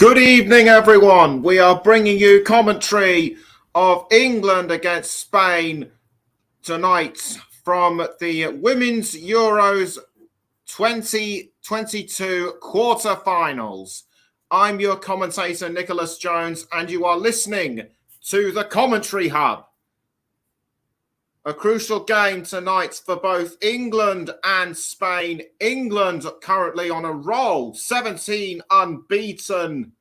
Good evening, everyone. We are bringing you commentary of England against Spain tonight from the Women's Euros 2022 quarterfinals. I'm your commentator, Nicholas Jones, and you are listening to the Commentary Hub. A crucial game tonight for both England and Spain. England currently on a roll, 17 unbeaten.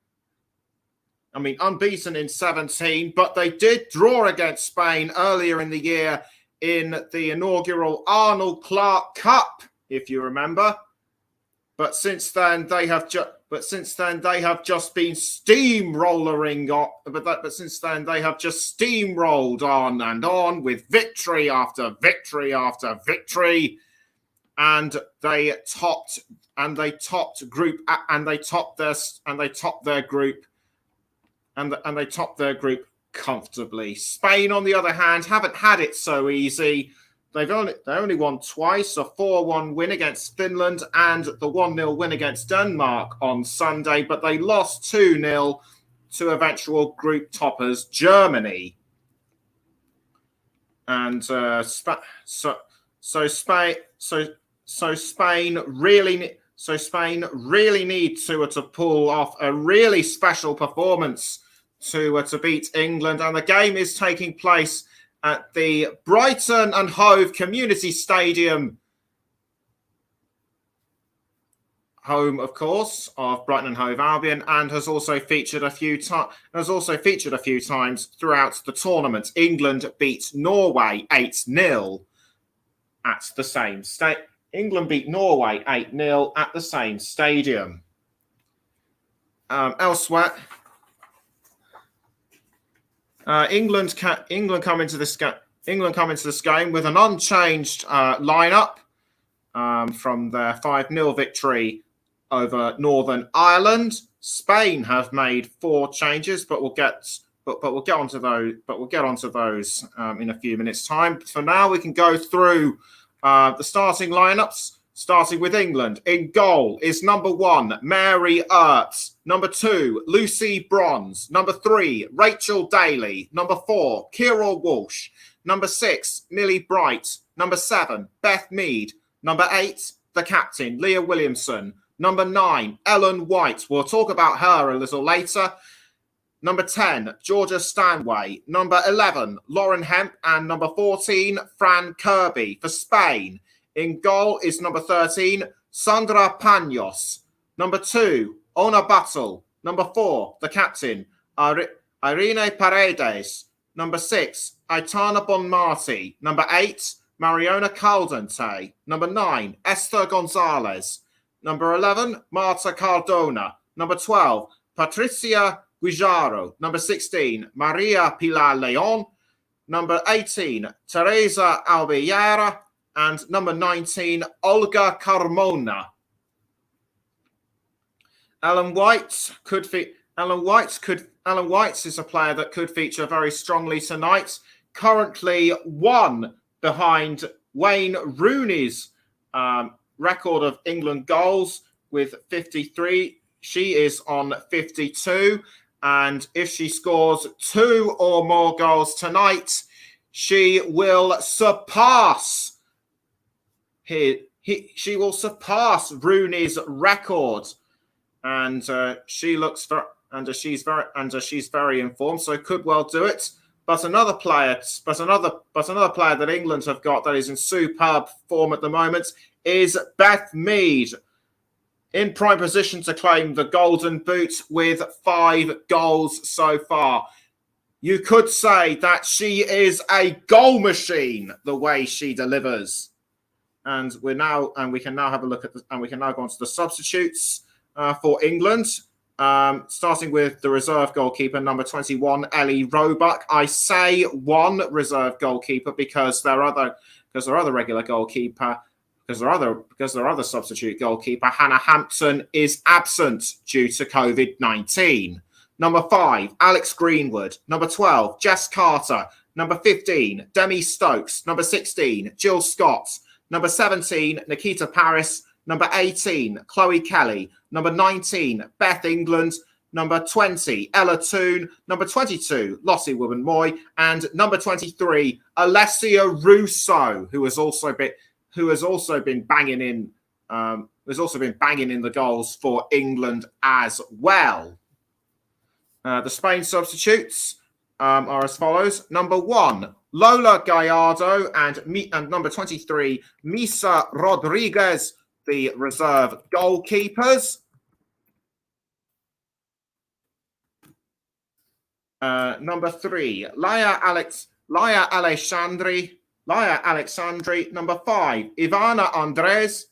Unbeaten in 17, but they did draw against Spain earlier in the year in the inaugural Arnold Clark Cup, if you remember. But since then they have just been steamrolling on. But since then they have just steamrolled on and on with victory after victory after victory, and they topped their group. And they topped their group comfortably. Spain, on the other hand, haven't had it so easy. They only won twice, a 4-1 win against Finland and the 1-0 win against Denmark on Sunday, but they lost 2-0 to eventual group toppers Germany. And Spain really need to pull off a really special performance to beat England, and the game is taking place at the Brighton and Hove Community Stadium, home, of course, of Brighton and Hove Albion, and has also featured a few times throughout the tournament. England beat Norway 8-0 at the same state. England beat Norway 8-0 at the same stadium. Elsewhere, England come into this game with an unchanged lineup from their 5-0 victory over Northern Ireland. Spain have made 4 changes, but we'll get onto those in a few minutes' time. For now, we can go through the starting lineups, starting with England. In goal is number 1, Mary Ertz. Number 2, Lucy Bronze. Number 3, Rachel Daly. Number 4, Kira Walsh. Number 6, Millie Bright. Number 7, Beth Mead. Number 8, the captain, Leah Williamson. Number 9, Ellen White. We'll talk about her a little later. Number 10, Georgia Stanway. Number 11, Lauren Hemp. And number 14, Fran Kirby for Spain. In goal is number 13, Sandra Panos. Number 2, Ona Battle. Number 4, the captain, Irene Paredes. Number 6, Aitana Bonmati. Number 8, Mariona Caldente. Number 9, Esther Gonzalez. Number 11, Marta Cardona. Number 12, Patricia Guijaro. Number 16, Maria Pilar Leon. Number 18, Teresa Albiera. And number 19, Olga Carmona. Ellen White is a player that could feature very strongly tonight. Currently 1 behind Wayne Rooney's record of England goals with 53. She is on 52. And if she scores 2 or more goals tonight, she will surpass Rooney's record. And she's very informed, so could well do it. But another player that England have got that is in superb form at the moment is Beth Mead, in prime position to claim the Golden Boot with 5 goals so far. You could say that she is a goal machine, the way she delivers. And we can now have a look at we can now go on to the substitutes for England. Starting with the reserve goalkeeper, number 21, Ellie Roebuck. I say 1 reserve goalkeeper because their other regular goalkeeper. Because their other substitute goalkeeper, Hannah Hampton, is absent due to COVID-19. Number 5, Alex Greenwood. Number 12, Jess Carter. Number 15, Demi Stokes. Number 16, Jill Scott. Number 17, Nikita Paris. Number 18, Chloe Kelly. Number 19, Beth England. Number 20, Ella Toon. Number 22, Lottie Woburn-Moy. And number 23, Alessia Russo, who has also been banging in the goals for England as well. The Spain substitutes are as follows. Number 1, Lola Gallardo, and number 23, Misa Rodriguez, the reserve goalkeepers. Number 3, Laia Alexandri. Number 5, Ivana Andres.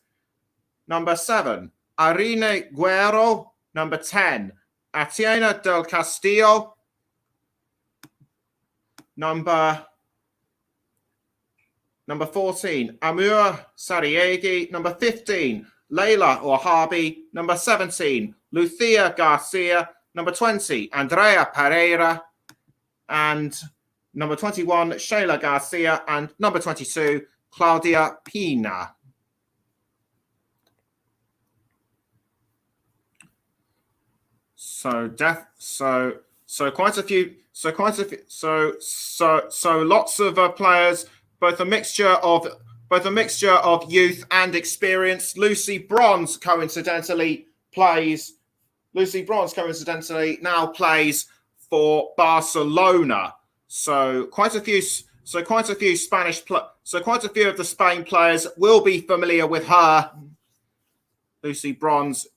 Number 7, Arine Guerrero. Number 10, Atiena del Castillo. Number 14, Amur Sariegi. Number 15, Leila Orhabi. Number 17, Lucia Garcia. Number 20, Andrea Pereira. And number 21, Sheila Garcia. And number 22, Claudia Pina. So lots of players, both a mixture of youth and experience. Lucy Bronze coincidentally now plays for Barcelona. So quite a few of the Spain players will be familiar with her. Lucy Bronze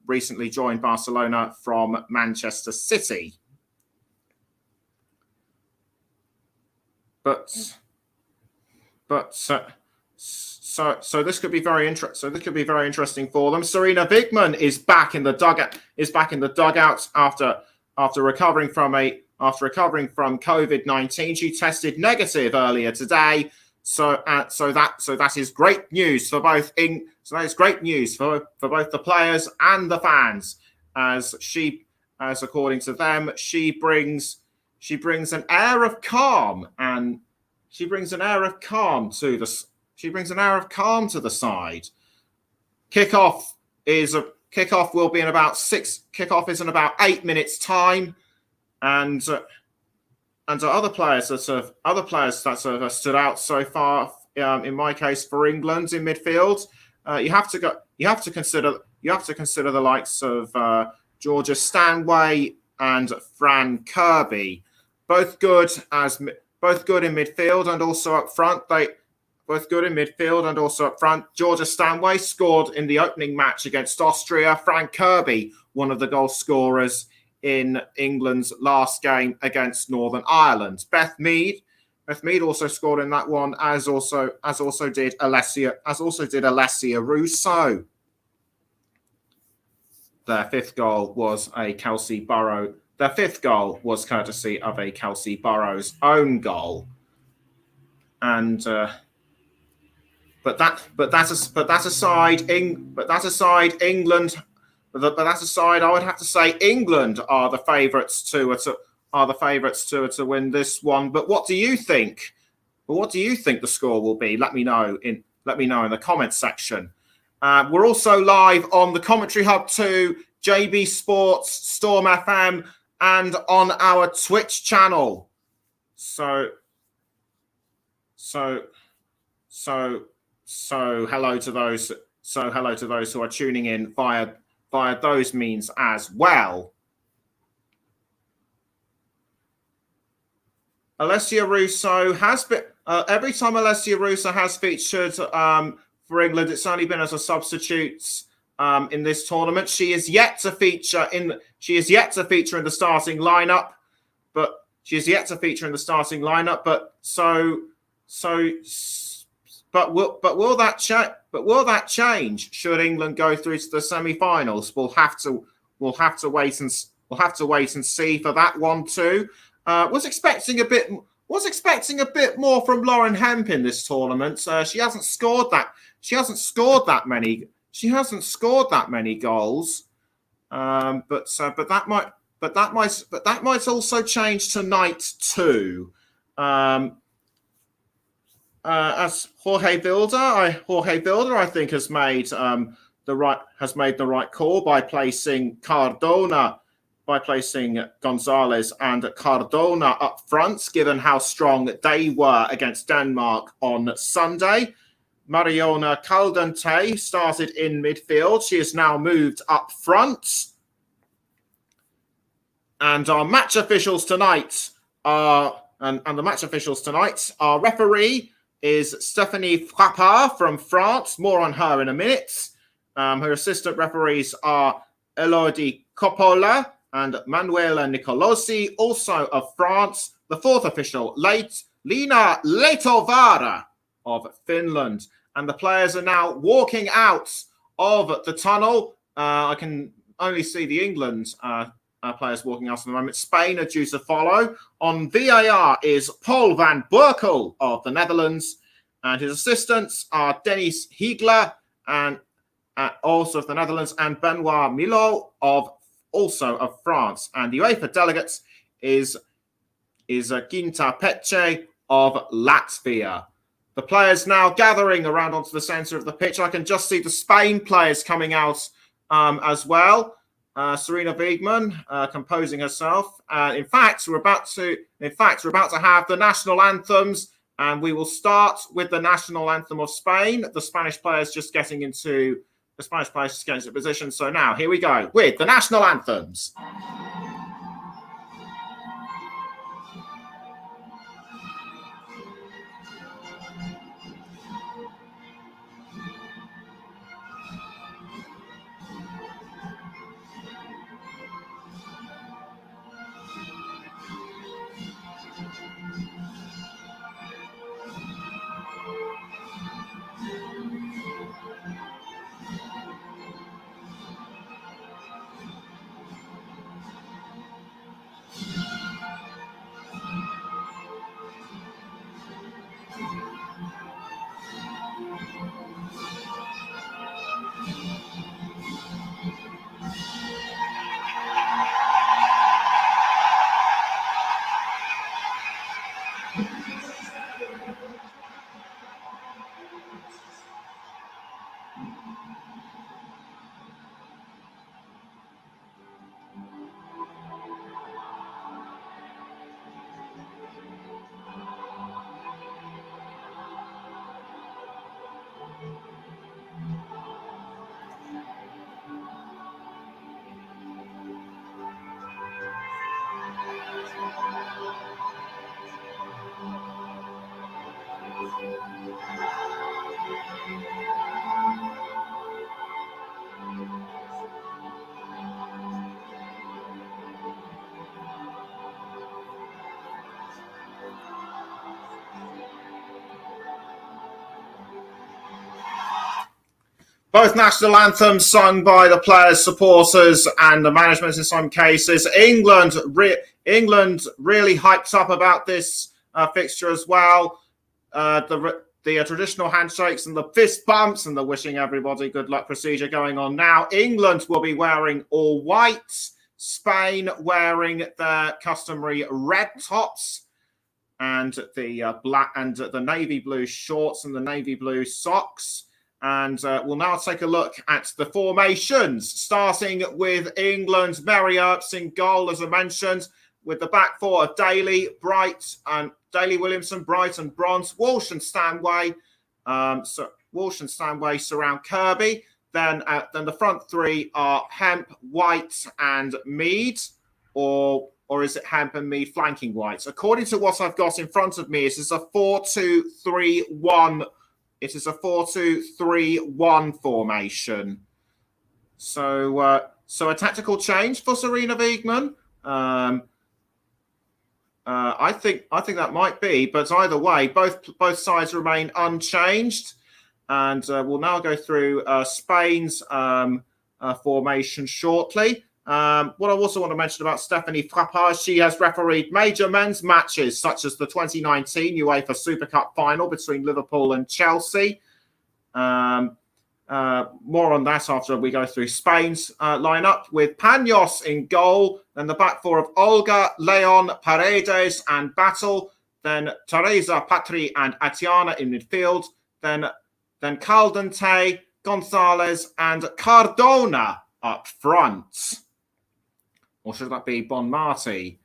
recently joined Barcelona from Manchester City. So this could be very interesting for them. Serena Wigman is back in the dugout after recovering from COVID-19. She tested negative earlier today. So that is great news for both the players and the fans, as according to them, she brings an air of calm to the side. Kickoff is in about 8 minutes time, and other players that have stood out so far. In my case, for England in midfield, you have to consider the likes of Georgia Stanway and Fran Kirby, both good in midfield and also up front. Georgia Stanway scored in the opening match against Austria. Fran Kirby, one of the goal scorers in England's last game against Northern Ireland. Beth Mead also scored in that one, as also did Alessia Russo. Their fifth goal was courtesy of a Kelsey Burrows own goal. And but that aside, I would have to say England are the favourites to win this one. But what do you think? What do you think the score will be? Let me know in the comments section. We're also live on the Commentary Hub 2, JB Sports, Storm FM, and on our Twitch channel. So hello to those who are tuning in via those means as well. Alessia Russo has been every time Alessia Russo has featured for England, it's only been as a substitute in this tournament. She is yet to feature in the starting lineup, but will that change should England go through to the semi-finals? We'll have to wait and see for that one too. Was expecting a bit more from Lauren Hemp in this tournament. She hasn't scored that many goals. But that might also change tonight too. As Jorge Vilder, I think, has made made the right call by placing Gonzalez and Cardona up front, given how strong they were against Denmark on Sunday. Mariona Caldente started in midfield. She has now moved up front. And our match officials tonight are our referee is Stephanie Frappard from France. More on her in a minute. Her assistant referees are Elodie Coppola and Manuela Nicolosi, also of France. The fourth official, Lina Letovara of Finland. And the players are now walking out of the tunnel. I can only see the England players walking out at the moment. Spain are due to follow. On VAR is Paul van Berkel of the Netherlands, and his assistants are Dennis Hiegler, and also of the Netherlands, and Benoit Milot also of France. And the UEFA delegates is Ginta Pece of Latvia. The players now gathering around onto the centre of the pitch. I can just see the Spain players coming out as well. Serena Wiegmann composing herself. In fact, we're about to have the national anthems, and we will start with the national anthem of Spain. The Spanish players just getting into position. So now here we go with the national anthems. Both national anthems sung by the players, supporters, and the management in some cases. England really hyped up about this fixture as well. The traditional handshakes and the fist bumps and the wishing everybody good luck procedure going on now. England will be wearing all white. Spain wearing their customary red tops and the black and the navy blue shorts and the navy blue socks. And we'll now take a look at the formations, starting with England's Mary Earps in goal, as I mentioned, with the back four of Daly, Williamson, Bright and Bronze, Walsh and Stanway. Walsh and Stanway surround Kirby. Then the front three are Hemp, White and Mead, or is it Hemp and Mead flanking White? According to what I've got in front of me, it is a 4-2-3-1. It is a 4-2-3-1 formation. So a tactical change for Serena Wiegmann. I think that might be, but either way, both sides remain unchanged. And we'll now go through Spain's formation shortly. What I also want to mention about Stephanie Frappard, she has refereed major men's matches such as the 2019 UEFA Super Cup final between Liverpool and Chelsea. More on that after we go through Spain's lineup, with Panos in goal, then the back four of Olga, Leon, Paredes and Battle, then Teresa, Patri and Atiana in midfield, then Caldente, Gonzalez, and Cardona up front. Or should that be Bonmati,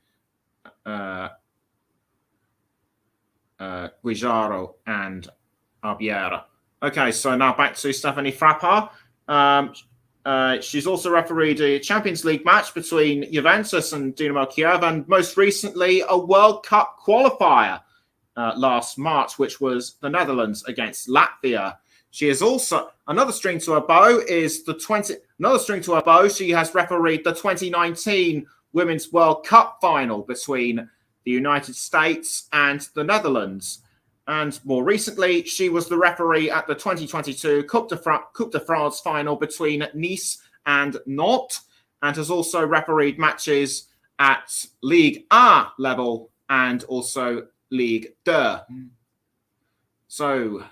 Guijaro, and Albiera? Okay, so now back to Stephanie Frappart. She's also refereed a Champions League match between Juventus and Dynamo Kiev, and most recently a World Cup qualifier last March, which was the Netherlands against Latvia. She is also another string to her bow. She has refereed the 2019 Women's World Cup final between the United States and the Netherlands. And more recently, she was the referee at the 2022 Coupe de France final between Nice and Nantes, and has also refereed matches at Ligue 1 level and also Ligue 2. So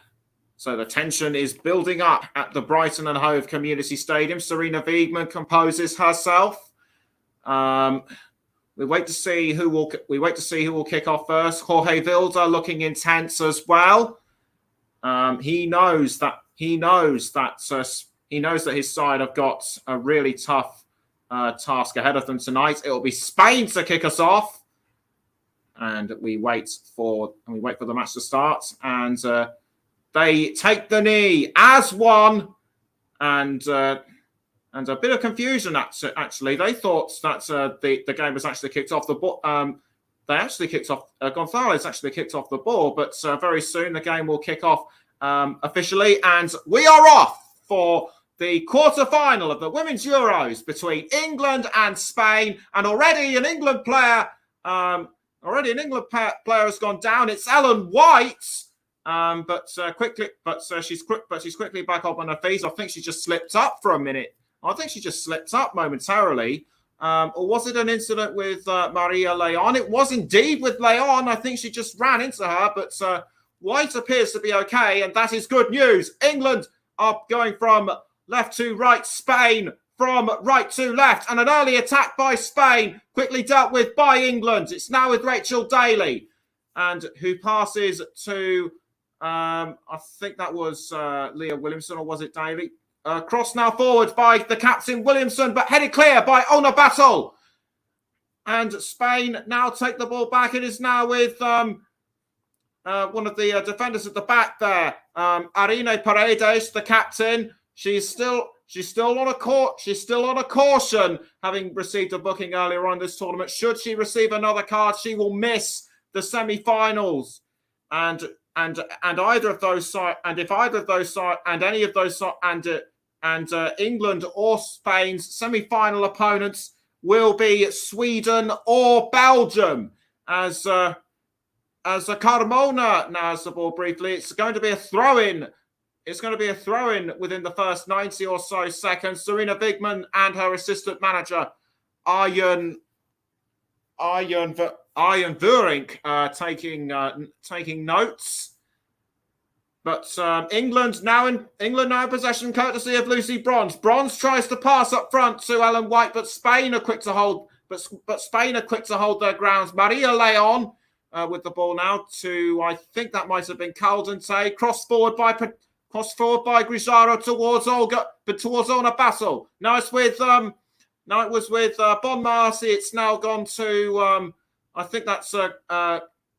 the tension is building up at the Brighton and Hove Community Stadium. Sarina Wiegman composes herself. We wait to see who will kick off first. Jorge Vilda looking intense as well. He knows that his side have got a really tough task ahead of them tonight. It will be Spain to kick us off, and we wait for the match to start. And they take the knee as one, and a bit of confusion, actually. They thought that the game was actually kicked off the ball. They actually kicked off. Gonzalez actually kicked off the ball, but very soon the game will kick off officially. And we are off for the quarter-final of the Women's Euros between England and Spain. And already an England player has gone down. It's Ellen White. She's quickly back up on her feet. I think she just slipped up for a minute. I think she just slipped up momentarily. Or was it an incident with Maria Leon? It was indeed with Leon. I think she just ran into her, but White appears to be okay, and that is good news. England are going from left to right, Spain from right to left, and an early attack by Spain, quickly dealt with by England. It's now with Rachel Daly, and who passes to, I think that was Leah Williamson, or was it Daly? Cross now forward by the captain Williamson, but headed clear by Ona Battle. And Spain now take the ball back. It is now with one of the defenders at the back there, Arine Paredes, the captain. She's still on a caution, having received a booking earlier on this tournament. Should she receive another card, she will miss the semi-finals. And England or Spain's semi-final opponents will be Sweden or Belgium. As Carmona now has the ball briefly, it's going to be a throw-in. It's going to be a throw-in within the first 90 or so seconds. Serena Wigman and her assistant manager, Arjen Vuring, taking notes. But England now in possession, courtesy of Lucy Bronze. Bronze tries to pass up front to Ellen White, but Spain are quick to hold. But Spain are quick to hold their grounds. Maria Leon with the ball now to, I think that might have been Caldente. Cross forward by Grisaro towards Olga, but towards Ona Bassel. Now it was with Bonmati. It's now gone to I think that's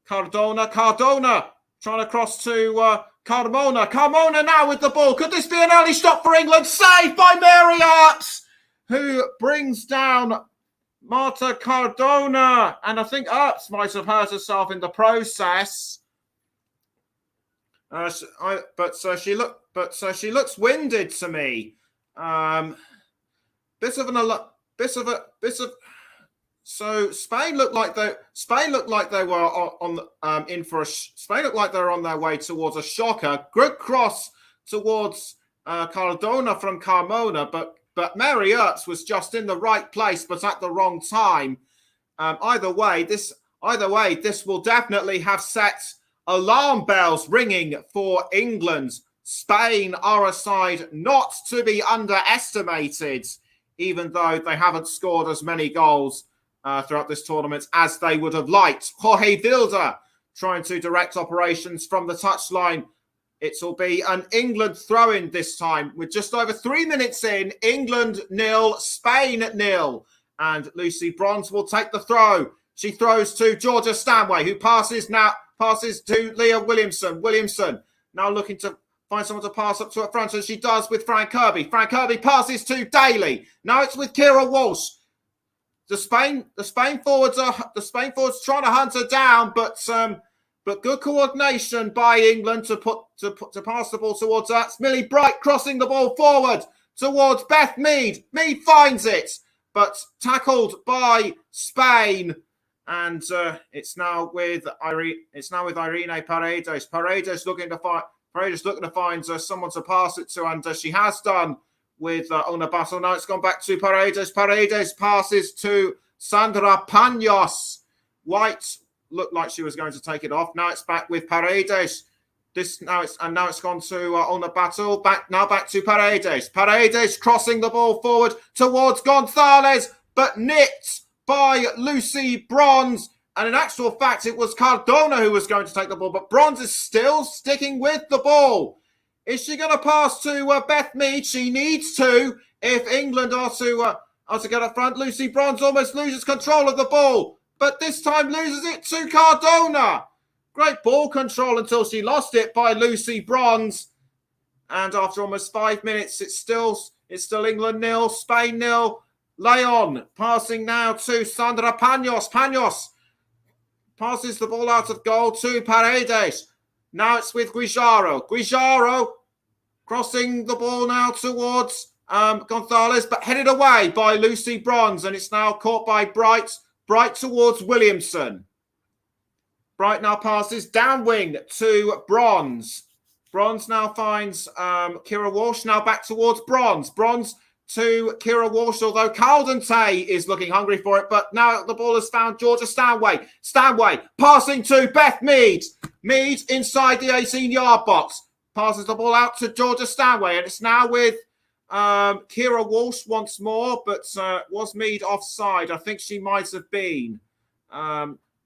Cardona. Cardona trying to cross to Carmona. Carmona now with the ball. Could this be an early stop for England? Saved by Mary Earps, who brings down Marta Cardona. And I think Earps might have hurt herself in the process. She looks winded to me. So Spain looked like they were on their way towards a shocker. Good cross towards Cardona from Carmona, but Mary Earps was just in the right place, but at the wrong time. Either way, this will definitely have set alarm bells ringing for England. Spain are a side not to be underestimated, even though they haven't scored as many goals throughout this tournament as they would have liked. Jorge Vilda trying to direct operations from the touchline. It'll be an England throw-in this time. With just over 3 minutes in, England 0, Spain 0. And Lucy Bronze will take the throw. She throws to Georgia Stanway, who passes to Leah Williamson. Williamson now looking to find someone to pass up to her front, as she does with Fran Kirby. Fran Kirby passes to Daly. Now it's with Kira Walsh. The Spain forwards trying to hunt her down, but good coordination by England to pass the ball towards her. It's Millie Bright crossing the ball forward towards Beth Mead. Mead finds it, but tackled by Spain. And it's now with Irene Paredes. Paredes looking to find someone to pass it to, and she has done with Ona Battle. Now it's gone back to Paredes. Paredes passes to Sandra Panos. White looked like she was going to take it off. Now it's back with Paredes. Now it's gone to Ona Battle. Back to Paredes. Paredes crossing the ball forward towards Gonzalez, but nicked by Lucy Bronze. And in actual fact, it was Cardona who was going to take the ball, but Bronze is still sticking with the ball. Is she going to pass to Beth Mead? She needs to, if England are to get up front. Lucy Bronze almost loses control of the ball, but this time loses it to Cardona. Great ball control until she lost it by Lucy Bronze. And after almost 5 minutes, it's still England 0, Spain 0. Leon passing now to Sandra Panos. Panos passes the ball out of goal to Paredes. Now it's with Guijaro. Guijaro crossing the ball now towards Gonzalez, but headed away by Lucy Bronze, and it's now caught by Bright. Bright towards Williamson. Bright now passes down wing to Bronze. Bronze now finds Kira Walsh. Now back towards Bronze. Bronze to Kira Walsh, although Caldentay is looking hungry for it, but now the ball has found Georgia Stanway. Stanway passing to Beth Mead. Mead inside the 18-yard box. Passes the ball out to Georgia Stanway, and it's now with Kira Walsh once more, but was Mead offside? I think she might have been.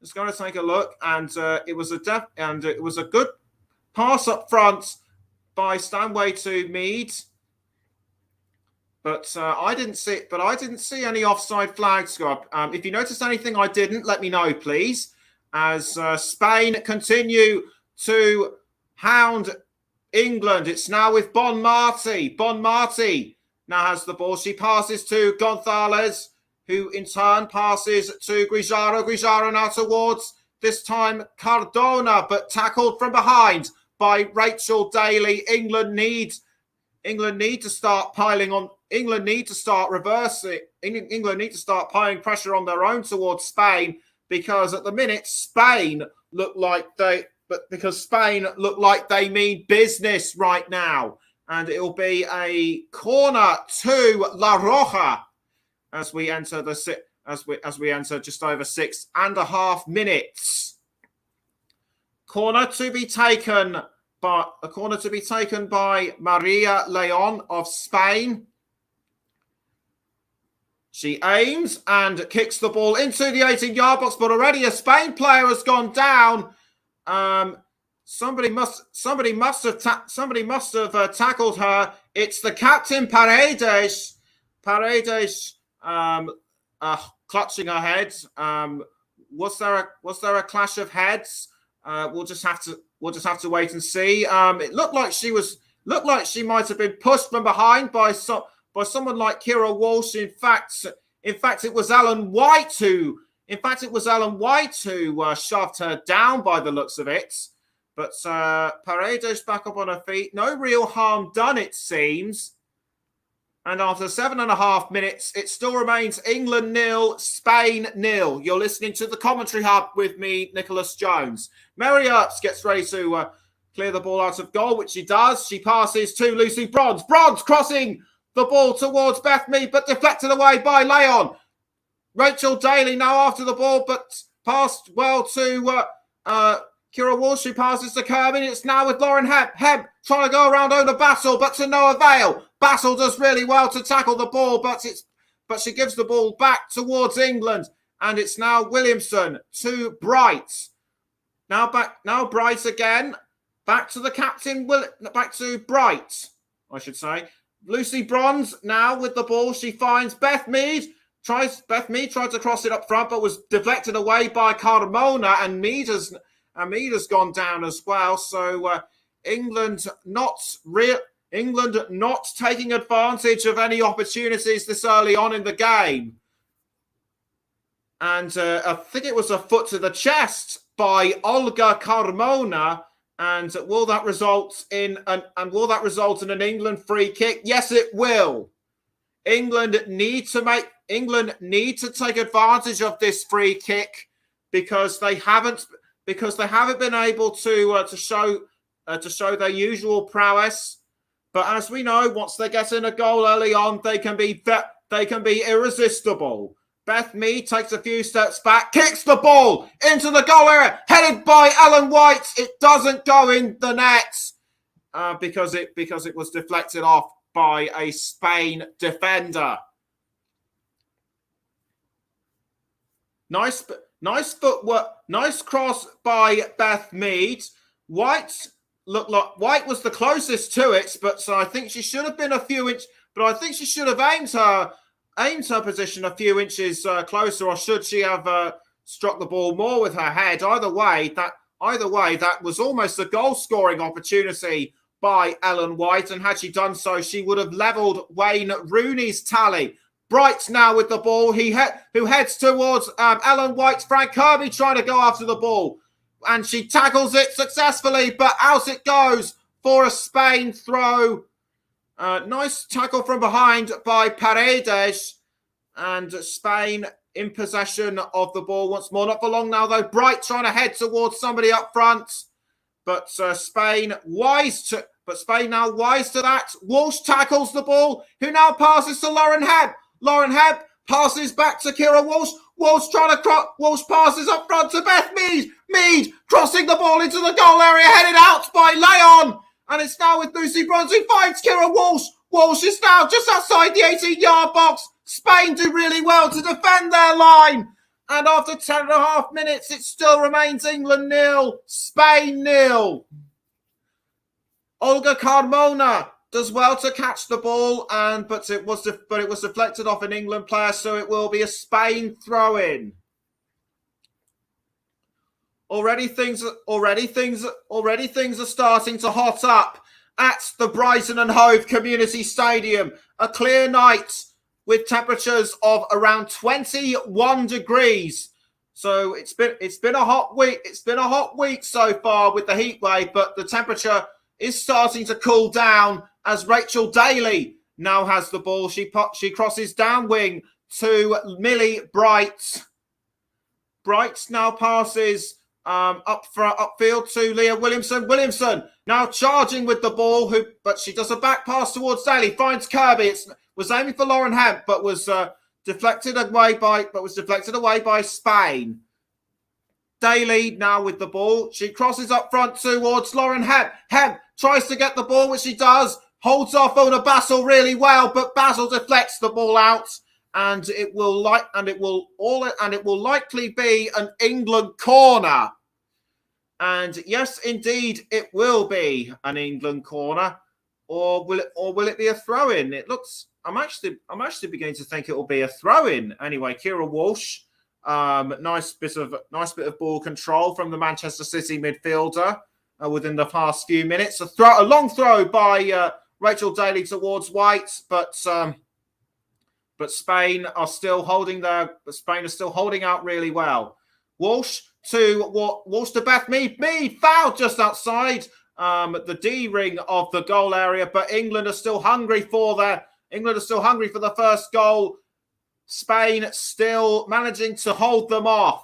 Just going to take a look, and it was a good pass up front by Stanway to Mead. But I didn't see any offside flags go up. If you noticed anything I didn't, let me know, please. As Spain continue to hound England. It's now with Bon Marti. Bon Marti now has the ball. She passes to Gonzalez, who in turn passes to Guijaro. Guijaro now towards, this time, Cardona, but tackled from behind by Rachel Daly. England need to start piling on. England need to start reversing. England need to start piling pressure on their own towards Spain, because at the minute Spain look like they mean business right now, and it will be a corner to La Roja as we enter just over 6.5 minutes. Corner to be taken by Maria Leon of Spain. She aims and kicks the ball into the 18-yard box, but already a Spain player has gone down. Somebody must have tackled her. It's the captain, Paredes. Paredes clutching her head. Was there a clash of heads? We'll just have to wait and see. It looked like she might have been pushed from behind by someone like Kira Walsh. In fact, it was Ellen White who shoved her down by the looks of it. But Paredes back up on her feet. No real harm done, it seems. And after 7.5 minutes, it still remains England 0, Spain 0. You're listening to the Commentary Hub with me, Nicholas Jones. Mary Earps gets ready to clear the ball out of goal, which she does. She passes to Lucy Bronze. Bronze crossing the ball towards Beth Mead, but deflected away by Leon. Rachel Daly now after the ball, but passed well to Kira Walsh, who passes to Kirby. It's now with Lauren Hebb. Hebb trying to go around Ona Battle, but to no avail. Battle does really well to tackle the ball, but she gives the ball back towards England, and it's now Williamson to Bright. Now Bright again. back to the captain, back to Bright, I should say. Lucy Bronze now with the ball. She finds Beth Mead. Beth Mead tried to cross it up front, but was deflected away by Carmona, and Mead has gone down as well. So England not taking advantage of any opportunities this early on in the game. And I think it was a foot to the chest by Olga Carmona. And will that result in an England free kick? Yes, it will. England need to take advantage of this free kick because they haven't been able to show their usual prowess. But as we know, once they get in a goal early on, they can be irresistible. Beth Mead takes a few steps back, kicks the ball into the goal area, headed by Ellen White. It doesn't go in the net because it was deflected off by a Spain defender. Nice footwork, nice cross by Beth Mead. White was the closest to it, but so I think she should have been a few inches. But I think she should have aimed her position a few inches closer, or should she have struck the ball more with her head? Either way, that was almost a goal-scoring opportunity by Ellen White, and had she done so, she would have levelled Wayne Rooney's tally. Bright now with the ball, who heads towards Ellen White. Frank Kirby trying to go after the ball, and she tackles it successfully, but out it goes for a Spain throw. Nice tackle from behind by Paredes, and Spain in possession of the ball once more. Not for long now, though. Bright trying to head towards somebody up front, but Spain now wise to that. Walsh tackles the ball, who now passes to Lauren Hebb. Lauren Hebb passes back to Kira Walsh. Walsh passes up front to Beth Mead. Mead crossing the ball into the goal area, headed out by Leon. And it's now with Lucy Bronze, who finds Kira Walsh. Walsh is now just outside the 18-yard box. Spain do really well to defend their line. And after 10.5 minutes, it still remains England 0, Spain 0. Olga Carmona does well to catch the ball, but it was deflected off an England player, so it will be a Spain throw-in. Already things are starting to hot up at the Brighton and Hove Community Stadium. A clear night with temperatures of around 21 degrees. So it's been a hot week. It's been a hot week so far with the heat wave, but the temperature is starting to cool down as Rachel Daly now has the ball. She crosses down wing to Millie Bright. Bright now passes upfield to Leah Williamson. Williamson now charging with the ball, but she does a back pass towards Daly. Finds Kirby. It was aiming for Lauren Hemp, but was deflected away by Spain. Daly now with the ball. She crosses up front towards Lauren Hemp. Hemp tries to get the ball, which she does. Holds off Ona Basil really well, but Basil deflects the ball out, and it will likely be an England corner. And yes, indeed, it will be an England corner, or will it be a throw-in? It looks. I'm actually beginning to think it will be a throw-in. Anyway, Kira Walsh, nice bit of ball control from the Manchester City midfielder within the past few minutes. A long throw by Rachel Daly towards White, but Spain are still holding out really well. Walsh to Beth Mead. Mead fouled just outside the D ring of the goal area, but England are still hungry for the first goal. Spain still managing to hold them off.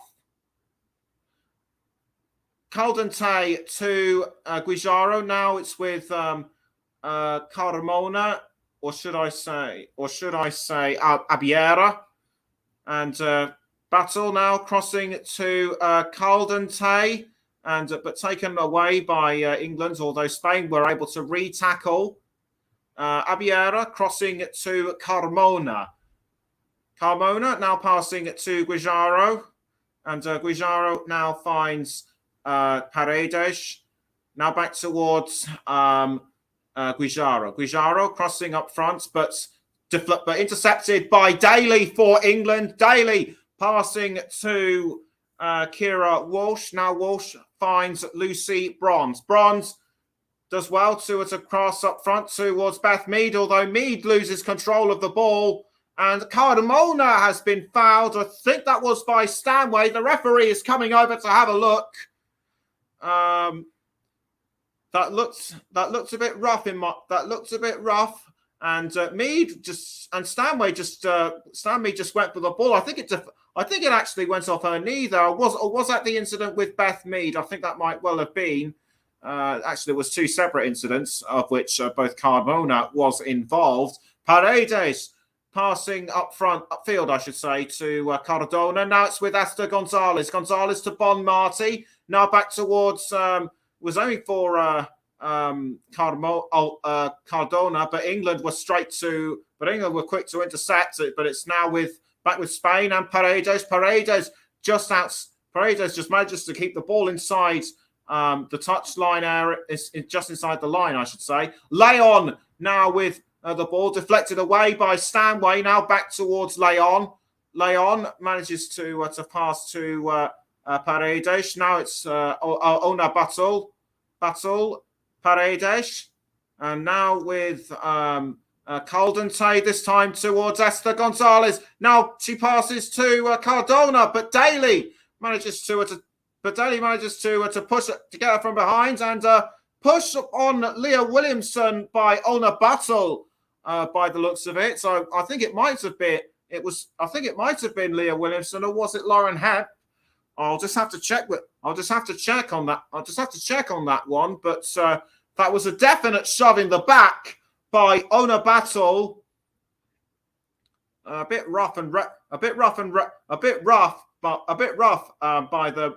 Caldente to Guijarro. Now it's with Carmona, or should I say Abiera, and Battle now crossing to Caldente, but taken away by England, although Spain were able to re-tackle. Abiera crossing to Carmona. Carmona now passing to Guijarro, and Guijarro now finds Paredes. Now back towards Guijaro. Guijaro crossing up front, but intercepted by Daly for England. Daly passing to Kira Walsh. Now Walsh finds Lucy Bronze. Bronze does well to cross up front towards Beth Mead, although Mead loses control of the ball. And Cardamona has been fouled. I think that was by Stanway. The referee is coming over to have a look. That looks a bit rough and Stanway just went for the ball. I think it actually went off her knee there. Or was that the incident with Beth Mead? I think that might well have been. Actually, it was two separate incidents of which both Cardamona was involved. Paredes passing upfield, I should say, to Cardona. Now it's with Esther Gonzalez. Gonzalez to Bon Marty. Now back towards was only for Cardona, but England were England were quick to intercept it. But it's now back with Spain and Paredes. Paredes just manages to keep the ball inside the touchline area, just inside the line, I should say. Leon now with the ball deflected away by Stanway. Now back towards Leon. Leon manages to pass to Paredes. Now it's Ona Batul, Paredes. And now with Caldente this time towards Esther Gonzalez. Now she passes to Cardona, but Daly manages to push it together from behind and push on Leah Williamson by Ona Batul by the looks of it. So I think it might have been Leah Williamson, or was it Lauren Hebb? I'll just have to check on that one. But that was a definite shove in the back by Ona Batul. A bit rough by the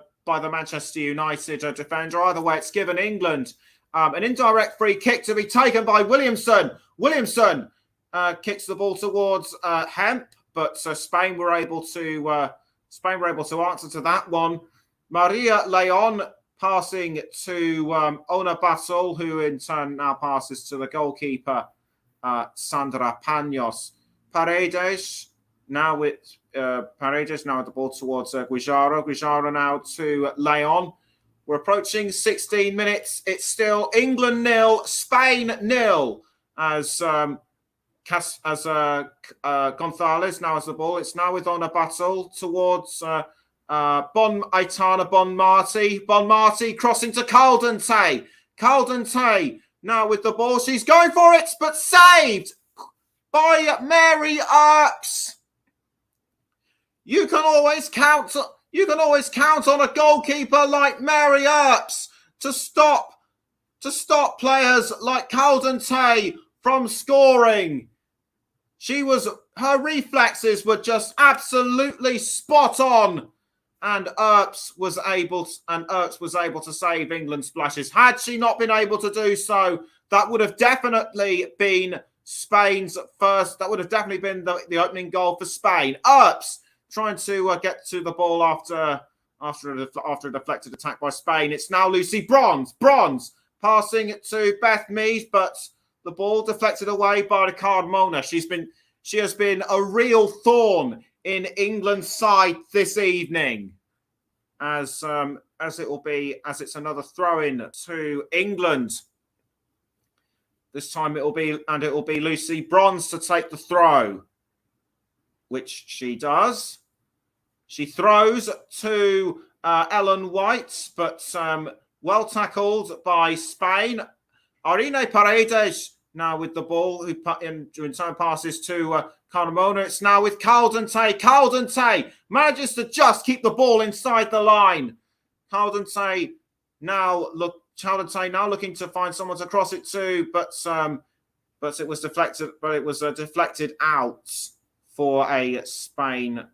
Manchester United defender. Either way, it's given England an indirect free kick to be taken by Williamson. Williamson kicks the ball towards Hemp, but Spain were able to answer to that one. Maria Leon passing to Ona Batul, who in turn now passes to the goalkeeper Sandra Panos. Paredes now with the ball towards Guijaro. Guijaro now to Leon. We're approaching 16 minutes. It's still England 0, Spain 0. As Gonzalez now has the ball. It's now with Ona Batul towards Aitana Bon Marty. Bon Marty crossing to Caldente. Caldente now with the ball. She's going for it, but saved by Mary Earps. You can always count on a goalkeeper like Mary Earps to stop players like Caldente from scoring. Her reflexes were just absolutely spot on, and Earps was able to save England's splashes. Had she not been able to do so, that would have definitely been Spain's first. That would have definitely been the opening goal for Spain. Earps trying to get to the ball after a deflected attack by Spain. It's now Lucy Bronze. Bronze passing it to Beth Mead, but the ball deflected away by the Cardamona. She has been a real thorn in England's side this evening, as it's another throw-in to England. This time it will be Lucy Bronze to take the throw, which she does. She throws to Ellen White, but well tackled by Spain. Irene Paredes now with the ball, who in turn passes to Cardamona. It's now with Caldente. Caldente manages to just keep the ball inside the line. Caldente now looking to find someone to cross it to, but it was deflected. But it was deflected out for a Spain.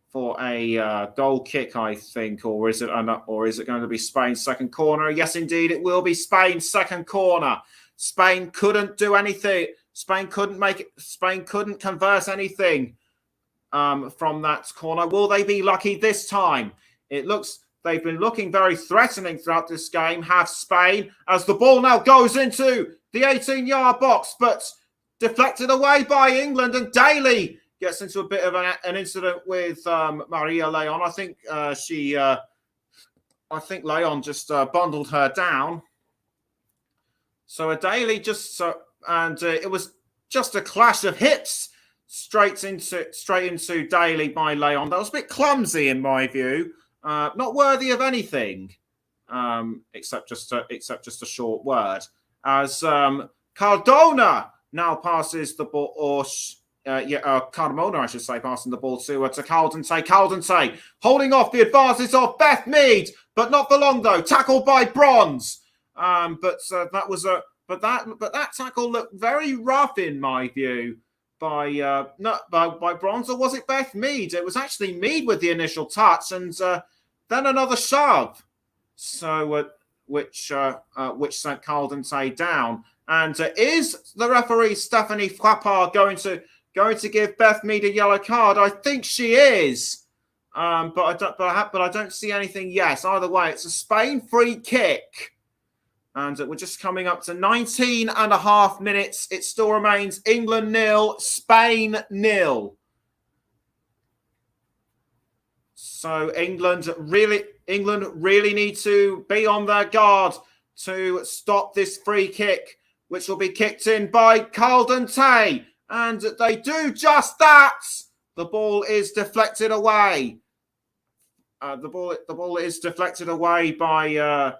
For a goal kick, I think, or is it going to be Spain's second corner? Yes, indeed, it will be Spain's second corner. Spain couldn't do anything. Spain couldn't convert anything from that corner. Will they be lucky this time? It looks they've been looking very threatening throughout this game, have Spain, as the ball now goes into the 18-yard box, but deflected away by England, and Daly gets into a bit of an incident with Maria Leon. I think Leon just bundled her down. So a Daly it was just a clash of hips straight into Daly by Leon. That was a bit clumsy in my view, not worthy of anything, except just a short word. As Cardona now passes the ball, or Carmona, I should say, passing the ball to Caldente. Caldente holding off the advances of Beth Mead, but not for long though. Tackled by Bronze, but that tackle looked very rough in my view by Bronze, or was it Beth Mead? It was actually Mead with the initial touch, and then another shove, so which sent Caldente down. And is the referee Stephanie Frappard going to give Beth Mead a yellow card? I think she is, but I don't see anything. Yes, either way, it's a Spain free kick, and we're just coming up to 19 and a half minutes. It still remains England 0, Spain 0. So England really need to be on their guard to stop this free kick, which will be kicked in by Caldente. And they do just that. The ball is deflected away. The ball is deflected away by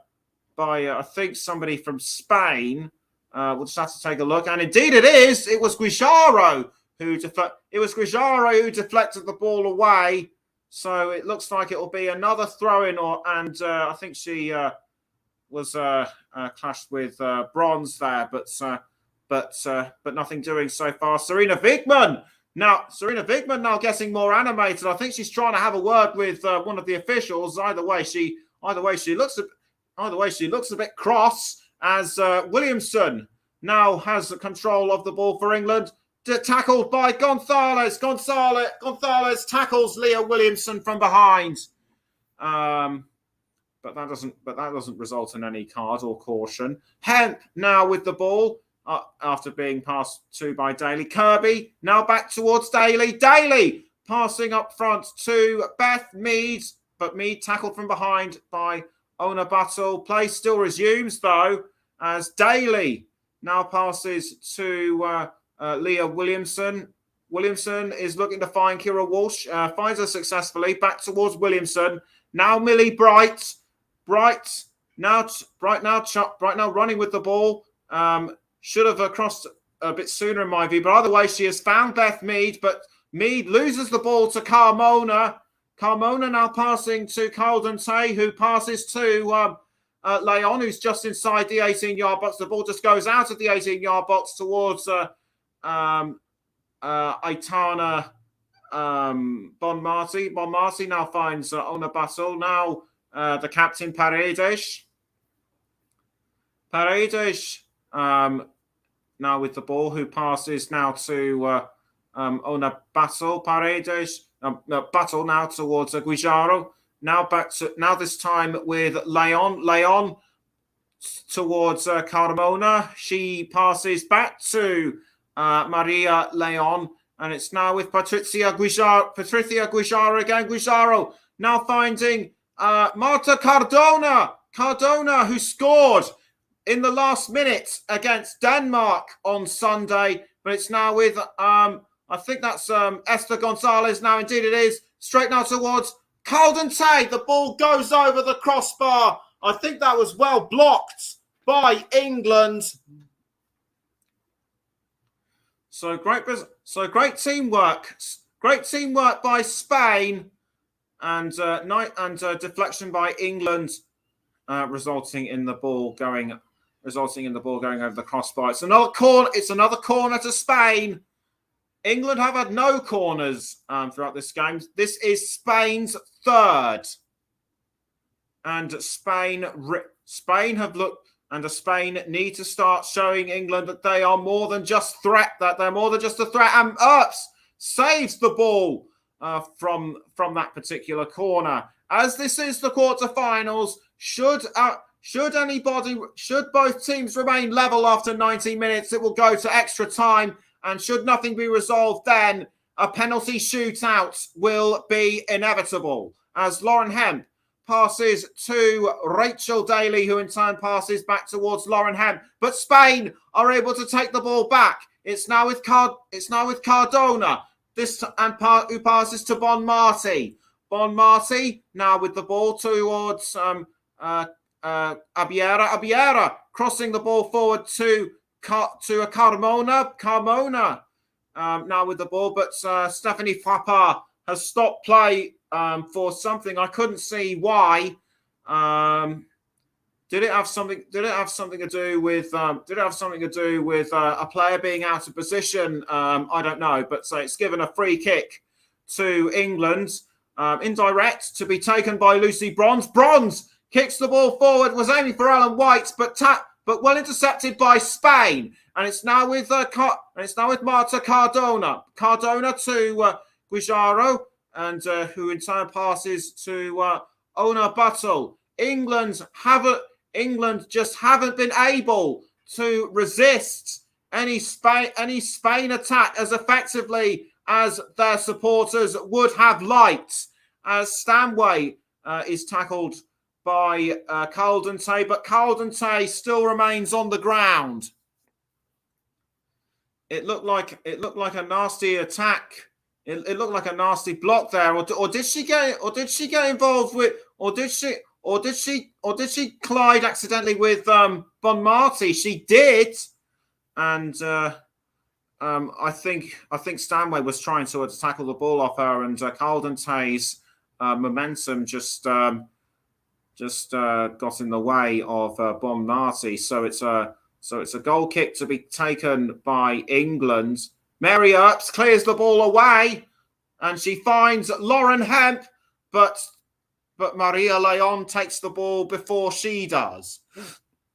I think somebody from Spain. We'll just have to take a look. And indeed it is. It was Guijarro who deflected the ball away. So it looks like it will be another throw-in, and I think she was clashed with Bronze there, but nothing doing so far. Serena Wigman now getting more animated. I think she's trying to have a word with one of the officials. Either way, she looks a bit cross, as Williamson now has control of the ball for England. Tackled by Gonzalez. Gonzalez tackles Leah Williamson from behind. But that doesn't result in any card or caution. Hemp now with the ball after being passed to by Daly. Kirby now back towards Daly. Daly passing up front to Beth Mead, but Mead tackled from behind by Ona Battle. Play still resumes though, as Daly now passes to Leah Williamson. Williamson is looking to find Kira Walsh. Finds her successfully. Back towards Williamson. Now Millie Bright. Bright now running with the ball. Should have crossed a bit sooner in my view. But either way, she has found Beth Mead. But Mead loses the ball to Carmona. Carmona now passing to Caldente, who passes to Leon, who's just inside the 18-yard box. The ball just goes out of the 18-yard box towards Aitana Bonmarty. Bonmarty now finds Ona Battle. Now the captain Paredes. Paredes now with the ball, who passes now to Ona Battle. Paredes Battle now towards Guijarro. Now this time with Leon. Leon towards Carmona. She passes back to Maria Leon, and it's now with Patricia Guijarro again. Guijarro now finding Marta Cardona. Cardona, who scored in the last minute against Denmark on Sunday, but it's now with I think that's Esther Gonzalez now. Indeed it is. Straight now towards Caldente. The ball goes over the crossbar. I think that was well blocked by England. So great teamwork. Great teamwork by Spain, and deflection by England, resulting in the ball going over the crossbar. It's another corner. It's another corner to Spain. England have had no corners throughout this game. This is Spain's third, and Spain have looked. And Spain need to start showing England that they are more than just threat. That they're more than just a threat. And Earps saves the ball from that particular corner. As this is the quarterfinals, should both teams remain level after 90 minutes, it will go to extra time, and should nothing be resolved, then a penalty shootout will be inevitable. As Lauren Hemp passes to Rachel Daly, who in turn passes back towards Lauren Hemp, but Spain are able to take the ball back. It's now with Cardona. Who passes to Bon Marti. Bon Marti now with the ball towards Abiera. Abiera crossing the ball forward to a Carmona. Carmona now with the ball, but Stephanie Papa has stopped play for something. I couldn't see why. Did it have something to do with a player being out of position? I don't know, but so it's given a free kick to England, indirect, to be taken by Lucy Bronze. Bronze kicks the ball forward, was aiming for Ellen White, but well intercepted by Spain, and it's now with Marta Cardona. Cardona to Guijaro, and who in turn passes to Ona Buttle. England just haven't been able to resist any Spain attack as effectively as their supporters would have liked. As Stanway is tackled by Caldente, but Caldente still remains on the ground. It looked like a nasty attack. It looked like a nasty block there, or did she get involved with, or did she collide accidentally with Bon Marti? She did, and I think Stanway was trying to tackle the ball off her, and Caldente's momentum just got in the way of Bon Marti. So it's a goal kick to be taken by England. Mary Earps clears the ball away, and she finds Lauren Hemp, but Maria Leon takes the ball before she does,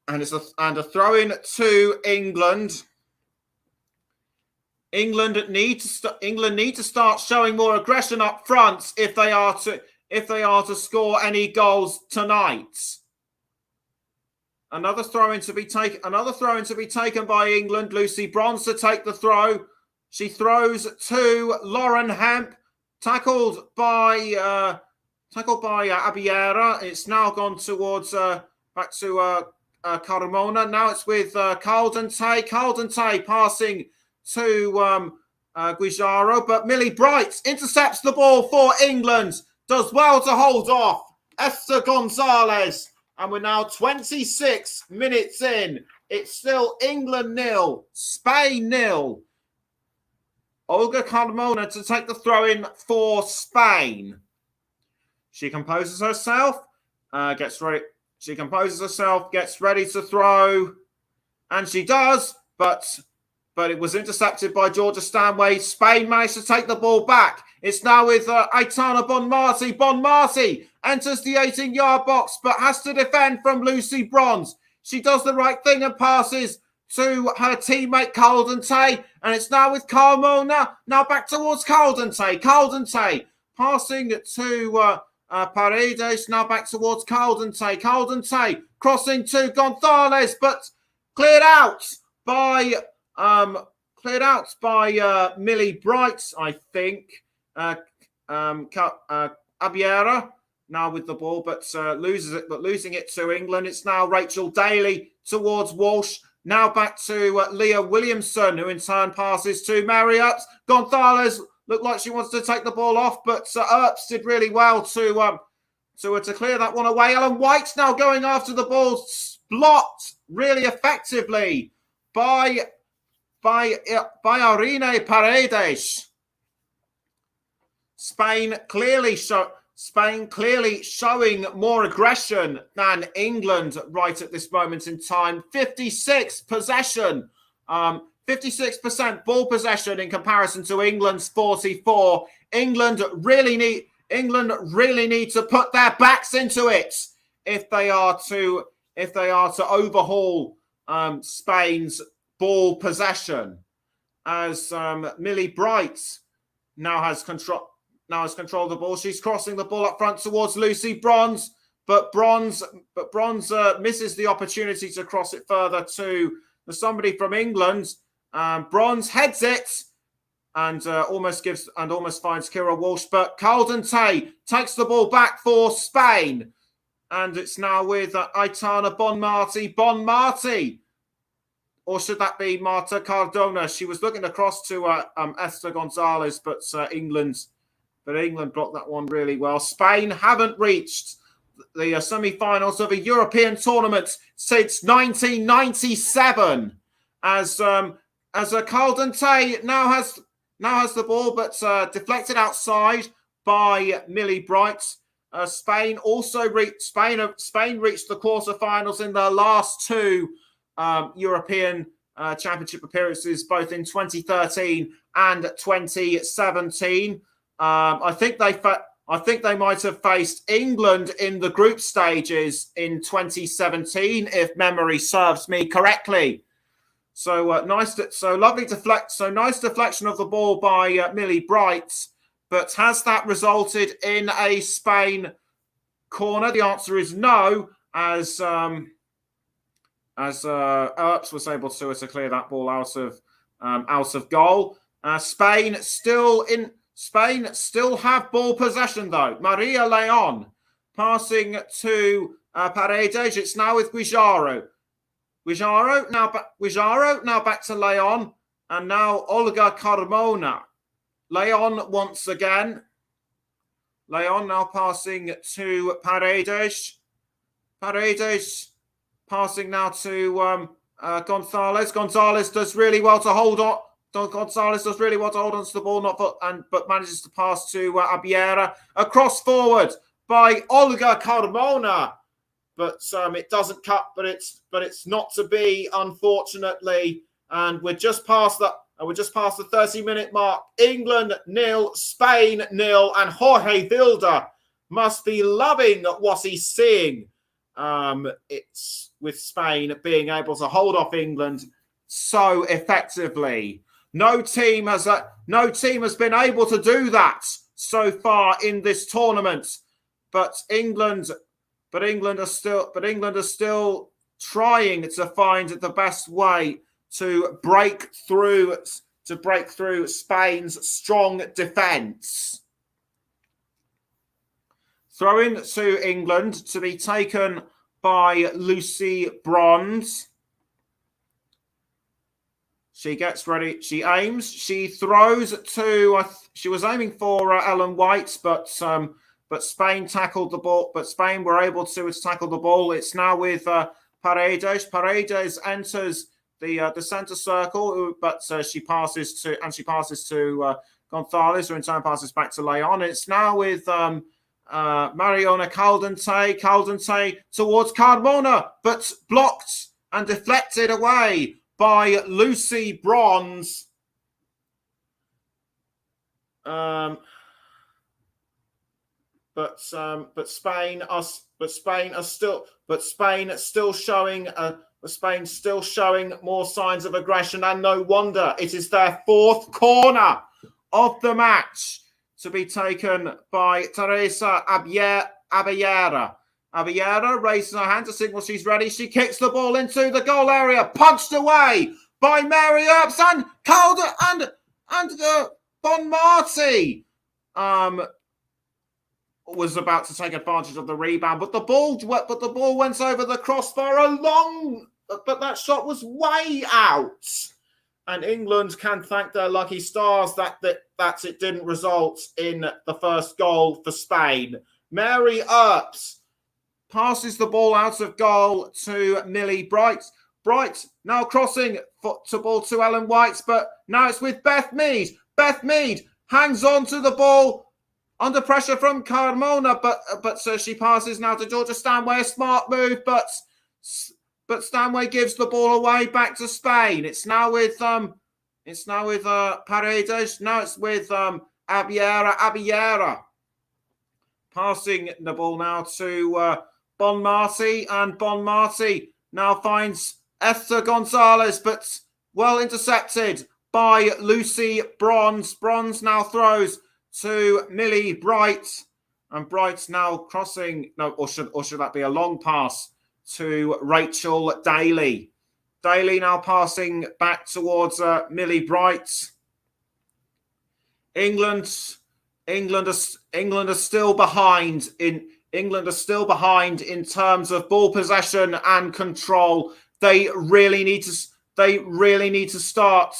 and it's a throw-in to England. England need to start showing more aggression up front if they are to score any goals tonight. Another throw-in to be taken by England. Lucy Bronze to take the throw. She throws to Lauren Hemp, tackled by Abiera. It's now gone towards back to Carmona. Now it's with Caldente. Caldente passing to Guijaro, but Millie Bright intercepts the ball for England. Does well to hold off Esther Gonzalez. And we're now 26 minutes in. It's still England 0, Spain 0. Olga Carmona to take the throw-in for Spain. She composes herself, gets ready. She composes herself, gets ready to throw, and she does, but it was intercepted by Georgia Stanway. Spain managed to take the ball back. It's now with Aitana Bon Marti. Bon Marti enters the 18-yard box, but has to defend from Lucy Bronze. She does the right thing and passes to her teammate Caldente, and it's now with Carmona. Now back towards Caldente. Caldente passing to Paredes. Now back towards Caldente. Caldente crossing to Gonzalez, but cleared out by Millie Bright, I think. Abiera now with the ball, but losing it to England. It's now Rachel Daly towards Walsh. Now back to Leah Williamson, who in turn passes to Mary Earps. Gonzalez looked like she wants to take the ball off, but Earps did really well to clear that one away. Ellen White's now going after the ball, blocked really effectively by Irene Paredes. Spain clearly showing more aggression than England right at this moment in time. 56 possession, 56% ball possession in comparison to England's 44. England really need to put their backs into it if they are to overhaul Spain's ball possession. As Millie Bright now has control. now has control of the ball. She's crossing the ball up front towards Lucy Bronze, but Bronze misses the opportunity to cross it further to somebody from England. Bronze heads it and almost finds Kira Walsh, but Caldentay takes the ball back for Spain, and it's now with Aitana Bonmarti. Bonmarti, or should that be Marta Cardona? She was looking across to Esther Gonzalez, but England blocked that one really well. Spain haven't reached the semi-finals of a European tournament since 1997, as Caldentay now has the ball, but deflected outside by Millie Bright. Spain reached the quarterfinals in their last two European Championship appearances, both in 2013 and 2017. I think they might have faced England in the group stages in 2017, if memory serves me correctly. So nice deflection of the ball by Millie Bright, but has that resulted in a Spain corner? The answer is no, as Earps was able to clear that ball out of goal. Spain still have ball possession though. Maria Leon passing to Paredes. It's now with Guijarro. Guijarro now back to Leon, and now Olga Carmona. Leon once again. Leon now passing to Paredes. Paredes passing now to Gonzalez. Gonzalez does really well to hold on. Gonzalez does really well to hold on to the ball, but manages to pass to Abiera. Across forward by Olga Carmona. But it doesn't cut, but it's not to be, unfortunately. And we're just past the 30-minute mark. England 0, Spain 0, and Jorge Vilda must be loving what he's seeing. It's with Spain being able to hold off England so effectively. No team has been able to do that so far in this tournament. But England are still trying to find the best way to break through Spain's strong defence. Throw in to England to be taken by Lucy Bronze. She gets ready. She aims. She throws to. She was aiming for Ellen White, but Spain tackled the ball. But Spain were able to tackle the ball. It's now with Paredes. Paredes enters the centre circle, but she passes to Gonzalez, who in turn passes back to Leon. It's now with Mariona Caldentay. Caldentay towards Carmona, but blocked and deflected away by Lucy Bronze. But Spain still showing more signs of aggression, and no wonder. It is their fourth corner of the match to be taken by Teresa Abellera. Abellera raises her hand to signal she's ready. She kicks the ball into the goal area, punched away by Mary Earps, and Calder and Bonmarti was about to take advantage of the rebound, but the ball went over the crossbar but that shot was way out. And England can thank their lucky stars that it didn't result in the first goal for Spain. Mary Earps passes the ball out of goal to Millie Bright. Bright now crossing the ball to Ellen White, but now it's with Beth Mead. Beth Mead hangs on to the ball under pressure from Carmona, but she passes now to Georgia Stanway. A smart move, but Stanway gives the ball away back to Spain. It's now with Paredes. Now it's with Abellera passing the ball now to Bonmarti, and Bonmarti now finds Esther Gonzalez, but well intercepted by Lucy Bronze. Bronze now throws to Millie Bright. And Bright's now crossing, no, or should that be a long pass to Rachel Daly? Daly now passing back towards Millie Bright. England are still behind in terms of ball possession and control. They really need to start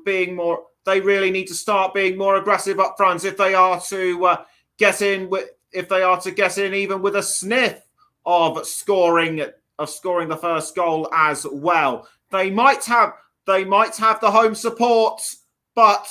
being more. They really need to start being more aggressive up front if they are to get in even with a sniff of scoring the first goal as well. They might have the home support, but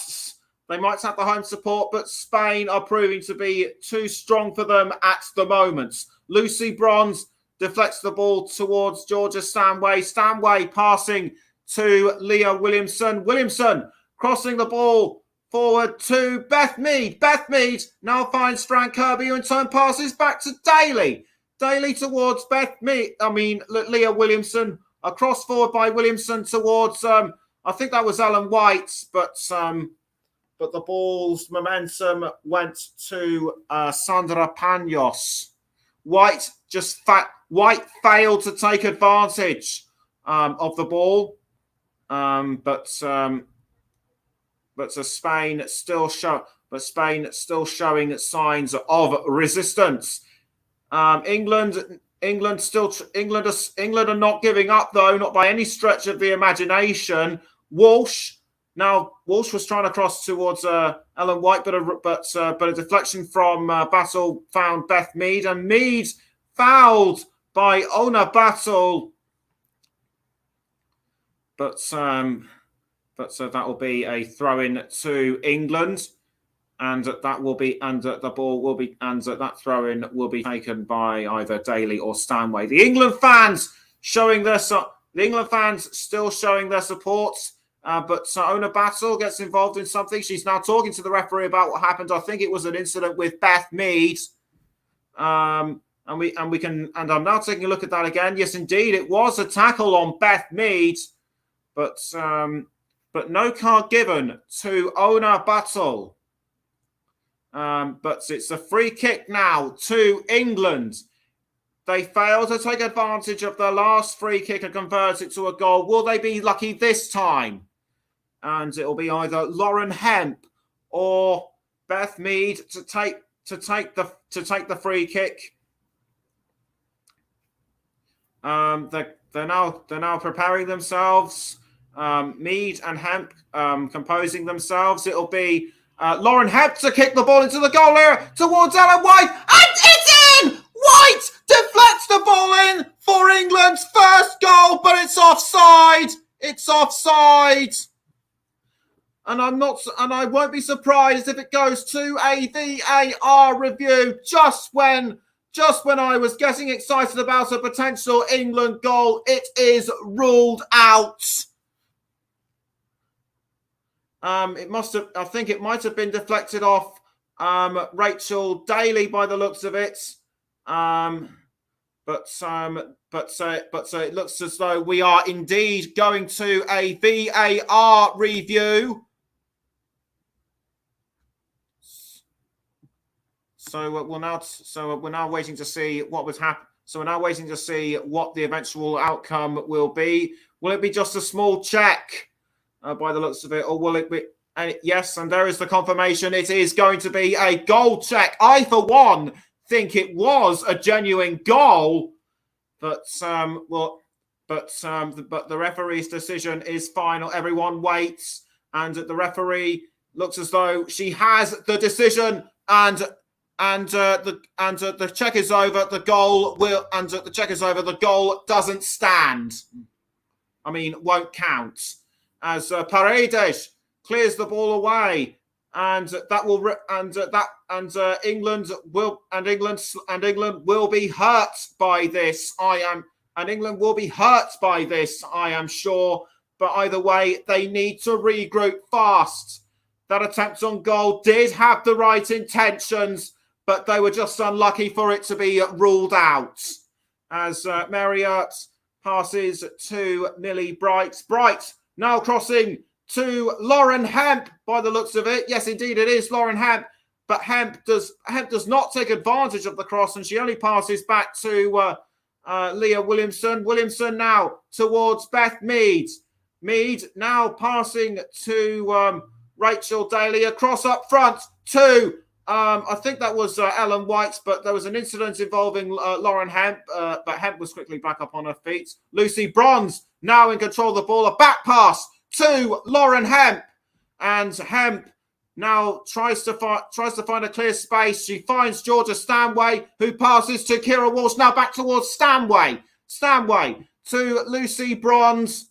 Spain are proving to be too strong for them at the moment. Lucy Bronze deflects the ball towards Georgia Stanway. Stanway passing to Leah Williamson. Williamson crossing the ball forward to Beth Mead. Beth Mead now finds Fran Kirby, who in turn passes back to Daly. Daly towards Beth Mead. Leah Williamson. A cross forward by Williamson towards, I think that was Ellen White, but the ball's momentum went to Sandra Panos. White failed to take advantage of the ball, but Spain still showing signs of resistance. England are not giving up though, not by any stretch of the imagination. Walsh was trying to cross towards Ellen White, but a deflection from Battle found Beth Mead, and Mead fouled by Ona Battle. But that will be a throw-in to England, and that throw-in will be taken by either Daly or Stanway. The England fans still showing their support. But Ona Battle gets involved in something. She's now talking to the referee about what happened. I think it was an incident with Beth Mead. And I'm now taking a look at that again. Yes, indeed, it was a tackle on Beth Mead, but no card given to Ona Battle. But it's a free kick now to England. They failed to take advantage of the last free kick and convert it to a goal. Will they be lucky this time? And it'll be either Lauren Hemp or Beth Mead to take the free kick. They're now preparing themselves. Mead and Hemp composing themselves. It'll be Lauren Hemp to kick the ball into the goal area towards Ellen White, and it's in. White deflects the ball in for England's first goal, but it's offside. It's offside. And I won't be surprised if it goes to a VAR review just when I was getting excited about a potential England goal. It is ruled out. I think it might have been deflected off Rachel Daly by the looks of it. But it looks as though we are indeed going to a VAR review. So we're now waiting to see what was happening. So we're now waiting to see what the eventual outcome will be. Will it be just a small check by the looks of it, or will it be? And yes, and there is the confirmation. It is going to be a goal check. I, for one, think it was a genuine goal, but the referee's decision is final. Everyone waits, and the referee looks as though she has the decision, and the check is over. The goal doesn't stand. I mean, won't count, as Paredes clears the ball away, and England will be hurt by this. England will be hurt by this, I am sure. But either way, they need to regroup fast. That attempt on goal did have the right intentions, but they were just unlucky for it to be ruled out. As Marriott passes to Millie Bright. Bright now crossing to Lauren Hemp by the looks of it. Yes, indeed, it is Lauren Hemp. but Hemp does not take advantage of the cross, and she only passes back to Leah Williamson. Williamson now towards Beth Mead. Mead now passing to Rachel Daly. A cross up front to I think that was Ellen White, but there was an incident involving Lauren Hemp, but Hemp was quickly back up on her feet. Lucy Bronze now in control of the ball. A back pass to Lauren Hemp, and Hemp now tries to find a clear space. She finds Georgia Stanway, who passes to Kira Walsh. Now back towards Stanway. Stanway to Lucy Bronze,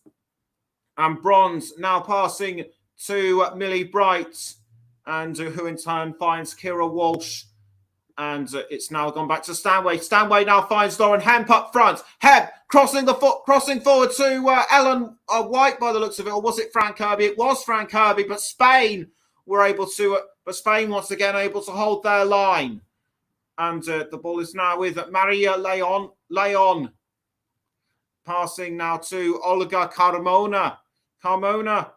and Bronze now passing to Millie Bright, and who in turn finds Kira Walsh, and it's now gone back to Stanway. Stanway now finds Lauren Hemp up front. Hemp crossing forward to Ellen White by the looks of it, or was it Fran Kirby? It was Fran Kirby, but Spain once again able to hold their line, and the ball is now with Maria Leon passing now to Olga Carmona. Carmona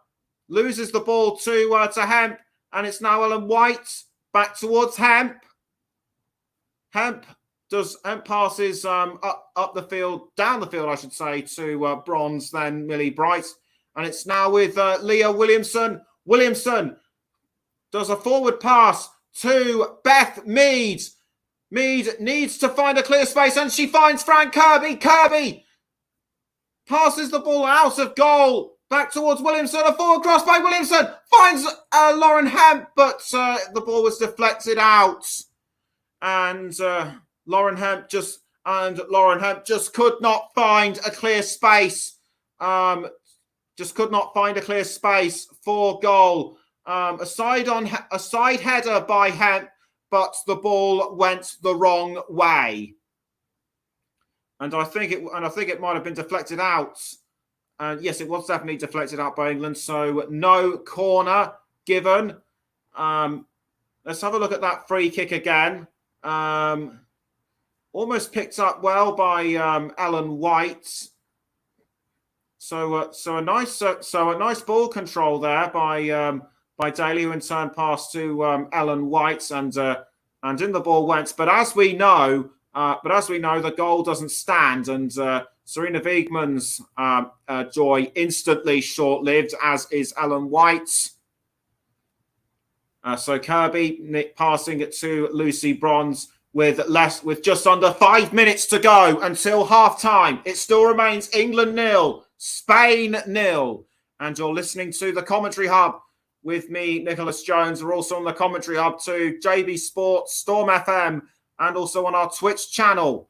loses the ball to Hemp, and it's now Ellen White back towards Hemp. Hemp passes up the field, down the field, I should say, to Bronze, then Millie Bright, and it's now with Leah Williamson. Williamson does a forward pass to Beth Mead. Mead needs to find a clear space, and she finds Fran Kirby. Kirby passes the ball out of goal. Back towards Williamson. A forward cross by Williamson. Finds Lauren Hemp, but the ball was deflected out. And Lauren Hemp just could not find a clear space. Just could not find a clear space for goal. A side header by Hemp, but the ball went the wrong way. And I think it might have been deflected out. And yes, it was definitely deflected out by England. So no corner given. Let's have a look at that free kick again. Almost picked up well by Ellen White. So a nice ball control there by Daly, who in turn passed to Ellen White, and in the ball went. But as we know, the goal doesn't stand, and Serena Wiegmann's joy instantly short-lived, as is Ellen White's. So Kirby passing it to Lucy Bronze with just under 5 minutes to go until half-time. It still remains England 0, Spain 0. And you're listening to the Commentary Hub with me, Nicholas Jones. We're also on the Commentary Hub too, JB Sports, Storm FM, and also on our Twitch channel.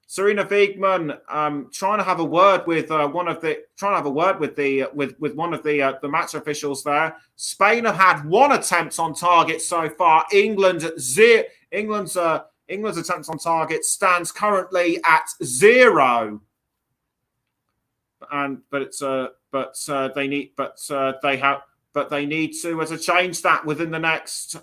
Serena Wiegmann trying to have a word with one of the match officials there. Spain have had one attempt on target so far. England's attempt on target stands currently at 0. They need to change that within the next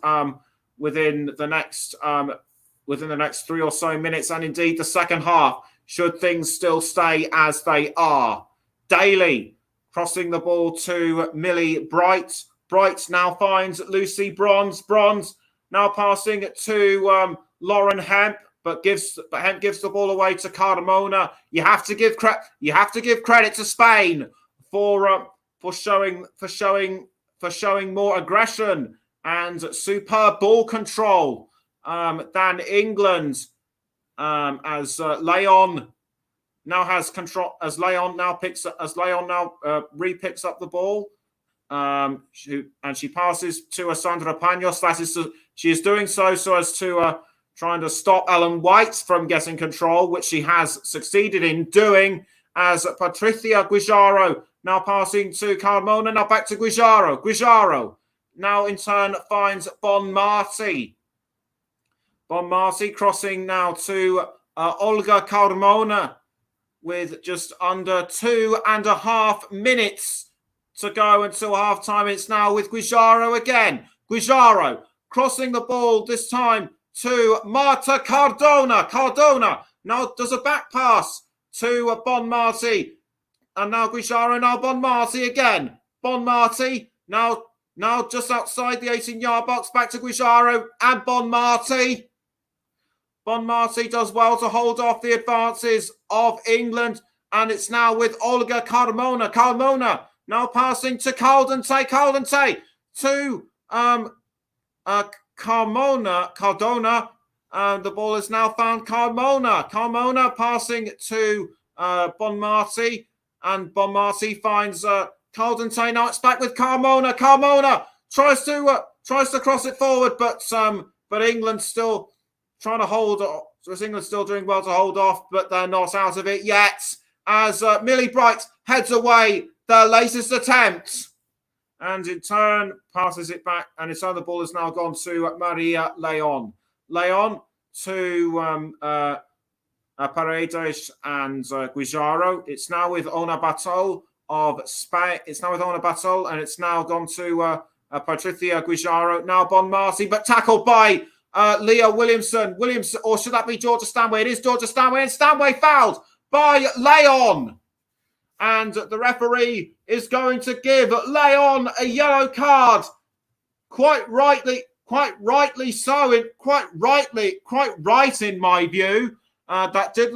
3 or so minutes, and indeed the second half, should things still stay as they are. Daly crossing the ball to Millie Bright. Bright now finds Lucy Bronze. Bronze now passing it to Lauren Hemp, but Hemp gives the ball away to Carmona. You have to give credit to Spain for showing more aggression and superb ball control than England, as Leon now has control. As Leon now re-picks up the ball, and she passes to Sandra Panos. She is doing so as to trying to stop Ellen White from getting control, which she has succeeded in doing. As Patricia Guijarro now passing to Carmona, now back to Guijarro. Guijarro now in turn finds Bon Marti. Bon Marti crossing now to Olga Carmona with just under 2.5 minutes to go until half-time. It's now with Guijarro again. Guijarro crossing the ball this time to Marta Cardona. Cardona now does a back pass to Bon Marti. And now Guijarro, now Bon Marti again. Bon Marti now Now just outside the 18-yard box, back to Guijarro and Bonmati. Bonmati does well to hold off the advances of England, and it's now with Olga Carmona. Carmona now passing to Caldente. Caldente to Cardona. The ball is now found Carmona. Carmona passing to Bonmati, and Bonmati finds Caldente. Now it's back with Carmona. Carmona tries to cross it forward, but England still trying to hold. So England still doing well to hold off, but they're not out of it yet. As Millie Bright heads away their latest attempt, and in turn passes it back, and its other ball has now gone to Maria Leon. Leon to Paredes and Guijarro. It's now with Ona Batol of Spain. It's now with Ona Batol, and it's now gone to Patricia Guijarro. Now Bonmati, but tackled by Leah Williamson. Or should that be Georgia Stanway? It is Georgia Stanway, and Stanway fouled by Leon. And the referee is going to give Leon a yellow card. Quite rightly so. Quite right in my view. That did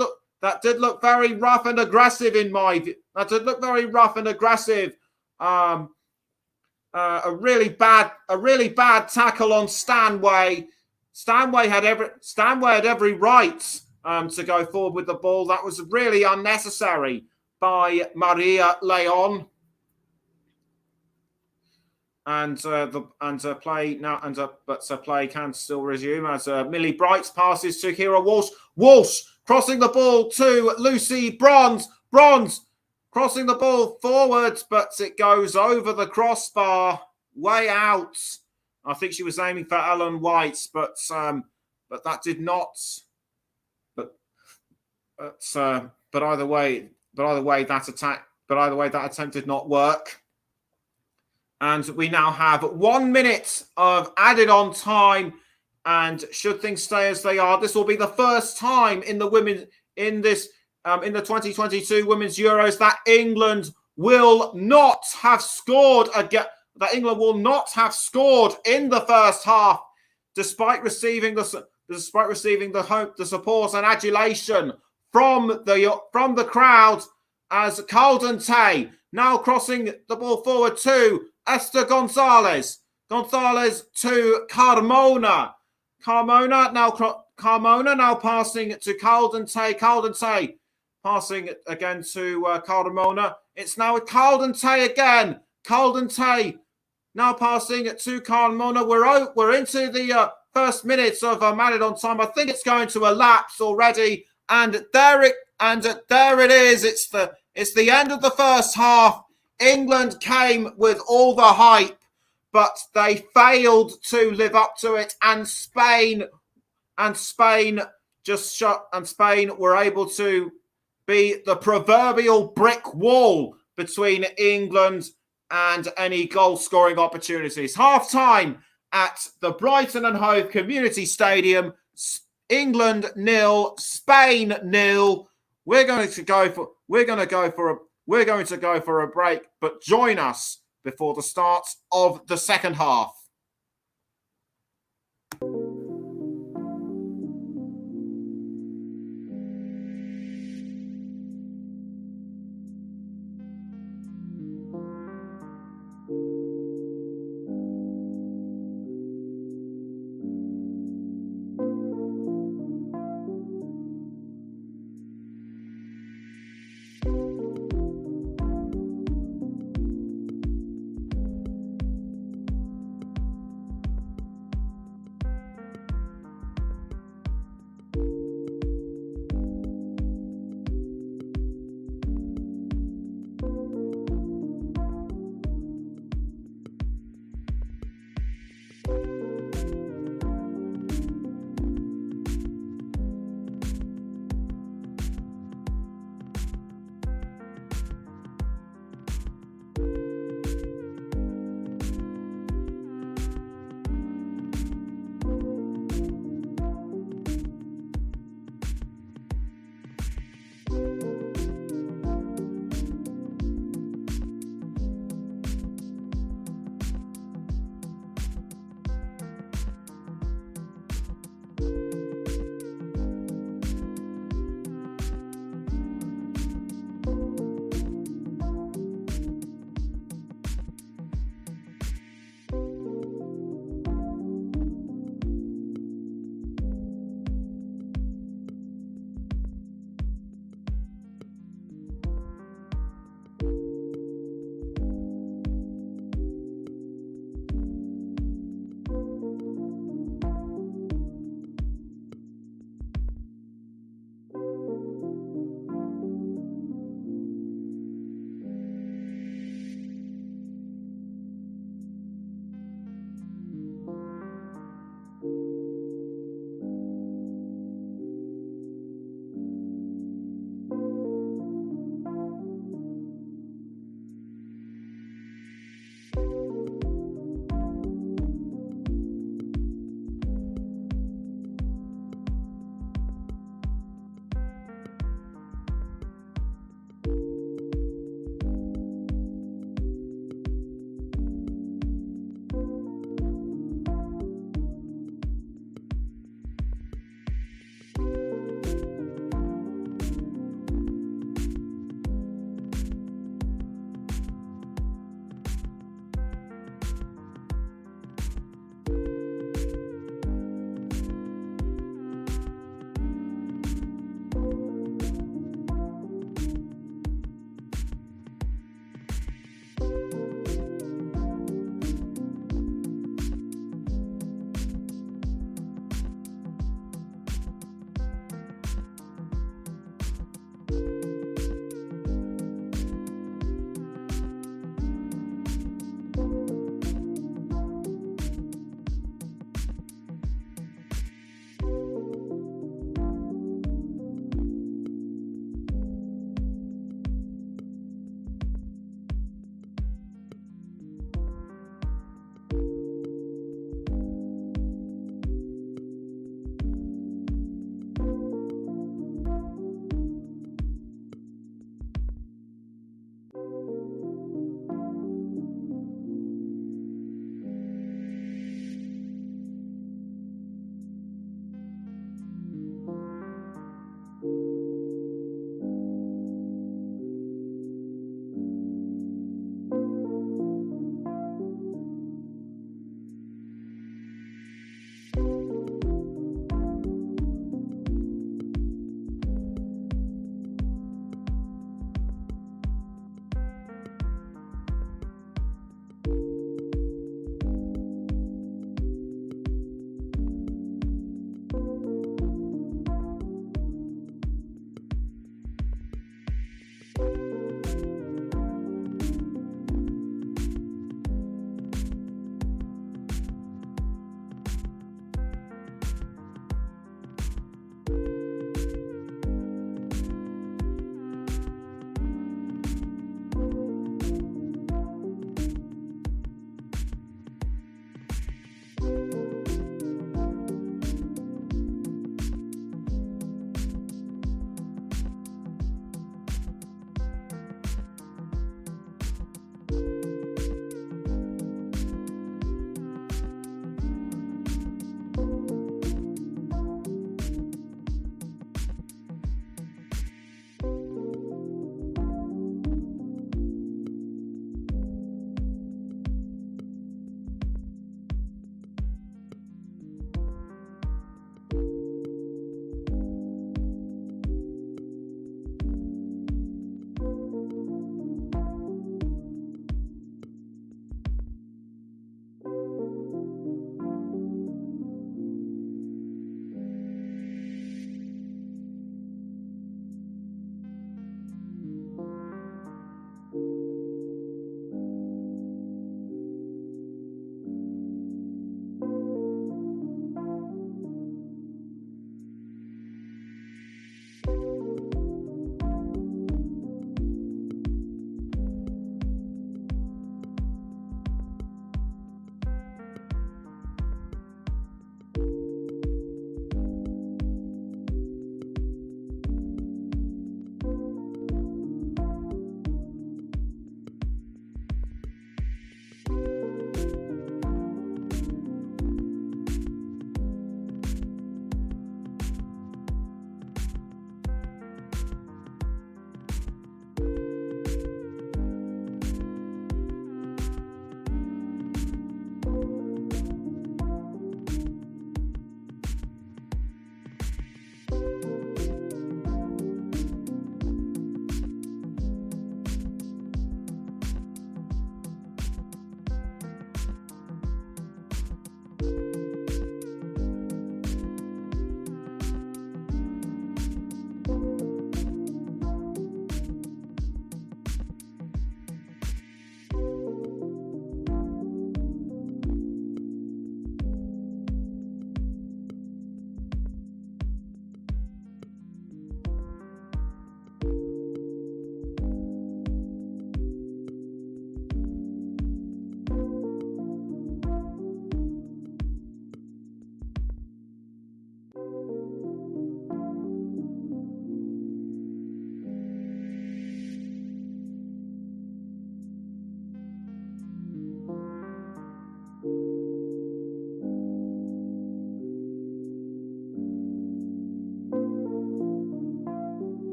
look very rough and aggressive in my view. That did look very rough and aggressive. A really bad tackle on Stanway. Stanway had every right to go forward with the ball. That was really unnecessary by Maria Leon. And play now, but play can still resume as Millie Bright passes to Kira Walsh. Walsh crossing the ball to Lucy Bronze. Bronze crossing the ball forwards, but it goes over the crossbar, way out. I think she was aiming for Ellen White, but that did not. But either way, that attempt did not work. And we now have 1 minute of added on time. And should things stay as they are, this will be the first time in the in the 2022 Women's Euros that England will not have scored again. That England will not have scored in the first half, despite receiving the support and adulation from the crowd. As Caldente now crossing the ball forward to Esther Gonzalez. Gonzalez to Carmona. Carmona now passing to Caldente. Caldente passing again to Carmona. It's now with Caldente again. Caldente now passing to Carmona. We're into the first minutes of added on time. I think it's going to elapse already. And there it is. It's the end of the first half. England came with all the hype, but they failed to live up to it. And Spain were able to be the proverbial brick wall between England and any goal-scoring opportunities. Half-time at the Brighton and Hove Community Stadium. England 0, Spain 0. We're going to go for a break, but join us before the start of the second half.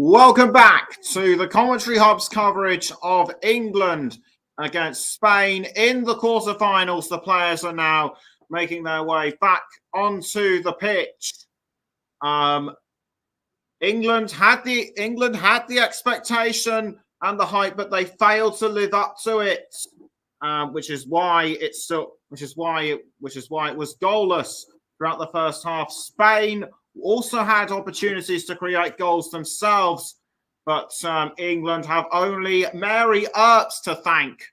Welcome back to the Commentary Hub's coverage of England against Spain in the quarterfinals. The players are now making their way back onto the pitch. England had the expectation and the hype, but they failed to live up to it, which is why it was goalless throughout the first half. Spain also had opportunities to create goals themselves, but England have only Mary Earps to thank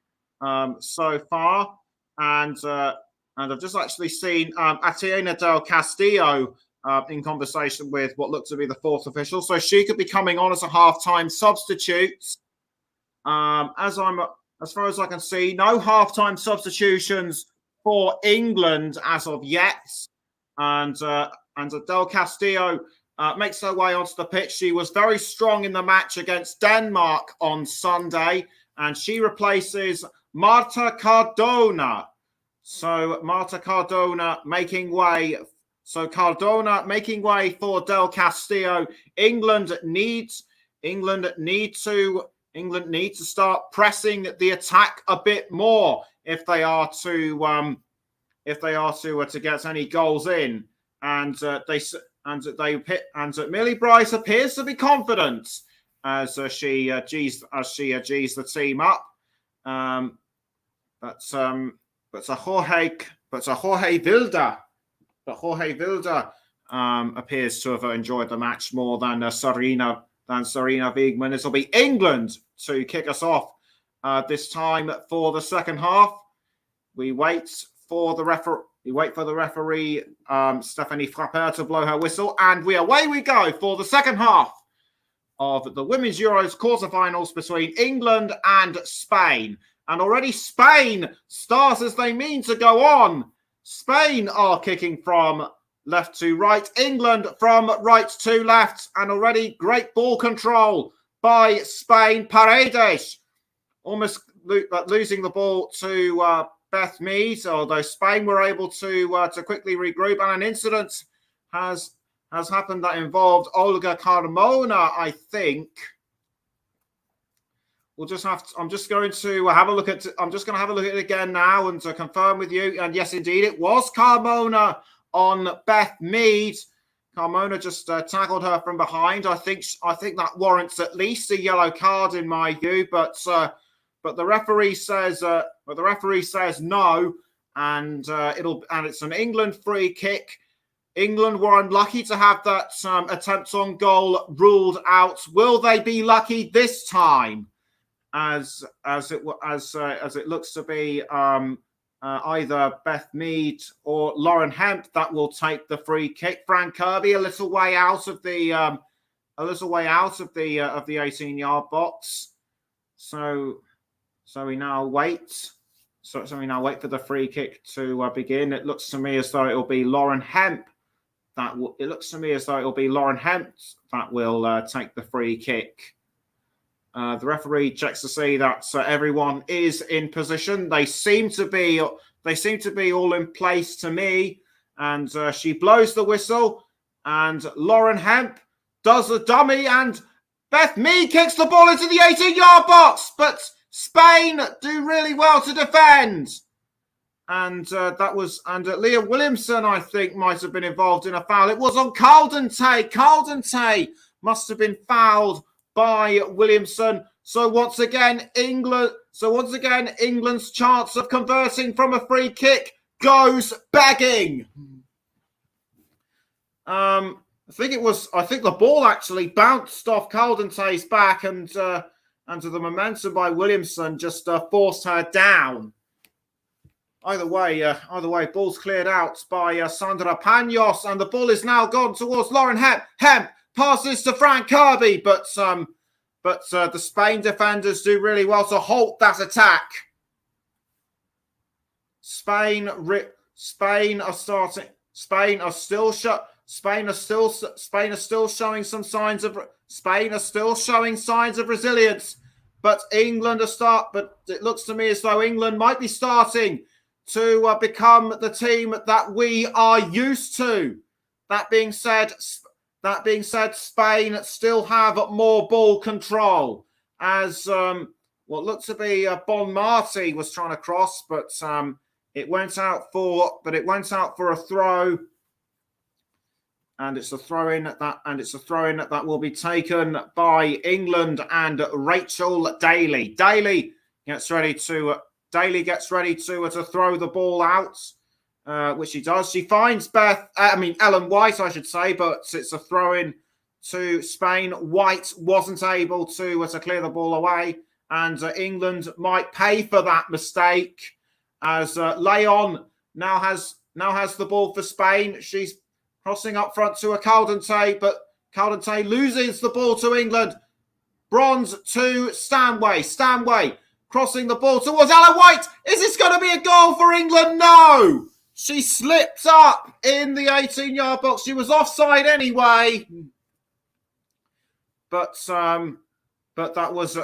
so far. And I've just actually seen Atiena del Castillo in conversation with what looked to be the fourth official. So she could be coming on as a halftime substitute. As far as I can see, no halftime substitutions for England as of yet. And Del Castillo makes her way onto the pitch. She was very strong in the match against Denmark on Sunday, and she replaces Marta Cardona. So Marta Cardona making way. So Cardona making way for Del Castillo. England need to start pressing the attack a bit more if they are to get any goals in. And Millie Brice appears to be confident as she G's the team up. But Jorge Vilda appears to have enjoyed the match more than Sarina Wiegman. This will be England to kick us off this time for the second half. We wait for the referee, Stephanie Frappeur, to blow her whistle, and away we go for the second half of the Women's Euros quarterfinals between England and Spain. And already Spain start as they mean to go on. Spain are kicking from left to right, England from right to left, and already great ball control by Spain. Paredes almost losing the ball to Beth Mead, although Spain were able to quickly regroup, and an incident has happened that involved Olga Carmona, I think. I'm just going to have a look at it again now and to confirm with you. And yes, indeed, it was Carmona on Beth Mead. Carmona just tackled her from behind. I think that warrants at least a yellow card in my view, but the referee says no, and it's an England free kick. England were unlucky to have that attempt on goal ruled out. Will they be lucky this time? As it looks to be either Beth Mead or Lauren Hemp that will take the free kick. Fran Kirby a little way out of the 18-yard box. So we now wait. So we now wait for the free kick to begin. It looks to me as though it will be Lauren Hemp that will take the free kick. The referee checks to see that everyone is in position. They seem to be all in place to me. And she blows the whistle. And Lauren Hemp does a dummy. And Beth Mead kicks the ball into the 18-yard box. But Spain do really well to defend. And Leah Williamson, I think, might have been involved in a foul. It was on Caldente. Caldente must have been fouled by Williamson. So once again, England's chance of converting from a free kick goes begging. I think the ball actually bounced off Caldente's back, and the momentum by Williamson just forced her down. Either way, ball's cleared out by Sandra Panos, and the ball is now gone towards Lauren Hemp. Hemp passes to Fran Kirby, but the Spain defenders do really well to halt that attack. Spain are still showing signs of resilience, but but it looks to me as though England might be starting to become the team that we are used to. That being said, That being said, Spain still have more ball control as what looked to be Bon Marti was trying to cross, but it went out for a throw, and it's a throw in that will be taken by England and Rachel Daly. Daly gets ready to throw the ball out, which she does. She finds Ellen White, I should say, but it's a throw in to Spain. White wasn't able to clear the ball away, and England might pay for that mistake as Leon now has the ball for Spain. She's crossing up front to a Caldente, but Caldente loses the ball to England. Bronze to Stanway. Stanway crossing the ball towards Ellen White. Is this going to be a goal for England? No! She slipped up in the 18-yard box. She was offside anyway. But that was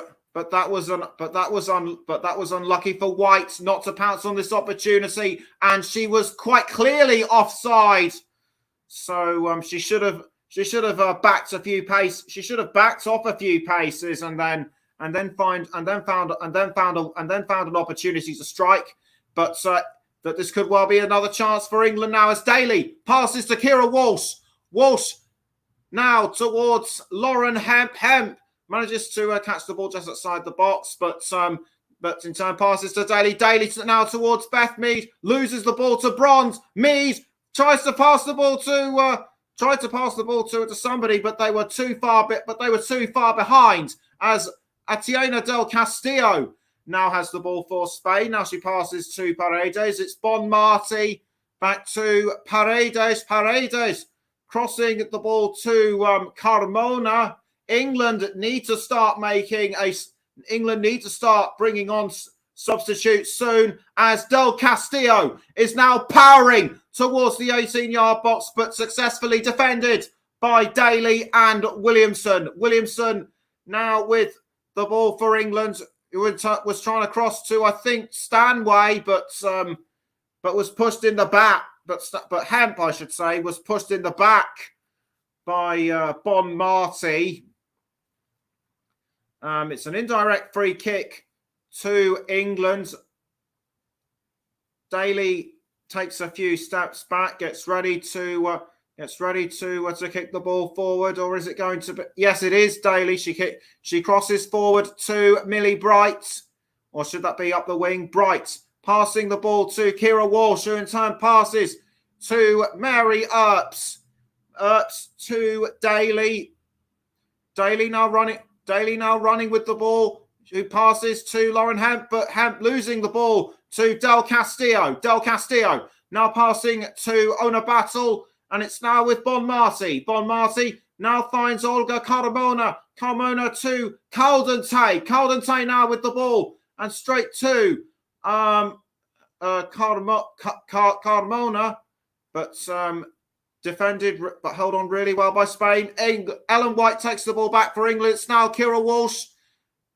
unlucky for White not to pounce on this opportunity, and she was quite clearly offside. So she should have backed a few paces. She should have backed off a few paces and then found an opportunity to strike. But that this could well be another chance for England now as Daly passes to Kira Walsh. Walsh now towards Lauren Hemp. Hemp manages to catch the ball just outside the box, but in turn passes to Daly. Daly now towards Beth Mead, loses the ball to Bronze. Mead tried to pass the ball to somebody, but they were too far behind as Atiena del Castillo now has the ball for Spain. Now she passes to Paredes. It's Bon Marti back to Paredes. Paredes crossing the ball to Carmona. England need to start bringing on substitutes soon as Del Castillo is now powering towards the 18-yard box, but successfully defended by Daly and Williamson. Williamson now with the ball for England, who was trying to cross to, I think, Stanway, but was pushed in the back. But Hemp, I should say, was pushed in the back by Bon Marti. It's an indirect free kick to England. Daly takes a few steps back, gets ready to kick the ball forward, or is it going to be? Yes, it is Daly. She crosses forward to Millie Bright, or should that be up the wing? Bright passing the ball to Kira Walsh, who in turn passes to Mary Earps. Earps to Daly. Daly now running with the ball, who passes to Lauren Hemp, but Hemp losing the ball to Del Castillo. Del Castillo now passing to Ona Battle, and it's now with Bon Marti. Bon Marti now finds Olga Carmona. Carmona to Caldente. Caldente now with the ball, and straight to Carmona, but defended but held on really well by Spain. Ellen White takes the ball back for England. It's now Kira Walsh,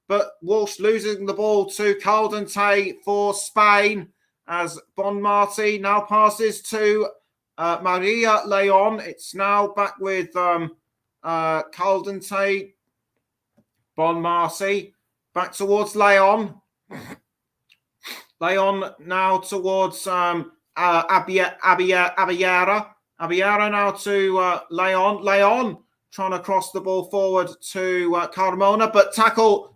but Walsh losing the ball to Caldente for Spain as Bon Marti now passes to Maria Leon. It's now back with Caldente. Bon Marti back towards Leon. Leon now towards Abiyara. Abiyara now to Leon. Leon trying to cross the ball forward to Carmona,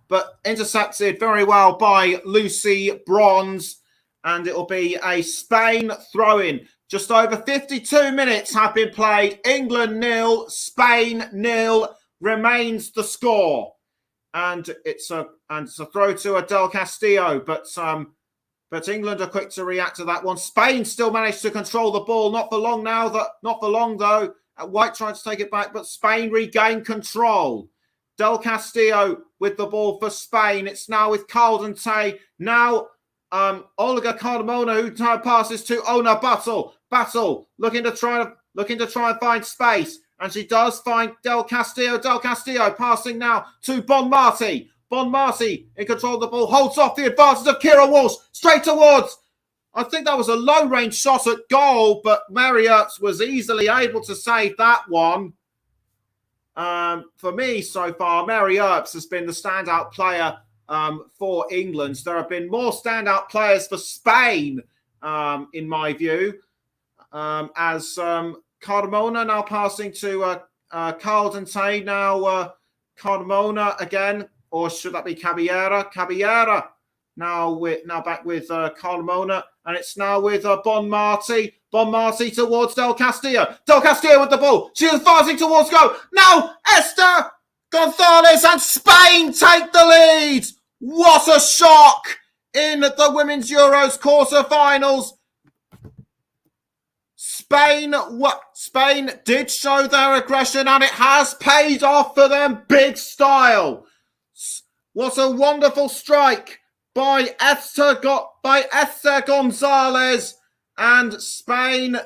but intercepted very well by Lucy Bronze. And it'll be a Spain throw-in. Just over 52 minutes have been played. England 0, Spain 0 remains the score. And it's a throw to Del Castillo, but England are quick to react to that one. Spain still managed to control the ball. Not for long though. White tried to take it back, but Spain regained control. Del Castillo with the ball for Spain. It's now with Caldente. Now Olga Carmona, who passes to Ona Battle. Battle looking to try and find space, and she does find Del Castillo. Del Castillo passing now to Bon Marti. Bon Marti in control of the ball, holds off the advantage of Kira Walsh, straight towards. I think that was a low-range shot at goal, but Marriott was easily able to save that one. For me so far, Mary Earps has been the standout player for England. There have been more standout players for Spain, in my view, as Carmona now passing to Caldente. Now Carmona again, or should that be Caballera? Caballera now back with Carmona, and it's now with Bonmati. Bonmati towards Del Castillo. Del Castillo with the ball. She is advancing towards goal. Now Esther Gonzalez and Spain take the lead. What a shock in the Women's Euros quarterfinals. Spain did show their aggression, and it has paid off for them big style. What a wonderful strike by Esther Gonzalez, and Spain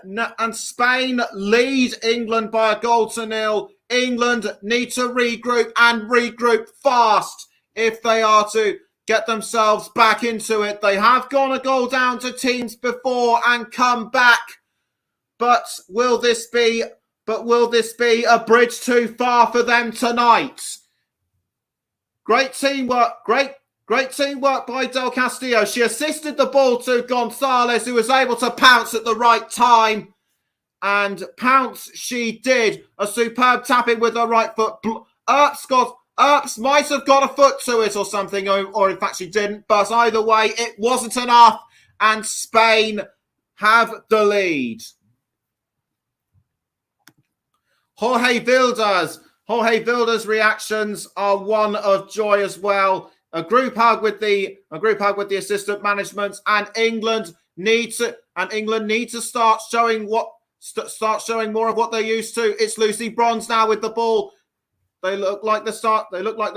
lead England by 1-0. England need to regroup fast if they are to get themselves back into it. They have gone a goal down to teams before and come back. But will this be a bridge too far for them tonight? Great teamwork by Del Castillo. She assisted the ball to Gonzalez, who was able to pounce at the right time. And pounce she did. A superb tapping with her right foot. Earps might have got a foot to it or something, or in fact she didn't. But either way, it wasn't enough. And Spain have the lead. Jorge Vilda's reactions are one of joy as well. A group hug with the assistant management, and England need to start showing more of what they're used to. It's Lucy Bronze now with the ball. They look like they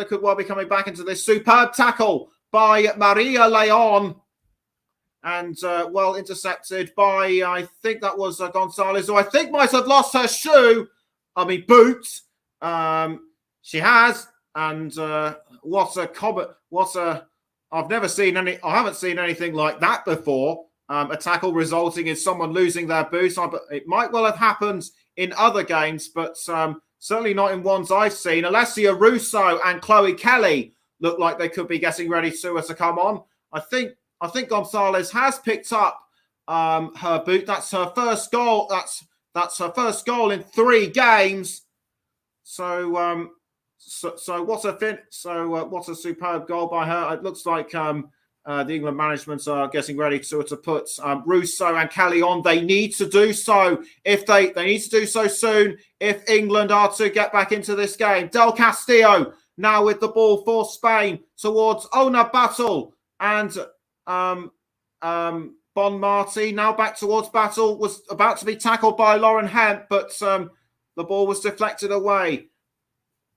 could well be coming back into this. Superb tackle by Maria Leon, and well intercepted by, I think that was Gonzalez, who I think might have lost her boot. She has, and I haven't seen anything like that before. A tackle resulting in someone losing their boot. It might well have happened in other games, but certainly not in ones I've seen. Alessia Russo and Chloe Kelly look like they could be getting ready to come on. I think Gonzalez has picked up her boot. That's her first goal. That's her first goal in 3 games. So what a superb goal by her. It looks like the England management are getting ready to put Russo and Kelly on. They need to do so they need to do so soon if England are to get back into this game. Del Castillo now with the ball for Spain towards Ona Battle, and Bonmati now back towards Battle, was about to be tackled by Lauren Hemp, but the ball was deflected away.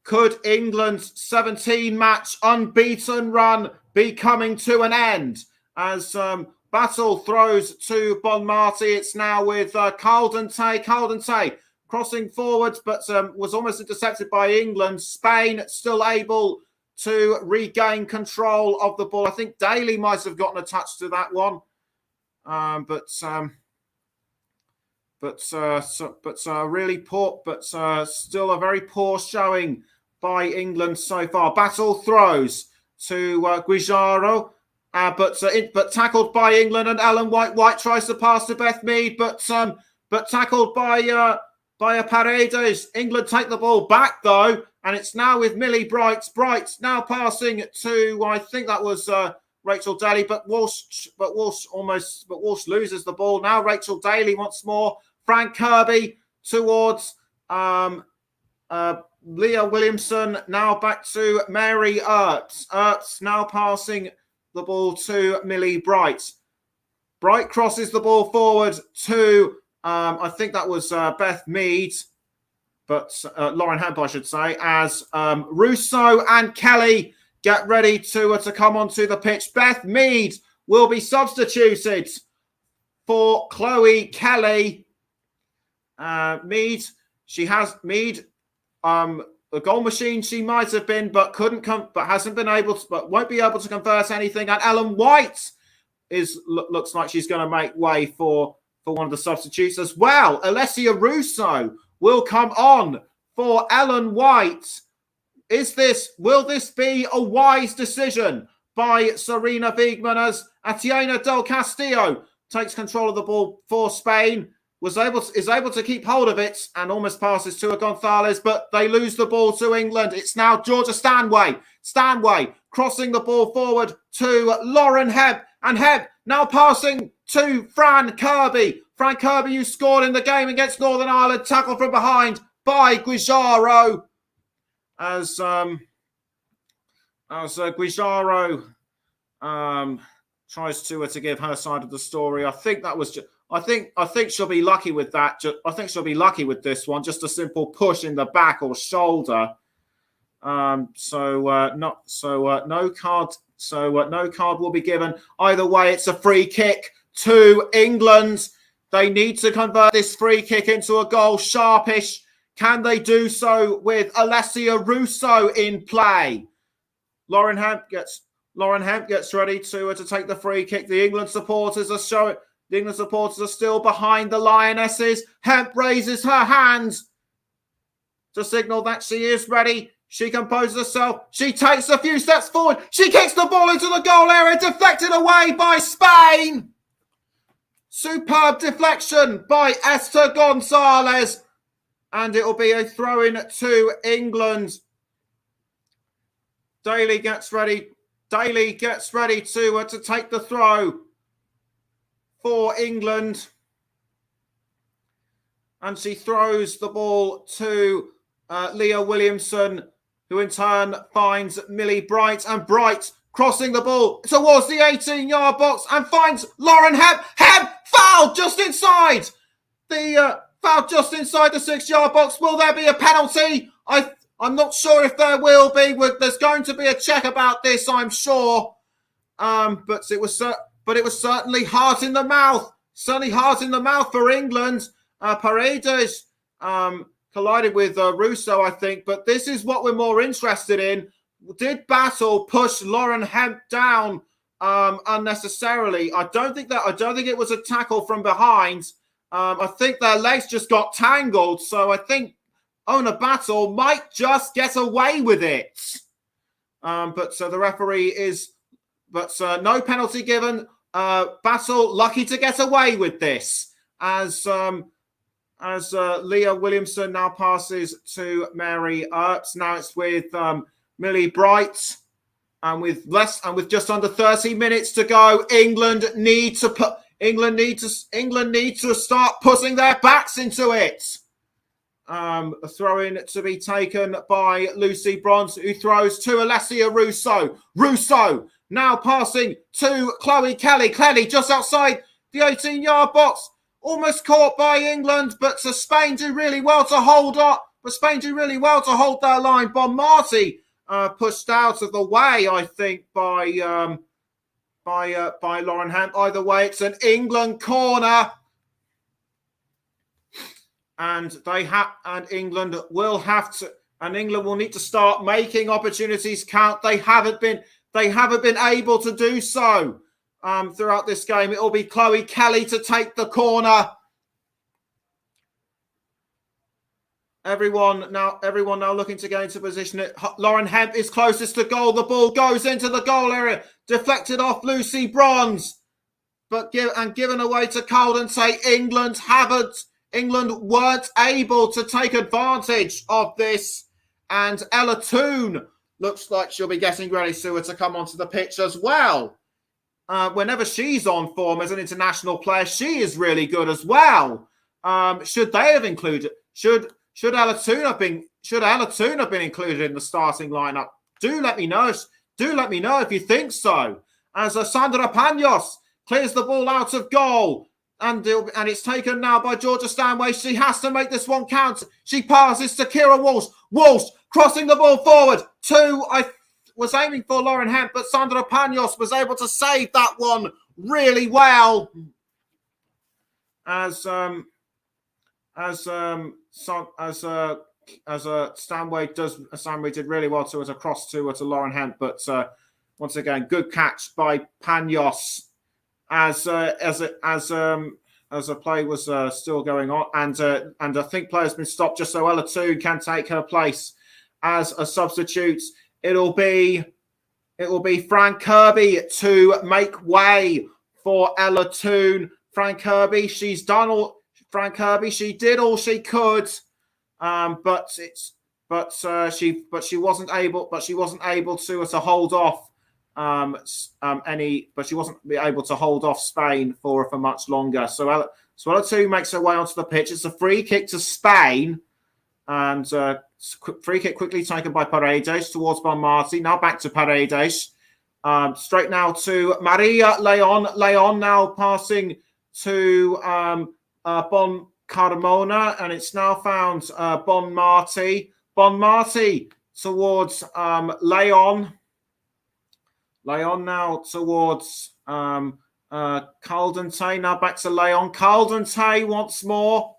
Could England's 17-match unbeaten run be coming to an end? As Battle throws to Bonmati, it's now with Caldente. Caldente crossing forwards, but was almost intercepted by England. Spain still able to regain control of the ball. I think Daly might have gotten a touch to that one. Really poor, but still a very poor showing by England so far. Battle throws to Guijaro, but tackled by England, and Ellen White. White tries to pass to Beth Mead, but tackled by Paredes. England take the ball back though, and it's now with Millie Bright. Bright now passing to, I think that was Rachel Daly, but Walsh loses the ball. Now Rachel Daly once more. Frank Kirby towards Leah Williamson. Now back to Mary Earps. Earps now passing the ball to Millie Bright. Bright crosses the ball forward to, I think that was Beth Mead, but Lauren Hemp, I should say, as Russo and Kelly get ready to come onto the pitch. Beth Mead will be substituted for Chloe Kelly. Mead, a goal machine she might have been, but hasn't been able to, but won't be able to convert anything. And Ellen White looks like she's going to make way for one of the substitutes as well. Alessia Russo will come on for Ellen White. Will this be a wise decision by Serena Wiegmann as Atiena del Castillo takes control of the ball for Spain, is able to keep hold of it and almost passes to a Gonzalez, but they lose the ball to England. It's now Georgia Stanway. Stanway crossing the ball forward to Lauren Hebb, and Hebb now passing to Fran Kirby. Fran Kirby, who scored in the game against Northern Ireland, tackled from behind by Guijarro. As Guijarro tries to give her side of the story. I think that was just, I think she'll be lucky with that. I think she'll be lucky with this one. Just a simple push in the back or shoulder. No card. No card will be given. Either way, it's a free kick to England. They need to convert this free kick into a goal. Sharpish. Can they do so with Alessia Russo in play? Lauren Hemp gets ready to take the free kick. The England supporters are still behind the Lionesses. Hemp raises her hands to signal that she is ready. She composes herself. She takes a few steps forward. She kicks the ball into the goal area, deflected away by Spain. Superb deflection by Esther Gonzalez. And it will be a throw-in to England. Daly gets ready to take the throw for England. And she throws the ball to Leah Williamson, who in turn finds Millie Bright. And Bright crossing the ball towards the 18-yard box and finds Lauren Hebb. Hebb fouled just inside the 6-yard box. Will there be a penalty? I'm not sure if there will be. There's going to be a check about this, I'm sure. But it was certainly heart in the mouth. Certainly heart in the mouth for England. Paredes collided with Russo, I think. But this is what we're more interested in. Did Battle push Lauren Hemp down unnecessarily? I don't think it was a tackle from behind. I think their legs just got tangled. So I think Ona Battle might just get away with it. But the referee is... But no penalty given. Battle lucky to get away with this. As Leah Williamson now passes to Mary Earps. Now it's with Millie Bright. And with just under 30 minutes to go, England need to start putting their backs into it. A throw-in to be taken by Lucy Bronze, who throws to Alessia Russo. Russo now passing to Chloe Kelly. Kelly just outside the 18-yard box. Almost caught by England, but Spain do really well to hold up. But Spain do really well to hold their line. Bon Marty pushed out of the way, I think, by Lauren Hemp. Either way, it's an England corner. And England will need to start making opportunities count. They haven't been able to do so throughout this game. It will be Chloe Kelly to take the corner. Everyone now looking to get into position. Lauren Hemp is closest to goal. The ball goes into the goal area, deflected off Lucy Bronze, given away to Colden. Say England weren't able to take advantage of this, and Ella Toone looks like she'll be getting ready to come onto the pitch as well. Whenever she's on form as an international player, she is really good as well. Should they have included? Should Ella Toone have been included in the starting lineup? Do let me know. Do let me know if you think so. As Sandra Panos clears the ball out of goal. And it's taken now by Georgia Stanway. She has to make this one count. She passes to Kira Walsh. Walsh crossing the ball forward I was aiming for Lauren Hemp, but Sandra Panos was able to save that one really well. As Stanway did really well to it across to Lauren Hemp, but once again, good catch by Panos. As the play was still going on, and I think player's been stopped just so Ella Toon can take her place as a substitute. It'll be Fran Kirby to make way for Ella Toon. Fran Kirby, she did all she could, but she wasn't able to hold off but she wasn't able to hold off Spain for much longer. So Ella Toon makes her way onto the pitch. It's a free kick to Spain, and free kick quickly taken by Paredes towards Bonmati. Now back to Paredes. Straight now to Maria Leon. Leon now passing to Bon Carmona, and it's now found Bonmati. Bonmati towards Leon. Leon now towards Caldente. Now back to Leon. Caldente once more.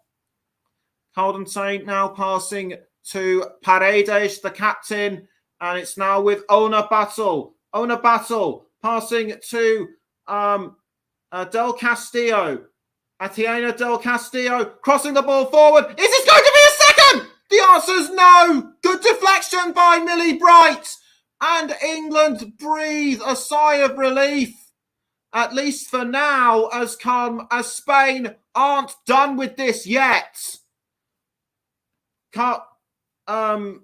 Caldente now passing to Paredes, the captain, and it's now with Ona Battle. Ona Battle passing to Del Castillo. Atiena Del Castillo crossing the ball forward. Is this going to be a second? The answer is no. Good deflection by Millie Bright. And England breathe a sigh of relief, at least for now, as Spain aren't done with this yet. Bonmati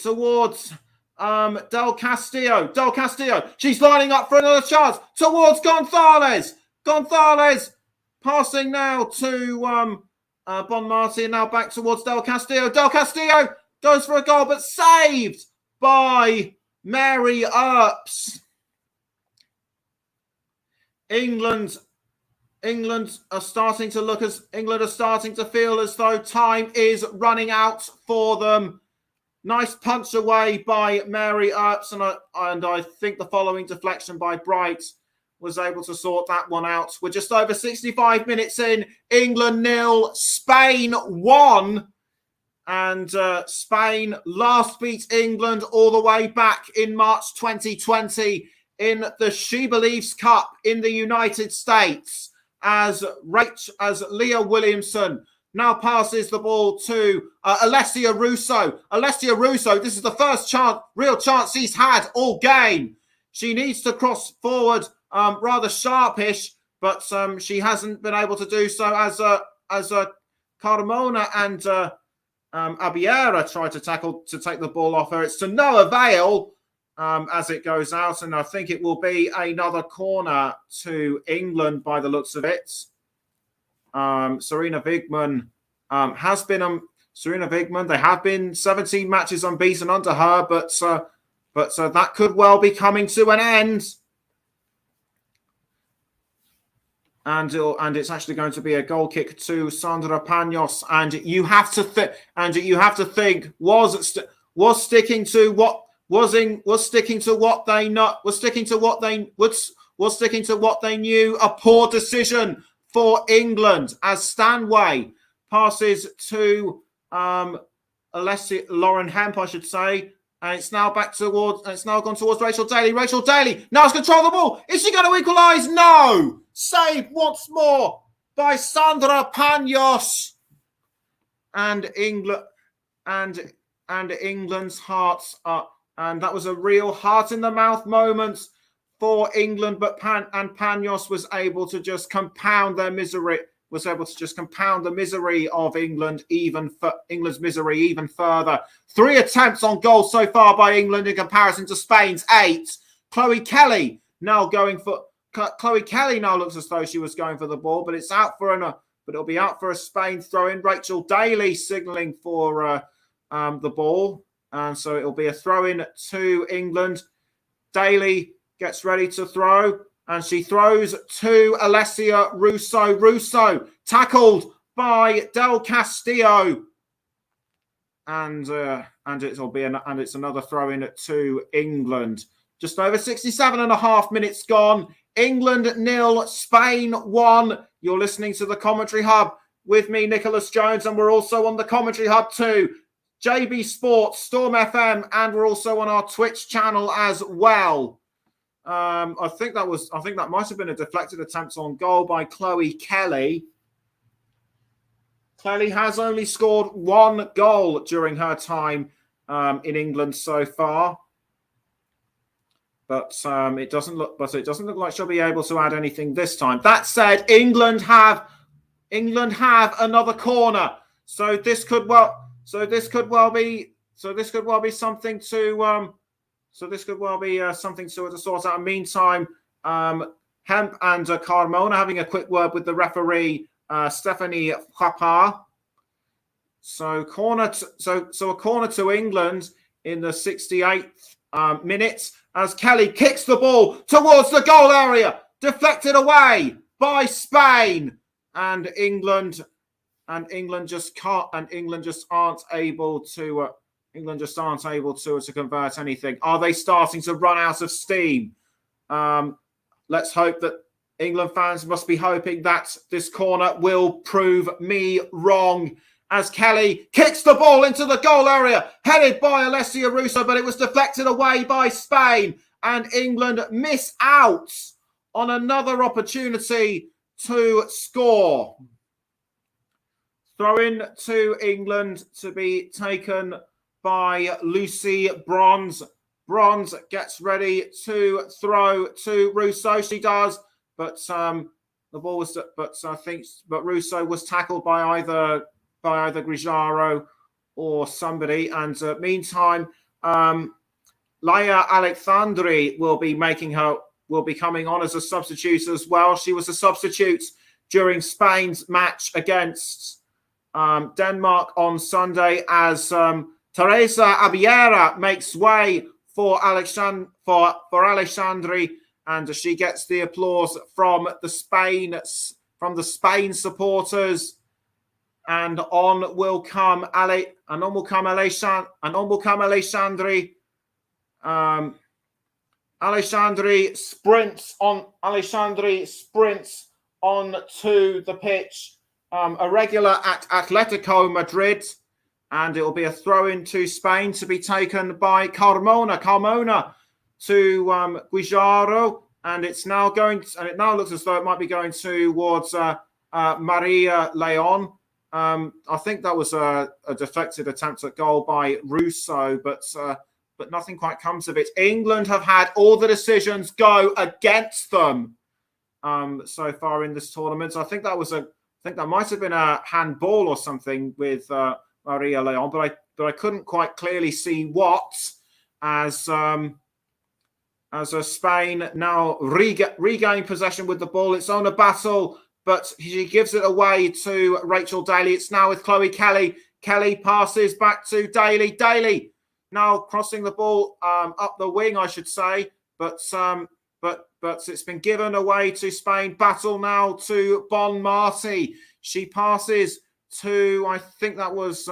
towards Del Castillo. Del Castillo, she's lining up for another chance towards Gonzalez. Gonzalez passing now to Bonmati, and now back towards Del Castillo. Del Castillo goes for a goal, but saved by Mary Earps. England are starting to feel as though time is running out for them. Nice punch away by Mary Earps, and I think the following deflection by Bright was able to sort that one out. We're just over 65 minutes in. England 0, Spain 1. And Spain last beat England all the way back in March 2020 in the She Believes Cup in the United States, as Leah Williamson now passes the ball to Alessia Russo. Alessia Russo, this is the first real chance she's had all game. She needs to cross forward rather sharpish, but she hasn't been able to do so as Carmona and Abiera tried to take the ball off her. It's to no avail as it goes out, and I think it will be another corner to England by the looks of it. Serena Wigman has been Serena Wigman. There have been 17 matches unbeaten under her, but that could well be coming to an end. And it's actually going to be a goal kick to Sandra Panos. And you have to think was sticking to what they knew a poor decision for England, as Stanway passes to Alessia Lauren Hemp, I should say. And it's now gone towards Rachel Daly. Rachel Daly now has control of the ball. Is she going to equalise? No. Saved once more by Sandra Panos. And England's hearts are, and that was a real heart in the mouth moment for England, but Panos was able to just compound their misery. Was able to just compound the misery of England's misery even further. 3 attempts on goal so far by England in comparison to Spain's 8. Chloe Kelly now looks as though she was going for the ball, but it'll be out for a Spain throw-in. Rachel Daly signalling for the ball, and so it'll be a throw-in to England. Daly gets ready to throw, and she throws to Alessia Russo. Russo tackled by Del Castillo, and it's another throw-in to England. Just over 67.5 minutes gone. England 0, Spain 1. You're listening to the Commentary Hub with me, Nicholas Jones, and we're also on the Commentary Hub too. JB Sports, Storm FM, and we're also on our Twitch channel as well. I think that might have been a deflected attempt on goal by Chloe Kelly. Kelly has only scored one goal during her time in England so far, but it doesn't look like she'll be able to add anything this time. That said, England have another corner, so this could well be something to something to sort out. Meantime, Hemp and Carmona having a quick word with the referee, Stephanie Papa. So a corner to England in the 68th minute as Kelly kicks the ball towards the goal area, deflected away by Spain, and England just aren't able to convert anything. Are they starting to run out of steam? Let's hope that England fans must be hoping that this corner will prove me wrong, as Kelly kicks the ball into the goal area, headed by Alessia Russo, but it was deflected away by Spain, and England miss out on another opportunity to score. Throw in to England to be taken by Lucy Bronze. Bronze gets ready to throw to Russo. She does, but the ball was, but Russo was tackled by either Grijaro or somebody. And meantime, Laia Alexandri will be coming on as a substitute as well. She was a substitute during Spain's match against Denmark on Sunday, as Teresa Abiera makes way for Alexandri, and she gets the applause from the Spain supporters. And on will come Alexandri. Alexandri sprints on to the pitch. A regular at Atletico Madrid, and it will be a throw-in to Spain to be taken by Carmona. Carmona to Guijaro, and it now looks as though it might be going towards Maria Leon. I think that was a deflected attempt at goal by Russo, but nothing quite comes of it. England have had all the decisions go against them so far in this tournament. I think that might have been a handball or something with Maria Leon, but I couldn't quite clearly see what, as Spain now regain possession with the ball. It's on a battle, but she gives it away to Rachel Daly. It's now with Chloe Kelly. Kelly passes back to Daly. Daly now crossing the ball up the wing, I should say, but it's been given away to Spain. Battle now to Bon Marti. She passes to, I think that was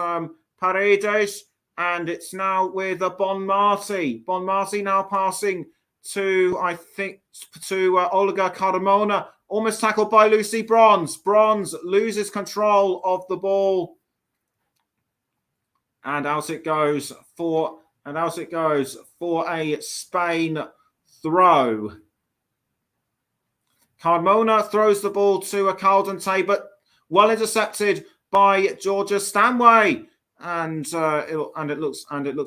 Paredes, and it's now with Bon Marti. Bon Marti now passing to Olga Carmona, almost tackled by Lucy Bronze. Bronze loses control of the ball, and out it goes for a Spain throw. Carmona throws the ball to a Caldente, but well intercepted by Georgia Stanway, and it looks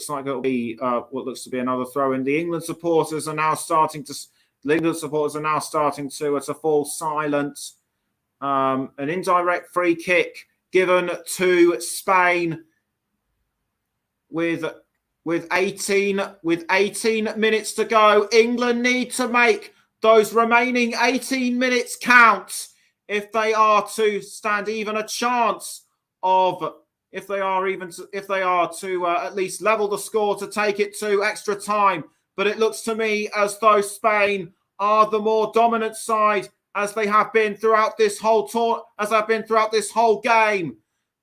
like it'll be what looks to be another throw in. The England supporters are now starting to fall silent. An indirect free kick given to Spain with 18 minutes to go. England need to make those remaining 18 minutes count if they are to stand even a chance of, if they are to at least level the score to take it to extra time. But it looks to me as though Spain are the more dominant side, as they have been throughout this whole game.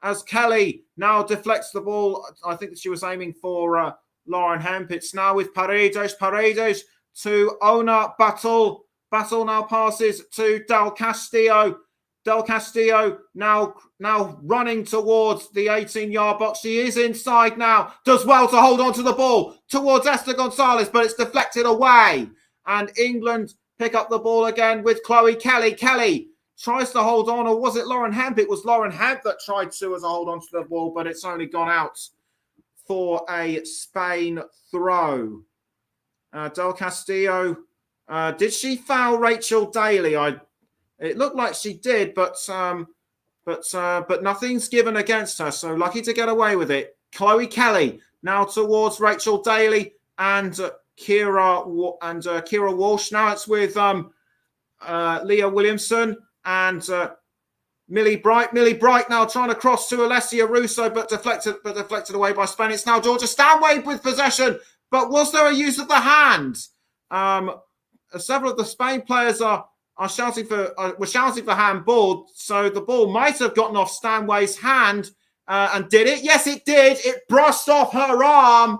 As Kelly now deflects the ball, I think that she was aiming for Lauren Hemp. It's now with Paredes. Paredes to Ona Battle. Battle now passes to Del Castillo. Del Castillo now running towards the 18-yard box. She is inside now. Does well to hold on to the ball towards Esther Gonzalez, but it's deflected away. And England pick up the ball again with Chloe Kelly. Kelly tries to hold on, or was it Lauren Hemp? It was Lauren Hemp that tried to as a hold on to the ball, but it's only gone out for a Spain throw. Del Castillo, did she foul Rachel Daly? It looked like she did, but nothing's given against her, so lucky to get away with it. Chloe Kelly now towards Rachel Daly and Kira Walsh. Now it's with Leah Williamson and Millie Bright. Millie Bright now trying to cross to Alessia Russo, but deflected away by Spain. It's now Georgia Stanway with possession, but was there a use of the hand? Several of the Spain players were shouting for handball, so the ball might have gotten off Stanway's hand, and did it? Yes, it did. It brushed off her arm,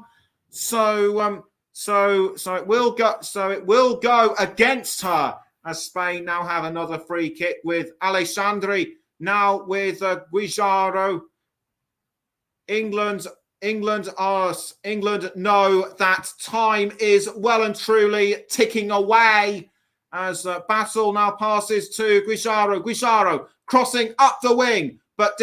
so it will go. So it will go against her, as Spain now have another free kick with Alessandri now with Guijaro. England know that time is well and truly ticking away as Battle now passes to Guijaro. Guijaro crossing up the wing, but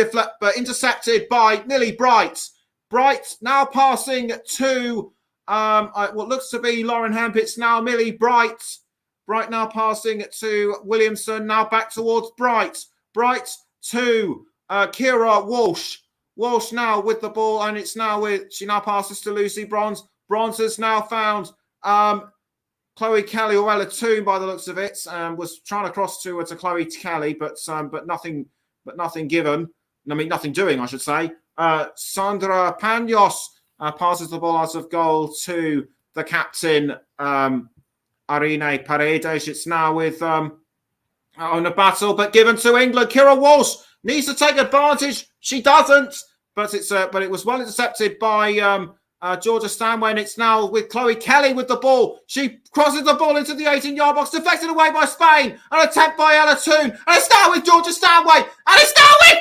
intercepted by Millie Bright. Bright now passing to what looks to be Lauren Hemp. It's now Millie Bright. Bright now passing to Williamson. Now back towards Bright. Bright to Kira Walsh. Walsh now with the ball, and she now passes to Lucy Bronze. Bronze has now found Chloe Kelly, or Ella Toon by the looks of it. Was trying to cross to Chloe Kelly, but nothing given. I mean, nothing doing, I should say. Sandra Panos passes the ball out of goal to the captain, Arine Paredes. It's now with on a battle, but given to England. Kira Walsh needs to take advantage. She doesn't, but it was well intercepted by Georgia Stanway, and it's now with Chloe Kelly with the ball. She crosses the ball into the 18-yard box, deflected away by Spain. An attempt by Ella Toon, and it's now with Georgia Stanway, and it's now with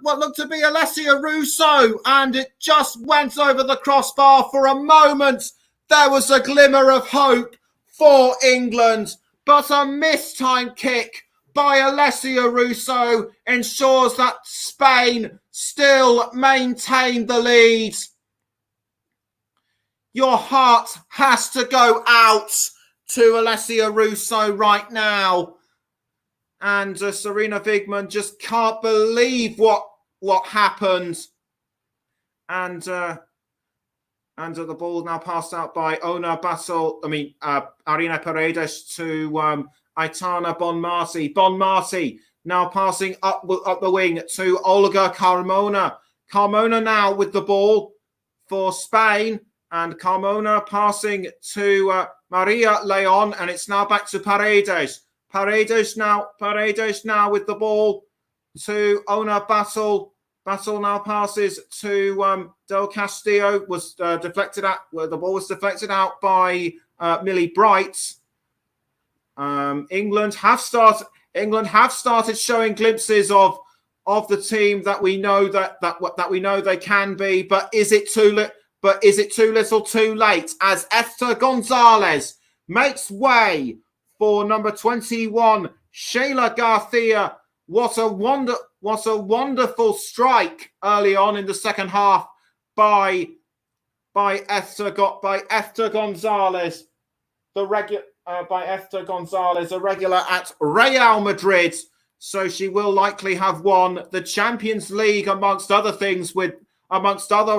what looked to be Alessia Russo, and it just went over the crossbar for a moment. There was a glimmer of hope for England, but a mistimed kick by Alessia Russo ensures that Spain still maintain the lead. Your heart has to go out to Alessia Russo right now. And Serena Wigman just can't believe what happened. And the ball now passed out by Arina Paredes to Aitana Bonmati. Bonmati now passing up the wing to Olga Carmona. Carmona now with the ball for Spain, and Carmona passing to Maria Leon, and it's now back to Paredes. Paredes now with the ball to Ona Battle. Battle now passes to Del Castillo. Was deflected out. Well, the ball was deflected out by Millie Bright. England have started showing glimpses of the team that we know that we know they can be. But is it too little, too late? As Esther Gonzalez makes way for number 21, Shayla Garcia. What a wonderful strike early on in the second half by Esther Gonzalez, a regular at Real Madrid. So she will likely have won the Champions League amongst other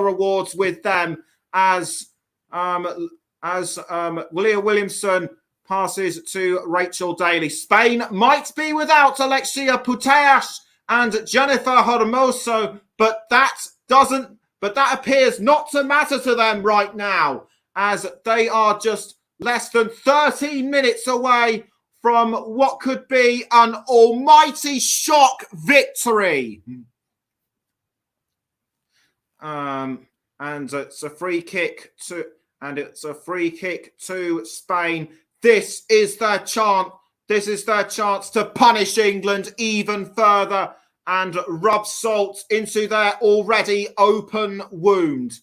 awards with them, as Leah Williamson passes to Rachel Daly. Spain might be without Alexia Putellas and Jennifer Hermoso, but that appears not to matter to them right now, as they are just less than 13 minutes away from what could be an almighty shock victory. And it's a free kick to Spain. This is their chance. This is their chance to punish England even further and rub salt into their already open wound.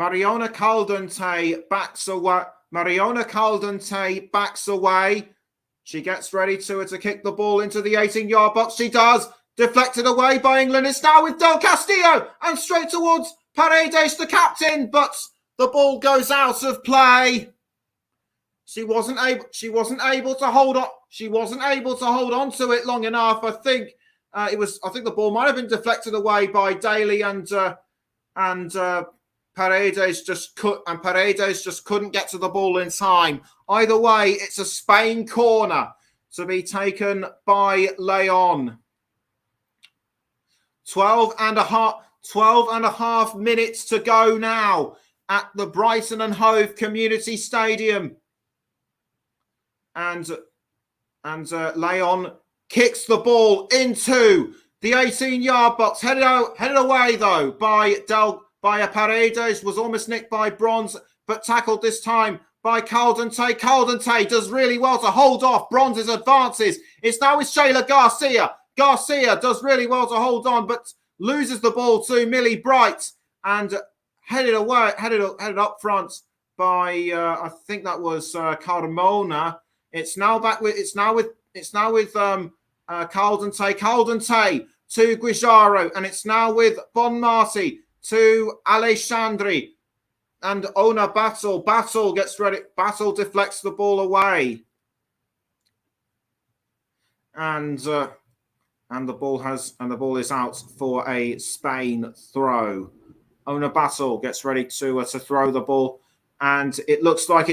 Mariona Caldente backs away. Mariona Caldente backs away. She gets ready to kick the ball into the 18-yard box. She does. Deflected away by England. It's now with Del Castillo and straight towards Paredes, the captain, but the ball goes out of play. She wasn't able to hold on. She wasn't able to hold on to it long enough. I think the ball might have been deflected away by Daly and Paredes just couldn't get to the ball in time. Either way, it's a Spain corner to be taken by Leon. 12 and a half minutes to go now at the Brighton and Hove Community Stadium. And Leon kicks the ball into the 18-yard box. Headed away, though, by Paredes. Was almost nicked by Bronze, but tackled this time by Caldente. Caldente does really well to hold off Bronze's advances. It's now with Shayla Garcia. Garcia does really well to hold on, but loses the ball to Millie Bright and headed up front by I think that was Carmona. It's now with Caldente. Caldente to Guijaro, and it's now with Bonmarti to Alexandri and Ona Battle. Battle gets ready. Battle deflects the ball away, and the ball is out for a Spain throw. Ona Battle gets ready to throw the ball, and it looks like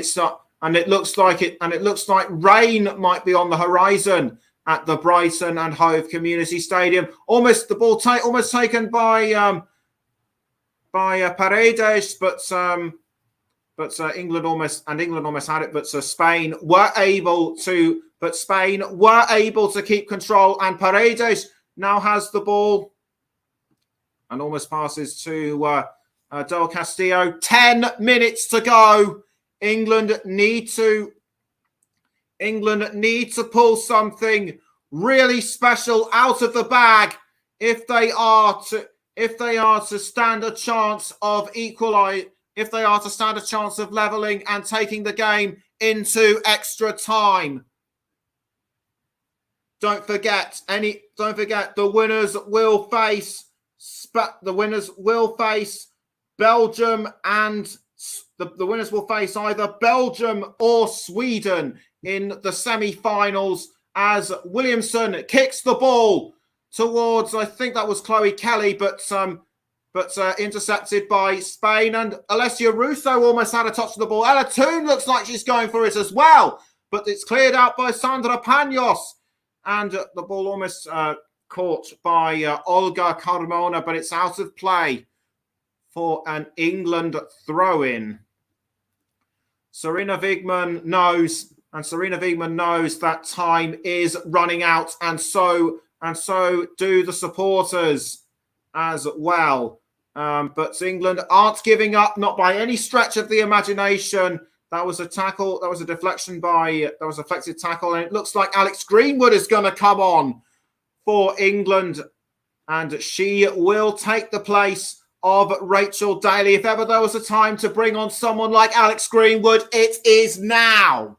rain might be on the horizon at the Brighton and Hove Community Stadium. Almost taken by Paredes, but England almost had it. But Spain were able to keep control, and Paredes now has the ball and almost passes to Del Castillo. 10 minutes to go. England need to pull something really special out of the bag if they are to stand a chance of leveling and taking the game into extra time. Don't forget the winners will face Belgium, and the winners will face either Belgium or Sweden in the semi-finals, as Williamson kicks the ball towards, I think that was Chloe Kelly, but intercepted by Spain, and Alessia Russo almost had a touch of the ball. Ella Toon looks like she's going for it as well, but it's cleared out by Sandra Panos, and the ball almost caught by Olga Carmona, but it's out of play for an England throw-in. Serena Wigman knows that time is running out, and so do the supporters as well. But England aren't giving up, not by any stretch of the imagination. That was a tackle. That was a deflection that was a deflected tackle, and it looks like Alex Greenwood is going to come on for England, and she will take the place of Rachel Daly. If ever there was a time to bring on someone like Alex Greenwood, it is now.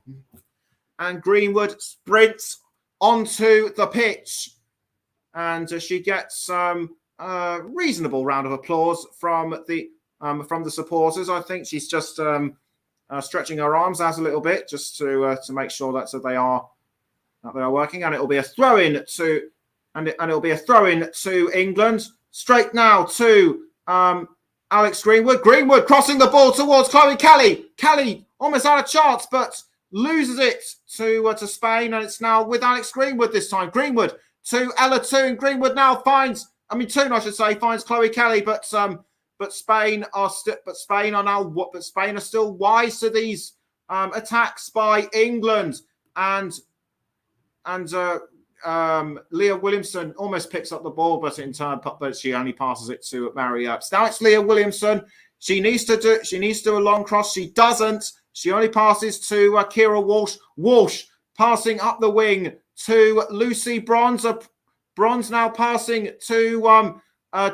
And Greenwood sprints onto the pitch, and she gets a reasonable round of applause from the supporters. I think she's just stretching her arms out a little bit just to make sure that they are working, and it'll be a throw-in to England. Straight now to Alex Greenwood. Greenwood crossing the ball towards Chloe Kelly. Kelly almost had a chance, but loses it to Spain, and it's now with Alex Greenwood this time. Greenwood to Ella Toon. Greenwood now finds Chloe Kelly, but Spain are still wise to these attacks by England, and Leah Williamson almost picks up the ball, but she only passes it to Mary Earps. Now it's Leah Williamson. She needs to do a long cross. She doesn't. She only passes to Kira Walsh. Walsh passing up the wing to Lucy Bronze. Bronze now passing to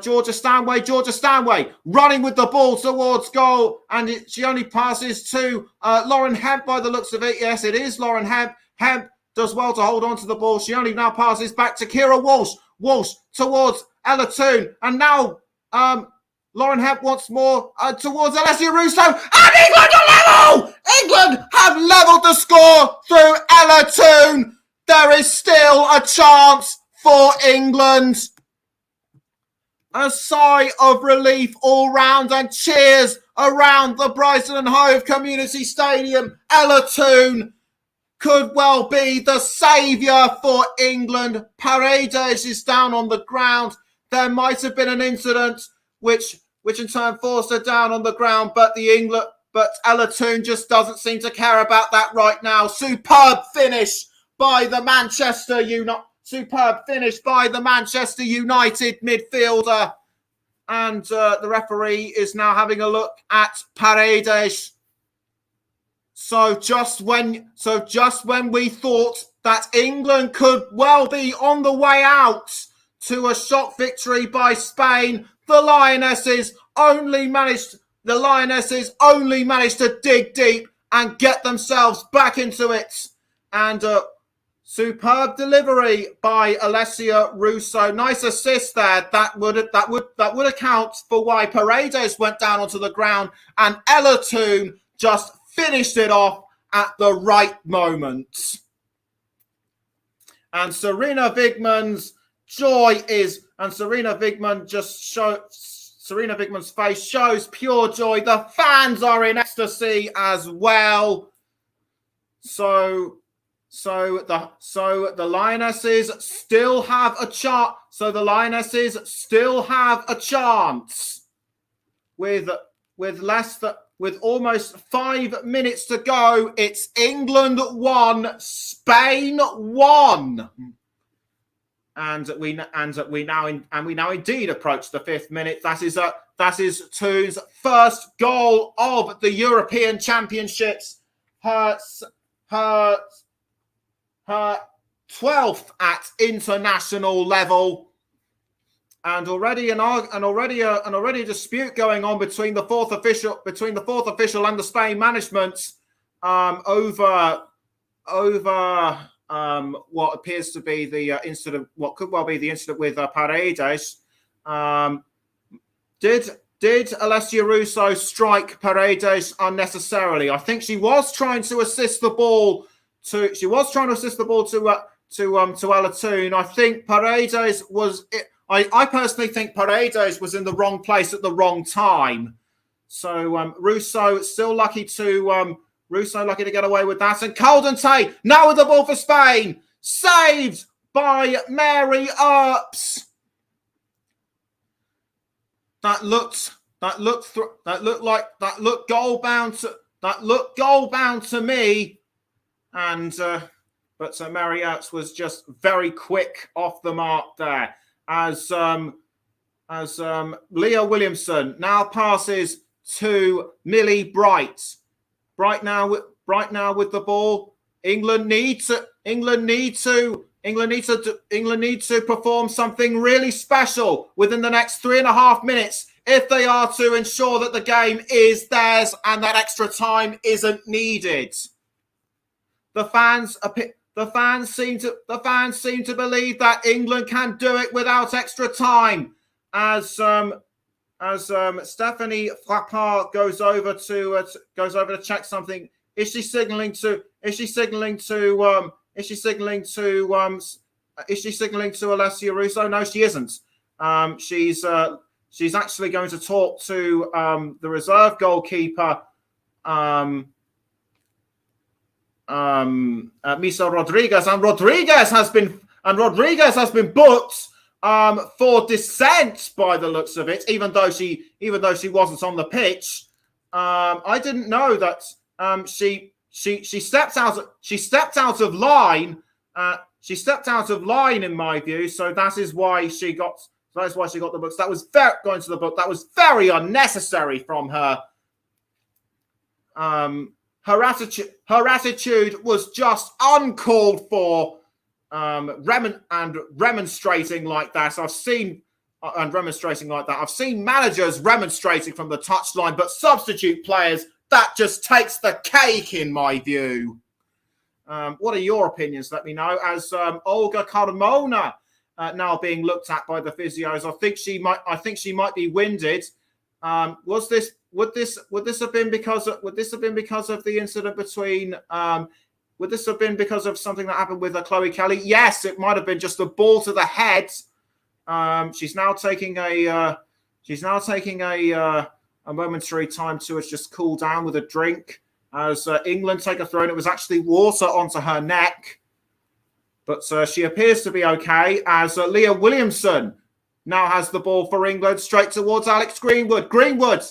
Georgia Stanway running with the ball towards goal, and she only passes to Lauren Hemp by the looks of it. Yes, it is Lauren Hemp. Hemp does well to hold on to the ball. She only now passes back to Kira Walsh. Walsh towards Ella Toon, and now Lauren Hemp once more towards Alessia Russo, and England are level! England have levelled the score through Ella Toon. There is still a chance for England. A sigh of relief all round and cheers around the Brighton and Hove Community Stadium. Ella Toon could well be the saviour for England. Paredes is down on the ground. There might have been an incident which in turn forced her down on the ground, but Ella Toon just doesn't seem to care about that right now. Superb finish by the Manchester United midfielder. And the referee is now having a look at Paredes. So just when we thought that England could well be on the way out to a shock victory by Spain, the Lionesses only managed to dig deep and get themselves back into it. And superb delivery by Alessia Russo. Nice assist there. That would account for why Paredes went down onto the ground, and Ella Toon just finished it off at the right moment. And Serena Wigman's face shows pure joy. The fans are in ecstasy as well. So the Lionesses still have a chance. With almost 5 minutes to go. It's England 1, Spain 1. And we now indeed approach the 5th minute. That is Toon's first goal of the European Championships. Her 12th at international level, and already a dispute going on between the fourth official and the Spain management over what appears to be the incident, what could well be the incident with Paredes. Did Alessia Russo strike Paredes unnecessarily? I think she was trying to assist the ball to Ella Toon. I think Paredes was. I personally think Paredes was in the wrong place at the wrong time. So Russo still lucky to get away with that. And Caldente now with the ball for Spain, saved by Mary Earps. That looked goal bound to me. And but Mary Earps was just very quick off the mark there. As Leah Williamson now passes to Millie Bright. Bright now with the ball. England need to perform something really special within the next 3.5 minutes if they are to ensure that the game is theirs and that extra time isn't needed. The fans seem to believe that England can do it without extra time. As Stephanie Frappard goes over to check something. Is she signaling to Alessia Russo? No, she isn't. She's actually going to talk to the reserve goalkeeper, Misa Rodriguez, and Rodriguez has been booked for dissent by the looks of it, even though she wasn't on the pitch. I didn't know that she stepped out of line. She stepped out of line in my view, so that is why she got the books. That was going to the book. That was very unnecessary from her. Her attitude was just uncalled for, remonstrating like that. I've seen and remonstrating like that. I've seen managers remonstrating from the touchline, but substitute players, that just takes the cake in my view. What are your opinions? Let me know. As Olga Carmona now being looked at by the physios, I think she might be winded. Would this have been because of the incident between? Would this have been because of something that happened with Chloe Kelly? Yes, it might have been just a ball to the head. She's now taking a momentary time to just cool down with a drink as England take a throw, and it was actually water onto her neck. But she appears to be okay as Leah Williamson now has the ball for England straight towards Alex Greenwood. Greenwood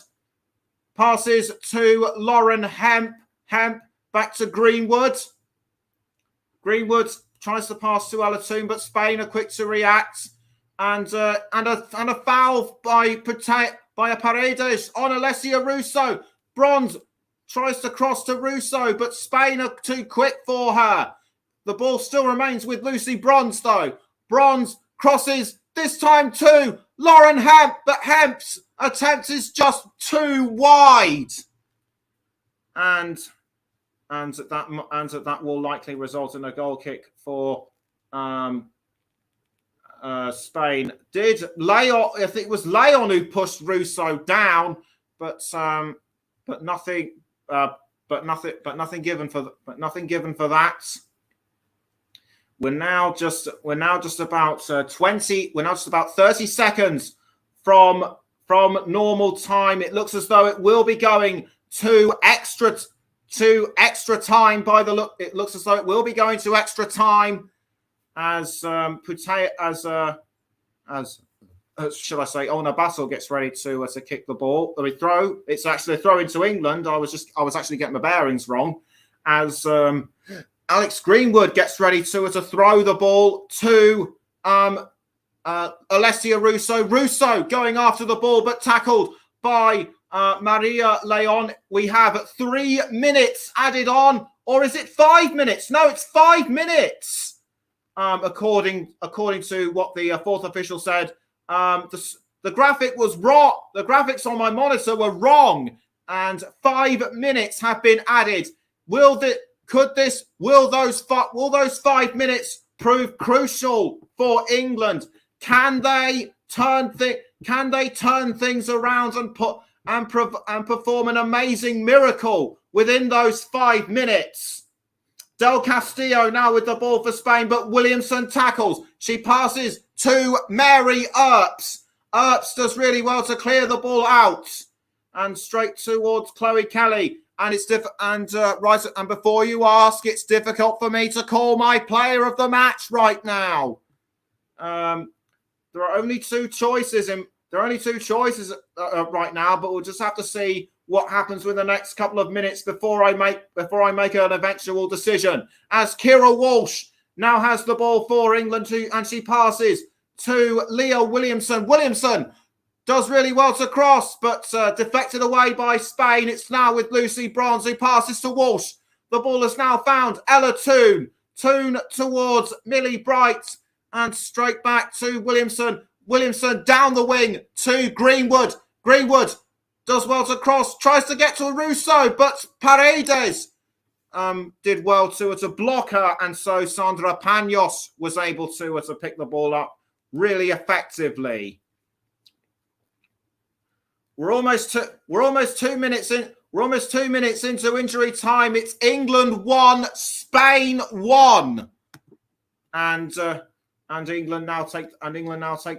passes to Lauren Hemp. Hemp back to Greenwood. Greenwood tries to pass to Alatoon, but Spain are quick to react. And a foul by Paredes on Alessia Russo. Bronze tries to cross to Russo, but Spain are too quick for her. The ball still remains with Lucy Bronze, though. Bronze crosses, this time to Lauren Hemp, but Hemp's attempt is just too wide. And that will likely result in a goal kick for Spain. Did Leon? I think it was Leon who pushed Russo down, but nothing given for that. We're now just about 30 seconds from normal time. It looks as though it will be going to extra time by the look. It looks as though it will be going to extra time as should I say, Ona Battle gets ready to kick the ball. We throw. It's actually a throw into England. I was actually getting my bearings wrong. As Alex Greenwood gets ready to throw the ball to Alessia Russo. Russo going after the ball, but tackled by Maria Leon. We have 3 minutes added on, or is it 5 minutes? No, it's 5 minutes. According to what the fourth official said, the graphic was wrong. The graphics on my monitor were wrong, and 5 minutes have been added. Will those 5 minutes prove crucial for England? Can they turn things around and perform an amazing miracle within those 5 minutes? Del Castillo now with the ball for Spain, but Williamson tackles. She passes to Mary Earps. Earps does really well to clear the ball out and straight towards Chloe Kelly. And and before you ask, it's difficult for me to call my player of the match right now. There are only two choices right now, but we'll just have to see what happens with the next couple of minutes before I make an eventual decision. As Kira Walsh now has the ball for England and she passes to Leah Williamson. Williamson does really well to cross, but deflected away by Spain. It's now with Lucy Bronze, who passes to Walsh. The ball is now found. Ella Toon. Toon towards Millie Bright and straight back to Williamson. Williamson down the wing to Greenwood. Greenwood does well to cross, tries to get to Russo, but Paredes did well to block her, and so Sandra Panos was able to pick the ball up really effectively. We're almost 2 minutes in. We're almost 2 minutes into injury time. It's England 1, Spain 1, and England now take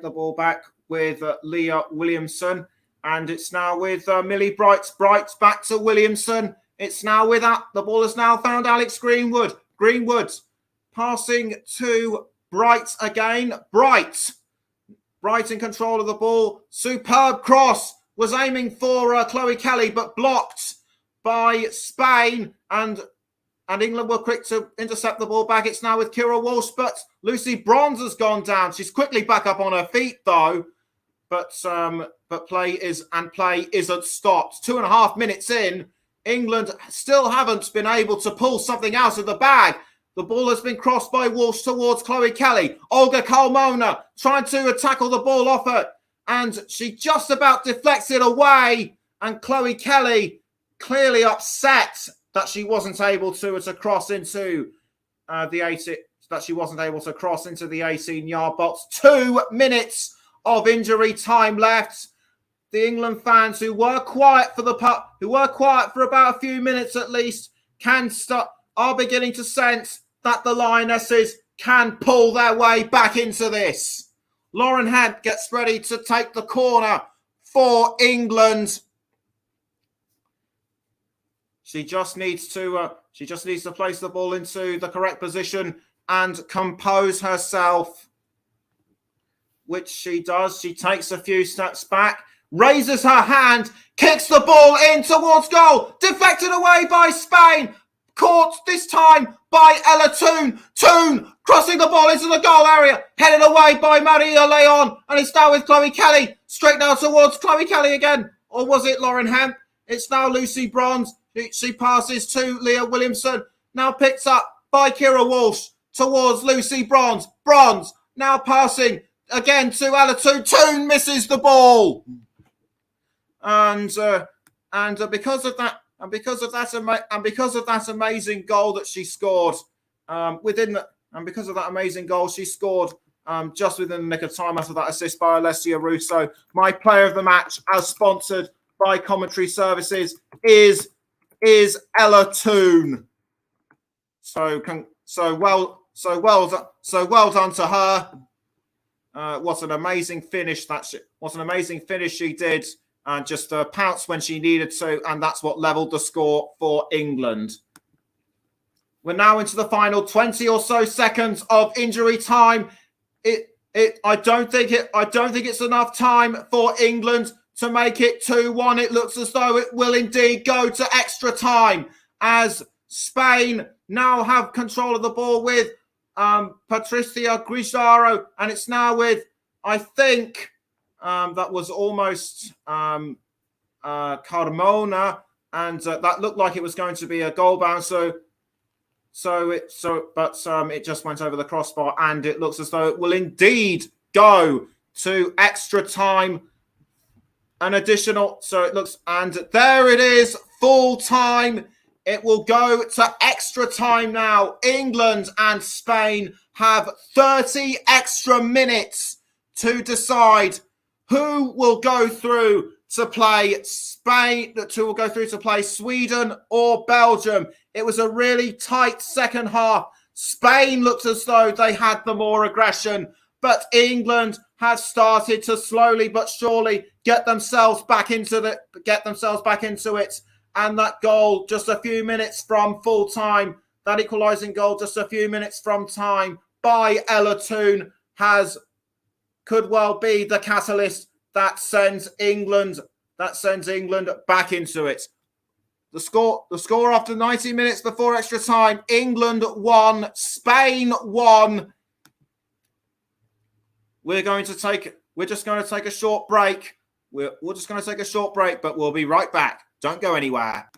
the ball back with Leah Williamson. And it's now with Millie Bright. Bright's back to Williamson. It's now with that. The ball has now found Alex Greenwood. Greenwood passing to Bright again. Bright in control of the ball. Superb cross. Was aiming for Chloe Kelly, but blocked by Spain. And England were quick to intercept the ball back. It's now with Kira Walsh, but Lucy Bronze has gone down. She's quickly back up on her feet, though. But play isn't stopped. 2.5 minutes in, England still haven't been able to pull something out of the bag. The ball has been crossed by Walsh towards Chloe Kelly. Olga Carmona trying to tackle the ball off her. and she just about deflects it away. And Chloe Kelly, clearly upset that she wasn't able to cross into the 18. That she wasn't able to cross into the 18-yard box. 2 minutes of injury time left. The England fans who were quiet for about a few minutes at least, are beginning to sense that the Lionesses can pull their way back into this. Lauren Hemp gets ready to take the corner for England. She just needs to place the ball into the correct position and compose herself, which she does. She takes a few steps back, raises her hand, kicks the ball in towards goal, deflected away by Spain, caught this time by Ella Toon. Toon crossing the ball into the goal area, headed away by Maria Leon, and it's now with Chloe Kelly, straight now towards Chloe Kelly again, or was it Lauren Hemp? It's now Lucy Bronze. She passes to Leah Williamson, now picked up by Kira Walsh towards Lucy Bronze. Bronze now passing again to Ella Toon. Toon misses the ball, and because of that amazing goal that she scored, just within the nick of time after that assist by Alessia Russo, my player of the match, as sponsored by Commentary Services, is Ella Toon. So well done to her. What an amazing finish she did, and just pounced when she needed to, and that's what leveled the score for England. We're now into the final 20 or so seconds of injury time. I don't think it's enough time for England to make it 2-1. It looks as though it will indeed go to extra time, as Spain now have control of the ball with Patricia Guijarro, and it's now with, I think, that was almost Carmona, and that looked like it was going to be a goal bounce. But it just went over the crossbar, and it looks as though it will indeed go to extra time. An additional, and there it is, full time. It will go to extra time now. England and Spain have 30 extra minutes to decide who will go through to play Sweden or Belgium. It was a really tight second half. Spain looked as though they had the more aggression, but England have started to slowly but surely get themselves back into it. And that goal just a few minutes from full time, that equalising goal just a few minutes from time by Ella Toon could well be the catalyst that sends England back into it. The score after 90 minutes before extra time: England 1, Spain 1. We're just going to take a short break. We're just going to take a short break, but we'll be right back. Don't go anywhere.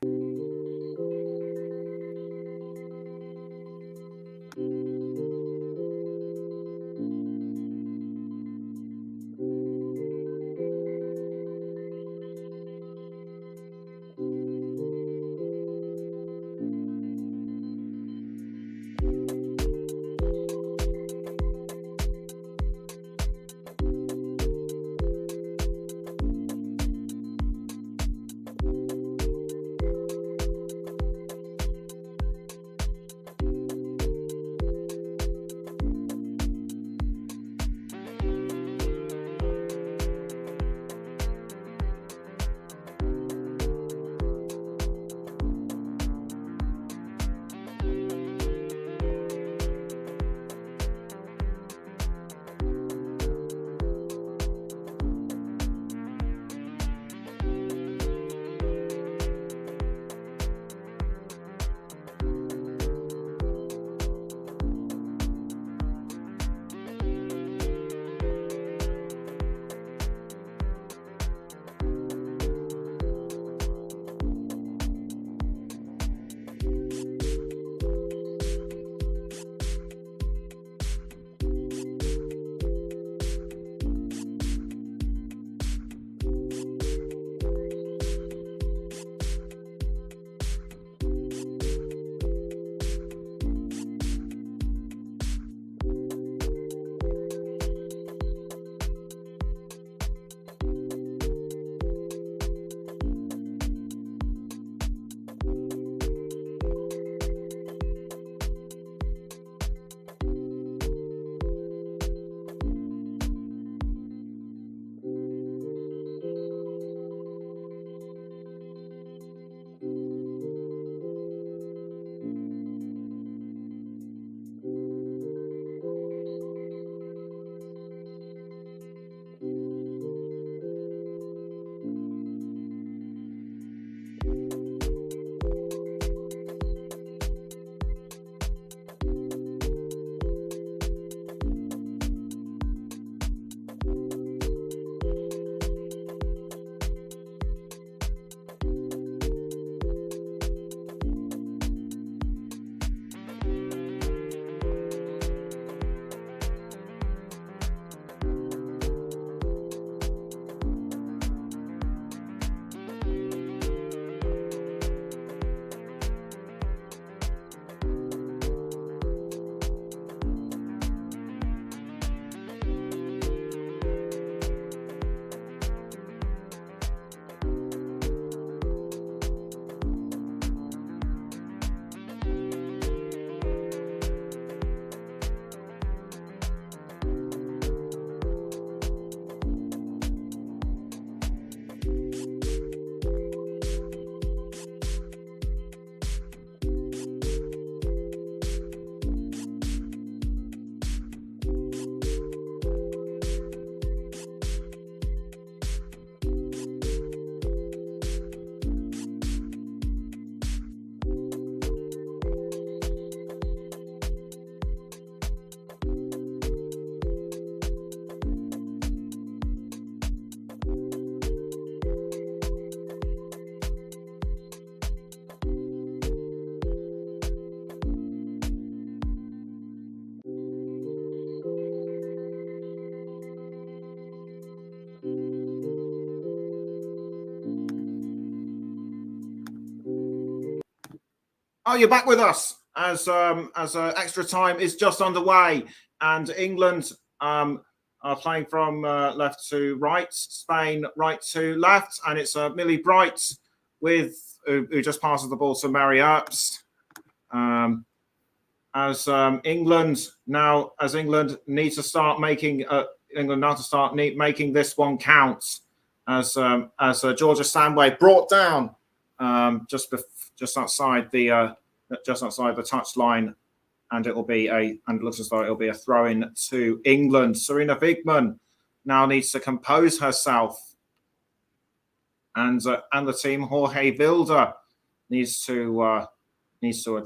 Oh, you're back with us as extra time is just underway, and England are playing from left to right, Spain right to left, and it's Millie Bright with who just passes the ball to Mary Earps. As England needs to start making making this one count, as Georgia Stanway brought down just outside the touch line, and it looks as though it'll be a throw in to England. Serena Wigman now needs to compose herself, and the team. Jorge Wilder needs to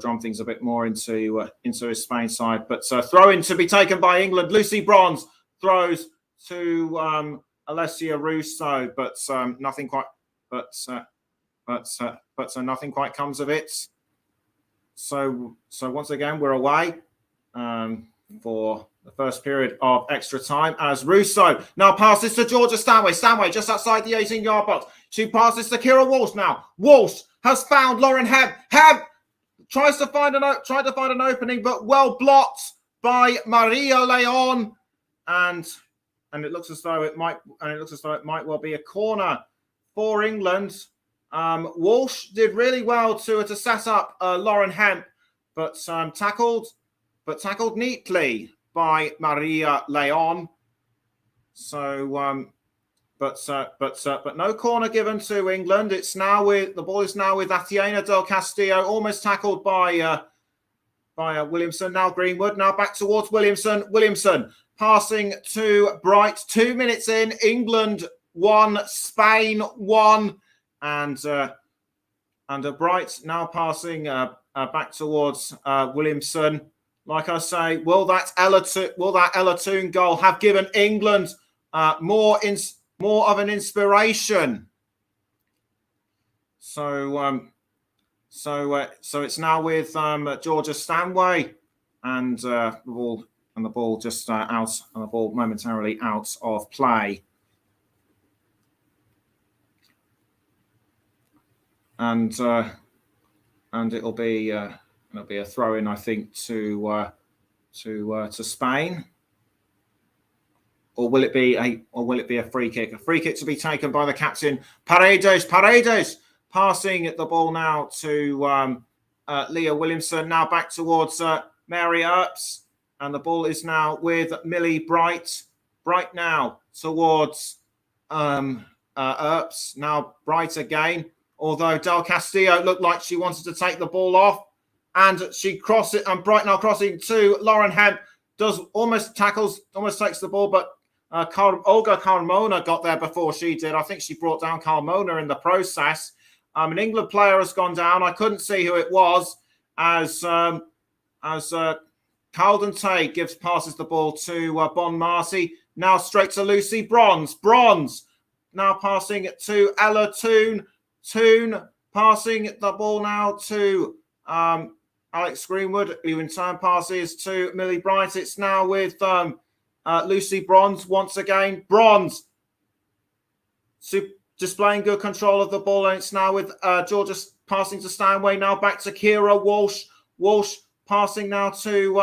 drum things a bit more into his Spain side. But throw in to be taken by England. Lucy Bronze throws to Alessia Russo, but nothing quite. But nothing quite comes of it. So once again, we're away for the first period of extra time, as Russo now passes to Georgia Stanway. Stanway just outside the 18-yard box. She passes to Kira Walsh now. Walsh has found Lauren Hebb. Hebb tried to find an opening, but well blocked by Maria Leon, and it looks as though it might well be a corner for England. Walsh did really well to set up Lauren Hemp, but tackled neatly by Maria Leon. So, but no corner given to England. The ball is now with Atiena del Castillo, almost tackled by Williamson. Now Greenwood. Now back towards Williamson. Williamson passing to Bright. 2 minutes in, England 1, Spain 1. And Bright now passing back towards Williamson. Like I say, will that Ella Toone goal have given England more of an inspiration? So it's now with Georgia Stanway, and the ball just out, and the ball momentarily out of play. And it'll be a throw in, I think, to Spain, or will it be a free kick? A free kick to be taken by the captain, Paredes. Paredes passing the ball now to Leah Williamson. Now back towards Mary Earps, and the ball is now with Millie Bright. Bright now towards Earps. Now Bright again. Although Del Castillo looked like she wanted to take the ball off, and she crossed it, and Bright now crossing to Lauren Hemp, almost takes the ball, but Olga Carmona got there before she did. I think she brought down Carmona in the process. An England player has gone down. I couldn't see who it was, as Caldente passes the ball to Bon Marcy. Now straight to Lucy Bronze. Bronze now passing it to Ella Toone. Toone passing the ball now to Alex Greenwood, who in turn passes to Millie Bright. It's now with Lucy Bronze once again. Bronze displaying good control of the ball, and it's now with Georgia passing to Stanway. Now back to Kira Walsh. Walsh passing now to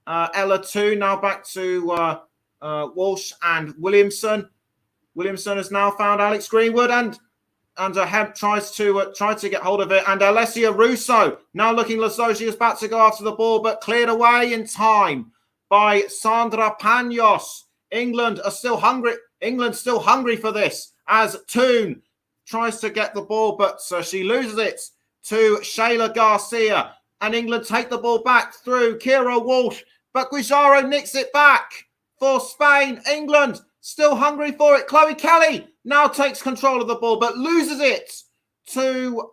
Ella Toone. Now back to Walsh and Williamson. Williamson has now found Alex Greenwood, and Hemp tries to get hold of it, and Alessia Russo now looking as though she is about to go after the ball, but cleared away in time by Sandra Panos. England are still hungry. England still hungry for this, as Toone tries to get the ball, but she loses it to Shayla Garcia, and England take the ball back through Kira Walsh, but Guijaro nicks it back for Spain. England still hungry for it. Chloe Kelly now takes control of the ball, but loses it to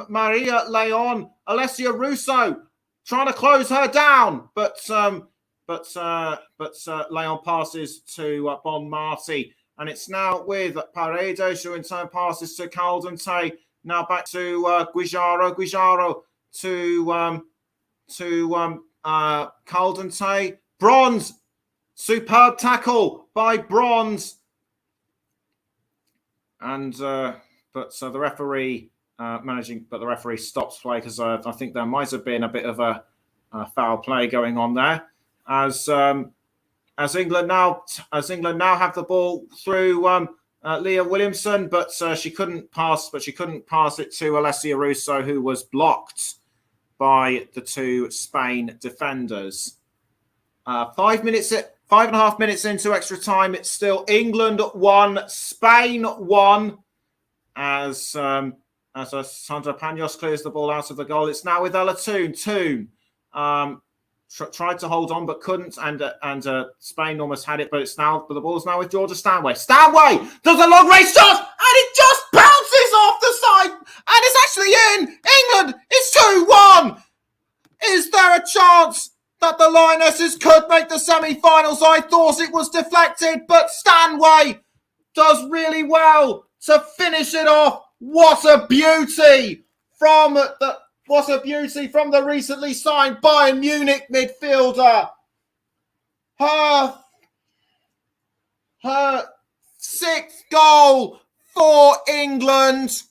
Maria Leon. Alessia Russo trying to close her down, but Leon passes to Bon Marty, and it's now with Paredes, who in turn passes to Caldente. Now back to Guijaro. Guijaro to Caldente. Bronze. Superb tackle by Bronze. And but the referee but the referee stops play because I think there might have been a bit of a foul play going on there. As England now have the ball through Leah Williamson, but she couldn't pass it to Alessia Russo, who was blocked by the two Spain defenders. 5.5 minutes into extra time, it's still England 1, Spain 1. As Sandra Panos clears the ball out of the goal, it's now with Ella Toon. Tried to hold on but couldn't, and Spain almost had it, but the ball's now with Georgia Stanway. Stanway does a long range shot, and it just bounces off the side, and it's actually in. England, it's 2-1. Is there a chance that the Lionesses could make the semi-finals? I thought it was deflected, but Stanway does really well to finish it off. What a beauty from the recently signed Bayern Munich midfielder. Her sixth goal for England.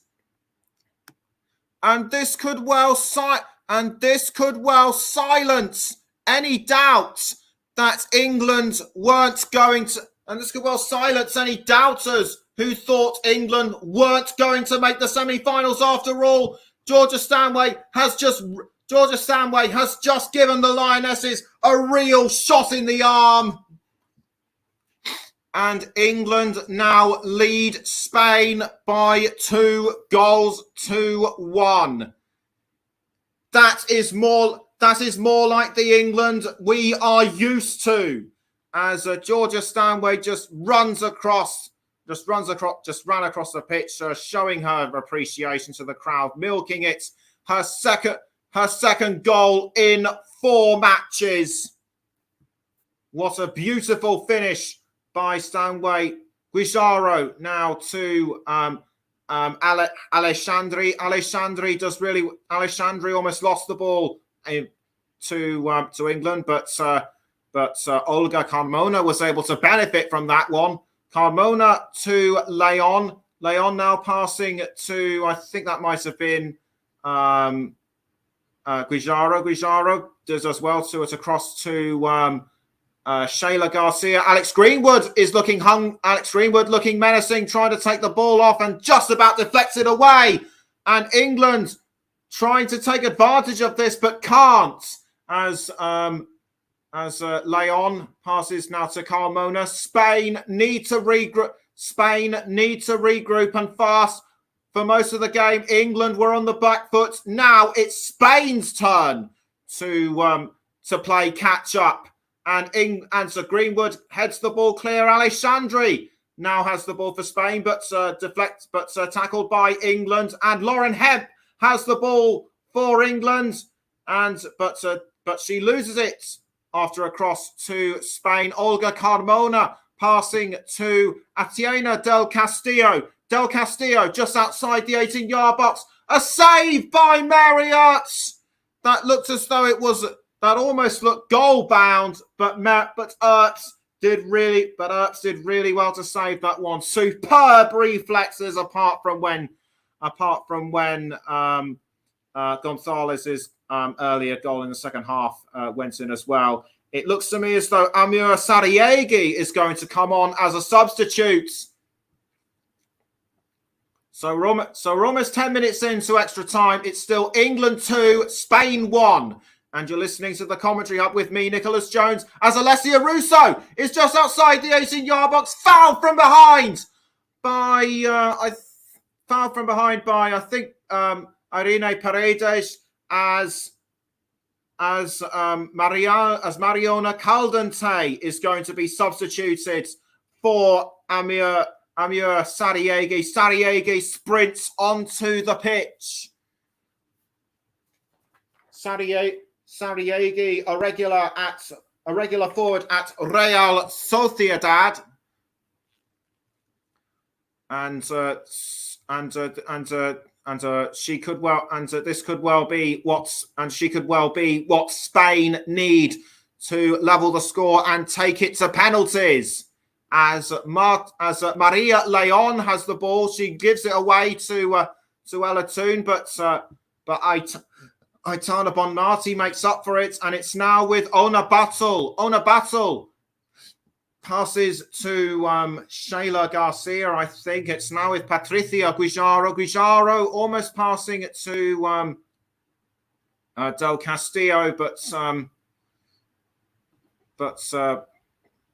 And this could well silence any doubts that England weren't going to, and this could well silence any doubters who thought England weren't going to make the semi-finals after all. Georgia Stanway has just given the Lionesses a real shot in the arm. And England now lead Spain by 2-1. That is more like the England we are used to. As Georgia Stanway just ran across the pitch, showing her appreciation to the crowd, milking it. Her second goal in 4 matches. What a beautiful finish by Stanway. Guijarro now to Alexandri. Alexandri almost lost the ball to England, but Olga Carmona was able to benefit from that one. Carmona to Leon. Leon now passing to, I think that might have been Guijarro. Guijarro does as well to it across to Shayla Garcia. Alex Greenwood looking menacing, trying to take the ball off and just about deflects it away. And England trying to take advantage of this but can't. As Leon passes now to Carmona. Spain need to regroup and fast. For most of the game, England were on the back foot. Now it's Spain's turn to play catch up. And so Greenwood heads the ball clear. Alexandri now has the ball for Spain, but tackled by England. And Lauren Hemp has the ball for England, but she loses it after a cross to Spain. Olga Carmona passing to Atiena Del Castillo. Del Castillo just outside the 18-yard box. A save by Marriott. That looked as though that almost looked goal bound, but Ertz did really well to save that one. Superb reflexes apart from when Gonzalez's earlier goal in the second half went in as well. It looks to me as though Amir Sariegi is going to come on as a substitute. So we're almost 10 minutes into extra time. It's still England 2, Spain 1. And you're listening to the commentary hub with me, Nicholas Jones, as Alessia Russo is just outside the 18-yard box. Fouled from behind by I think Irene Paredes as Mariona Caldente is going to be substituted for Amir Sariegi. Sariegi sprints onto the pitch. Sariegi, a regular forward at Real Sociedad, and she could well, and this could well be what Spain need to level the score and take it to penalties. As Maria Leon has the ball, she gives it away to to Elatoon, but Aitana Bonmati makes up for it, and it's now with Ona Battle. Ona Battle passes to Shayla Garcia, I think. It's now with Patricia Guijaro. Guijaro almost passing it to Del Castillo, but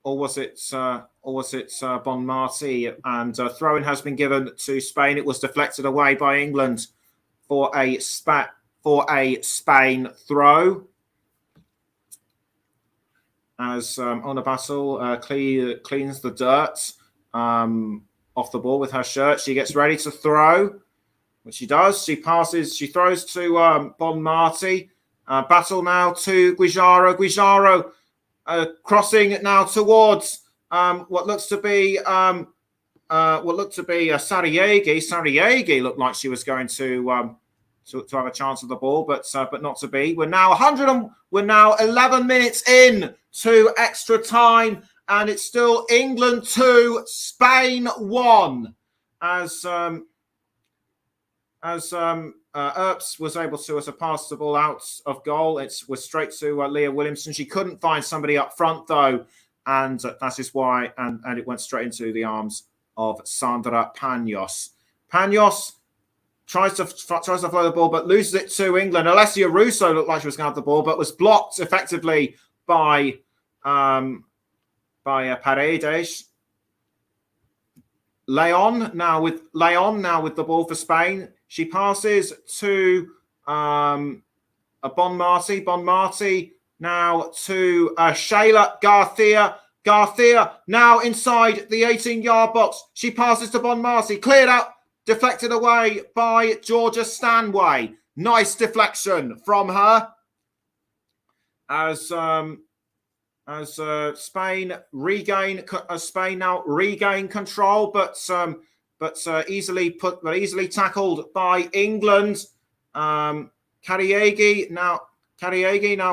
or was it Bonmati? And throw-in has been given to Spain. It was deflected away by England for a Spain throw. As Ona Basel cleans the dirt off the ball with her shirt, she gets ready to throw, which she does. She passes. She throws to Bonmati. Battle now to Guijaro. Guijaro crossing now towards what looks to be Sariegi. Sariegi looked like she was going to have a chance of the ball, but not to be. We're now 11 minutes in to extra time, and it's still England 2, Spain 1. As Earps was able to pass the ball out of goal. It was straight to Leah Williamson. She couldn't find somebody up front though, and that is why. And it went straight into the arms of Sandra Panos. Panos tries to flow the ball, but loses it to England. Alessia Russo looked like she was going to have the ball, but was blocked effectively by Paredes. Leon now with the ball for Spain. She passes to Bonmati. Bonmati now to Shayla Garcia. Garcia now inside the 18-yard box. She passes to Bonmati. Cleared out, deflected away by Georgia Stanway. Nice deflection from her. As Spain now regain control, but easily tackled by England. Cariegi now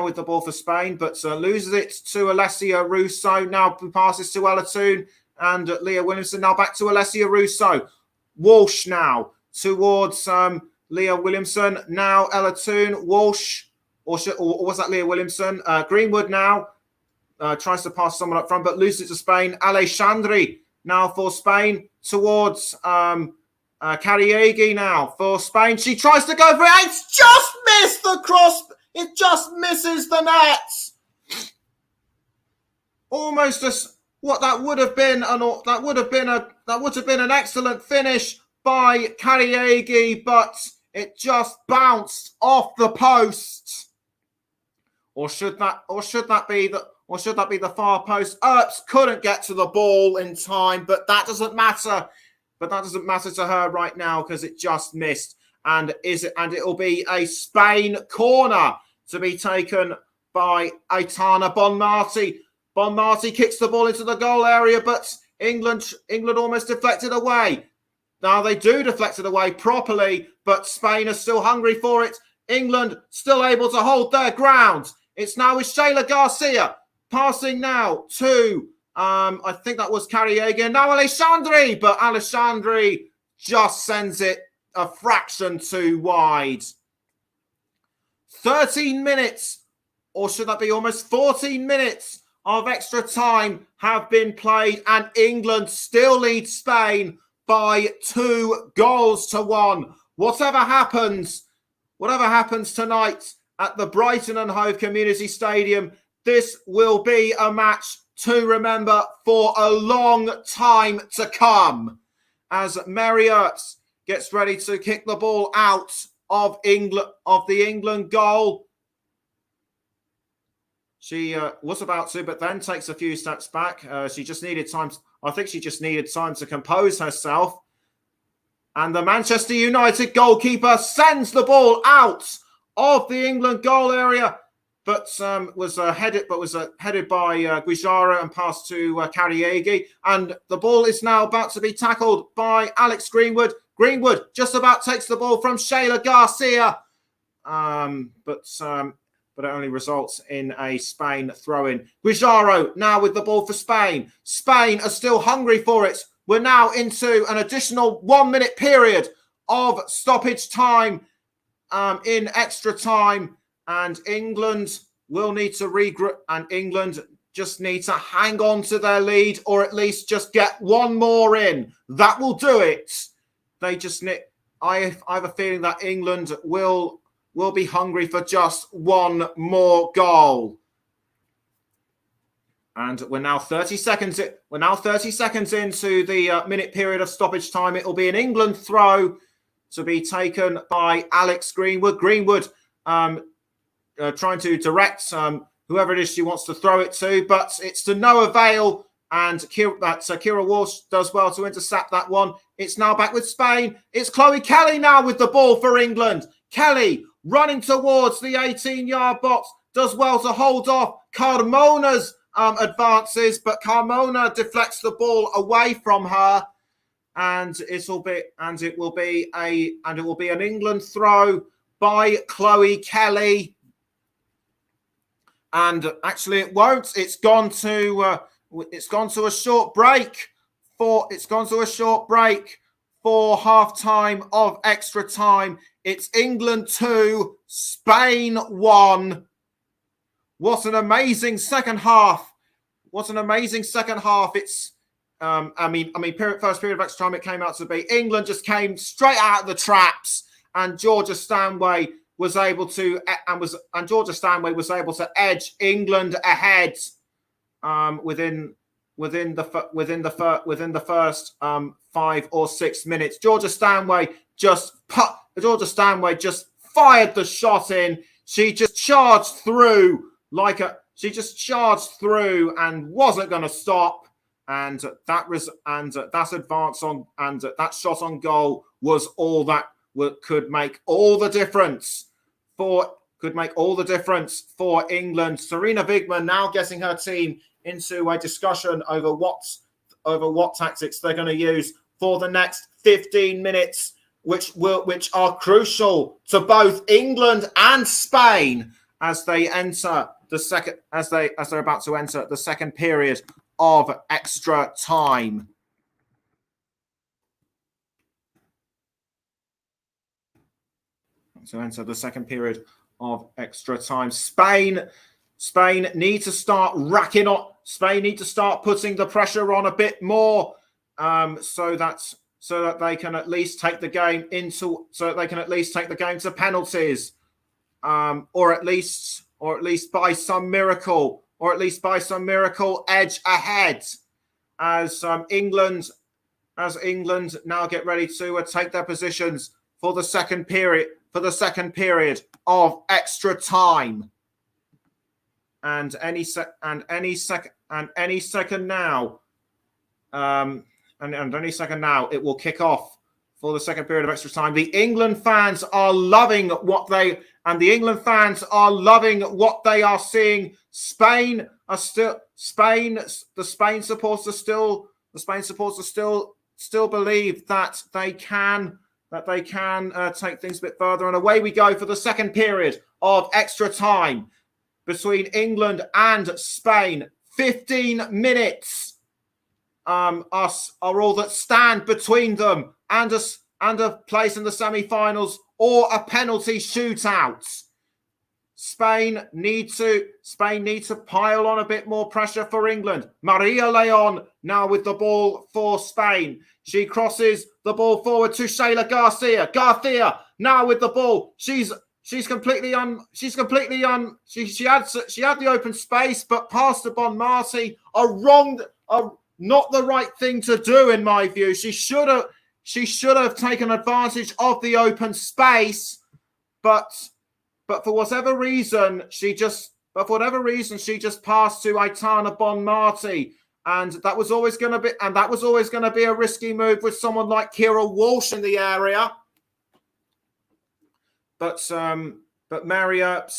with the ball for Spain, but loses it to Alessia Russo. Now passes to Elatoon and Leah Williamson. Now back to Alessia Russo. Walsh now towards Leah Williamson. Now Elatoon. Walsh, or was that Leah Williamson? Greenwood now tries to pass someone up front, but loses it to Spain. Alexandri now for Spain towards Cariegi now for Spain. She tries to go for it. It's just missed the cross. It just misses the net. Almost that would have been an excellent finish by Cariegi, but it just bounced off the post. Or should that be the far post? Earps couldn't get to the ball in time, but that doesn't matter. But that doesn't matter to her right now because it just missed. And it'll be a Spain corner to be taken by Aitana Bonmati. Bonmati kicks the ball into the goal area, but England almost deflected away. Now they do deflect it away properly, but Spain are still hungry for it. England still able to hold their ground. It's now with Shayla Garcia passing now to I think that was Cariegi, and now Alexandri, but Alexandri just sends it a fraction too wide. 13 minutes, or should that be almost 14 minutes of extra time have been played, and England still leads Spain by 2-1. Whatever happens tonight at the Brighton and Hove Community Stadium, this will be a match to remember for a long time to come. As Mary Earps gets ready to kick the ball out of the England goal. She was about to, but then takes a few steps back. She just needed time. I think she just needed time to compose herself. And the Manchester United goalkeeper sends the ball out of the England goal area, but was headed by Guijaro and passed to Cariegi. And the ball is now about to be tackled by Alex Greenwood. Greenwood just about takes the ball from Shayla Garcia, but it only results in a Spain throw-in. Guijaro now with the ball for Spain. Spain are still hungry for it. We're now into an additional 1-minute period of stoppage time in extra time, and England will need to regroup, and England just need to hang on to their lead, or at least just get one more in. That will do it. They just need. I have a feeling that England will be hungry for just one more goal. And we're now 30 seconds. We're now 30 seconds into the minute period of stoppage time. It will be an England throw to be taken by Alex Greenwood. Greenwood trying to direct whoever it is she wants to throw it to, but it's to no avail. And Kira Walsh does well to intercept that one. It's now back with Spain. It's Chloe Kelly now with the ball for England. Kelly running towards the 18-yard box, does well to hold off Carmona's advances, but Carmona deflects the ball away from her, and it will be an England throw by Chloe Kelly. And actually, it won't. It's gone to a short break for half time of extra time. It's England 2, Spain 1. What an amazing second half. It's first period of extra time, it came out to be England just came straight out of the traps, and Georgia Stanway was able to edge England ahead within the first 5 or 6 minutes. Georgia Stanway just fired the shot in. She just charged through and wasn't going to stop. And that advance on and that shot on goal was all that could make all the difference for England. Serena Wigman now getting her team into a discussion over what tactics they're going to use for the next 15 minutes, which are crucial to both England and Spain as they're about to enter the second period of extra time. To enter the second period of extra time, Spain need to start racking on. Spain need to start putting the pressure on a bit more, so that they can at least take the game to penalties, or at least by some miracle edge ahead, as England now get ready to take their positions for the second period of extra time. And any second now, it will kick off for the second period of extra time. The England fans are loving what they are seeing. The Spain supporters still believe that they can take things a bit further. And away we go for the second period of extra time between England and Spain. 15 minutes are all that stand between them and a place in the semi-finals or a penalty shootout. Spain need to pile on a bit more pressure for England. Maria Leon now with the ball for Spain. She crosses the ball forward to Shayla Garcia. Garcia now with the ball. She had the open space, but passed to Bon Marty. Not the right thing to do in my view. She should have taken advantage of the open space, but for whatever reason she just passed to Aitana Bon Marty, and that was always going to be a risky move with someone like Kira Walsh in the area. But Marriott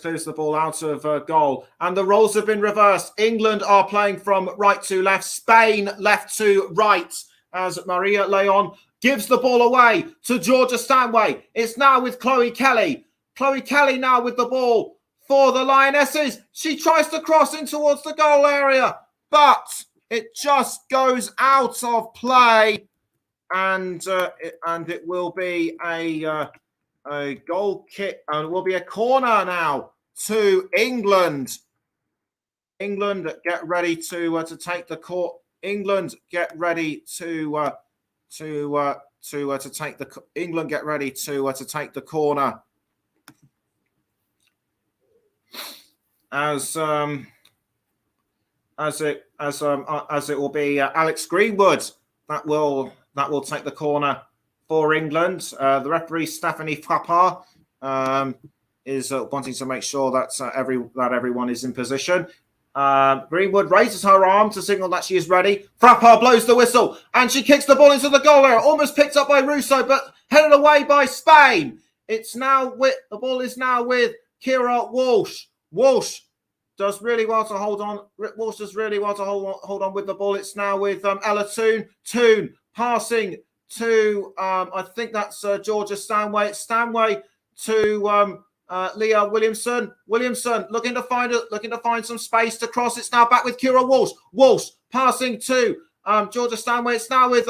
clears the ball out of goal, and the roles have been reversed. England are playing from right to left, Spain left to right, as Maria Leon gives the ball away to Georgia Stanway. It's now with Chloe Kelly. Chloe Kelly now with the ball for the Lionesses. She tries to cross in towards the goal area, but it just goes out of play. and it will be a goal kick, and it will be a corner now to England. England, get ready to take the court. England, get ready to take the. England, get ready to take the corner. As it will be Alex Greenwood that will take the corner for England. The referee Stephanie Frappard is wanting to make sure that everyone is in position. Greenwood raises her arm to signal that she is ready. Frappard blows the whistle and she kicks the ball into the goal area, almost picked up by Russo, but headed away by Spain. The ball is now with Kira Walsh. Walsh does really well to hold on. Walsh does really well to hold on with the ball. It's now with Ella Toone. Toone passing to I think that's Georgia Stanway. It's Stanway to Leah Williamson. Williamson looking to find some space to cross. It's now back with Kira Walsh. Walsh passing to Georgia Stanway. It's now with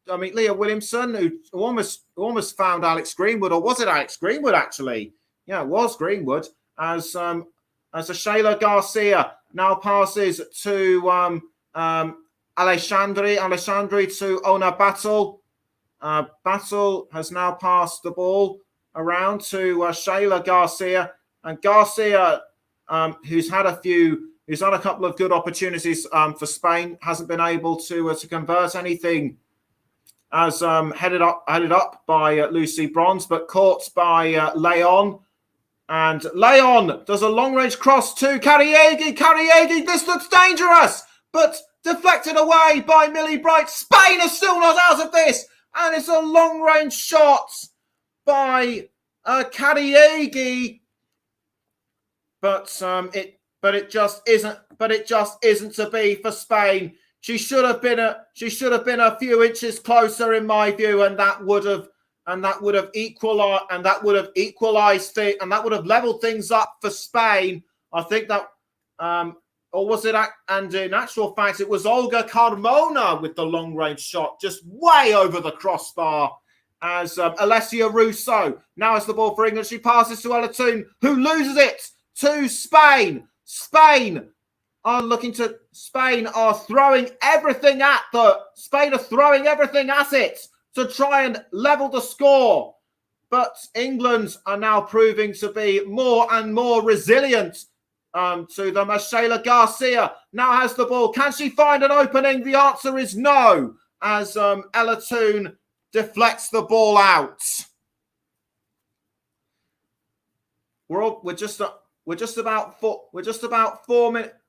Leah Williamson, who almost found Alex Greenwood, or was it Alex Greenwood actually? Yeah, it was Greenwood. As Shayla Garcia now passes to Alexandri to Ona Battle. Battle has now passed the ball around to Shayla Garcia, and Garcia, who's had a couple of good opportunities for Spain, hasn't been able to convert anything. As headed up by Lucy Bronze, but caught by Leon. And Leon does a long-range cross to Cariegi. Cariegi, this looks dangerous, but deflected away by Millie Bright. Spain is still not out of this, and it's a long-range shot by Cariegi. But it just isn't to be for Spain. She should have been a few inches closer, in my view, and that would have equalized, and that would have leveled things up for Spain. I think that, or was it? And in actual fact, it was Olga Carmona with the long range shot, just way over the crossbar. As Alessia Russo now has the ball for England, she passes to Ella Toone, who loses it to Spain. Spain are throwing everything at it to try and level the score. But England are now proving to be more and more resilient to them, as Shayla Garcia now has the ball. Can she find an opening? The answer is no, as Ella Toone deflects the ball out.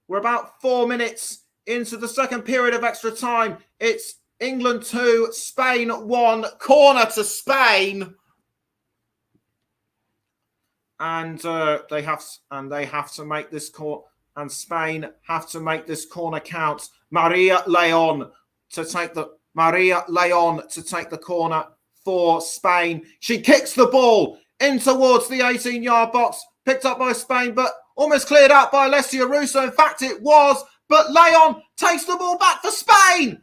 We're about 4 minutes into the second period of extra time. It's England 2, Spain 1, corner to Spain. And they have to make this and Spain have to make this corner count. Maria Leon to take the corner for Spain. She kicks the ball in towards the 18-yard box, picked up by Spain, but almost cleared out by Alessia Russo. In fact, it was, but Leon takes the ball back for Spain.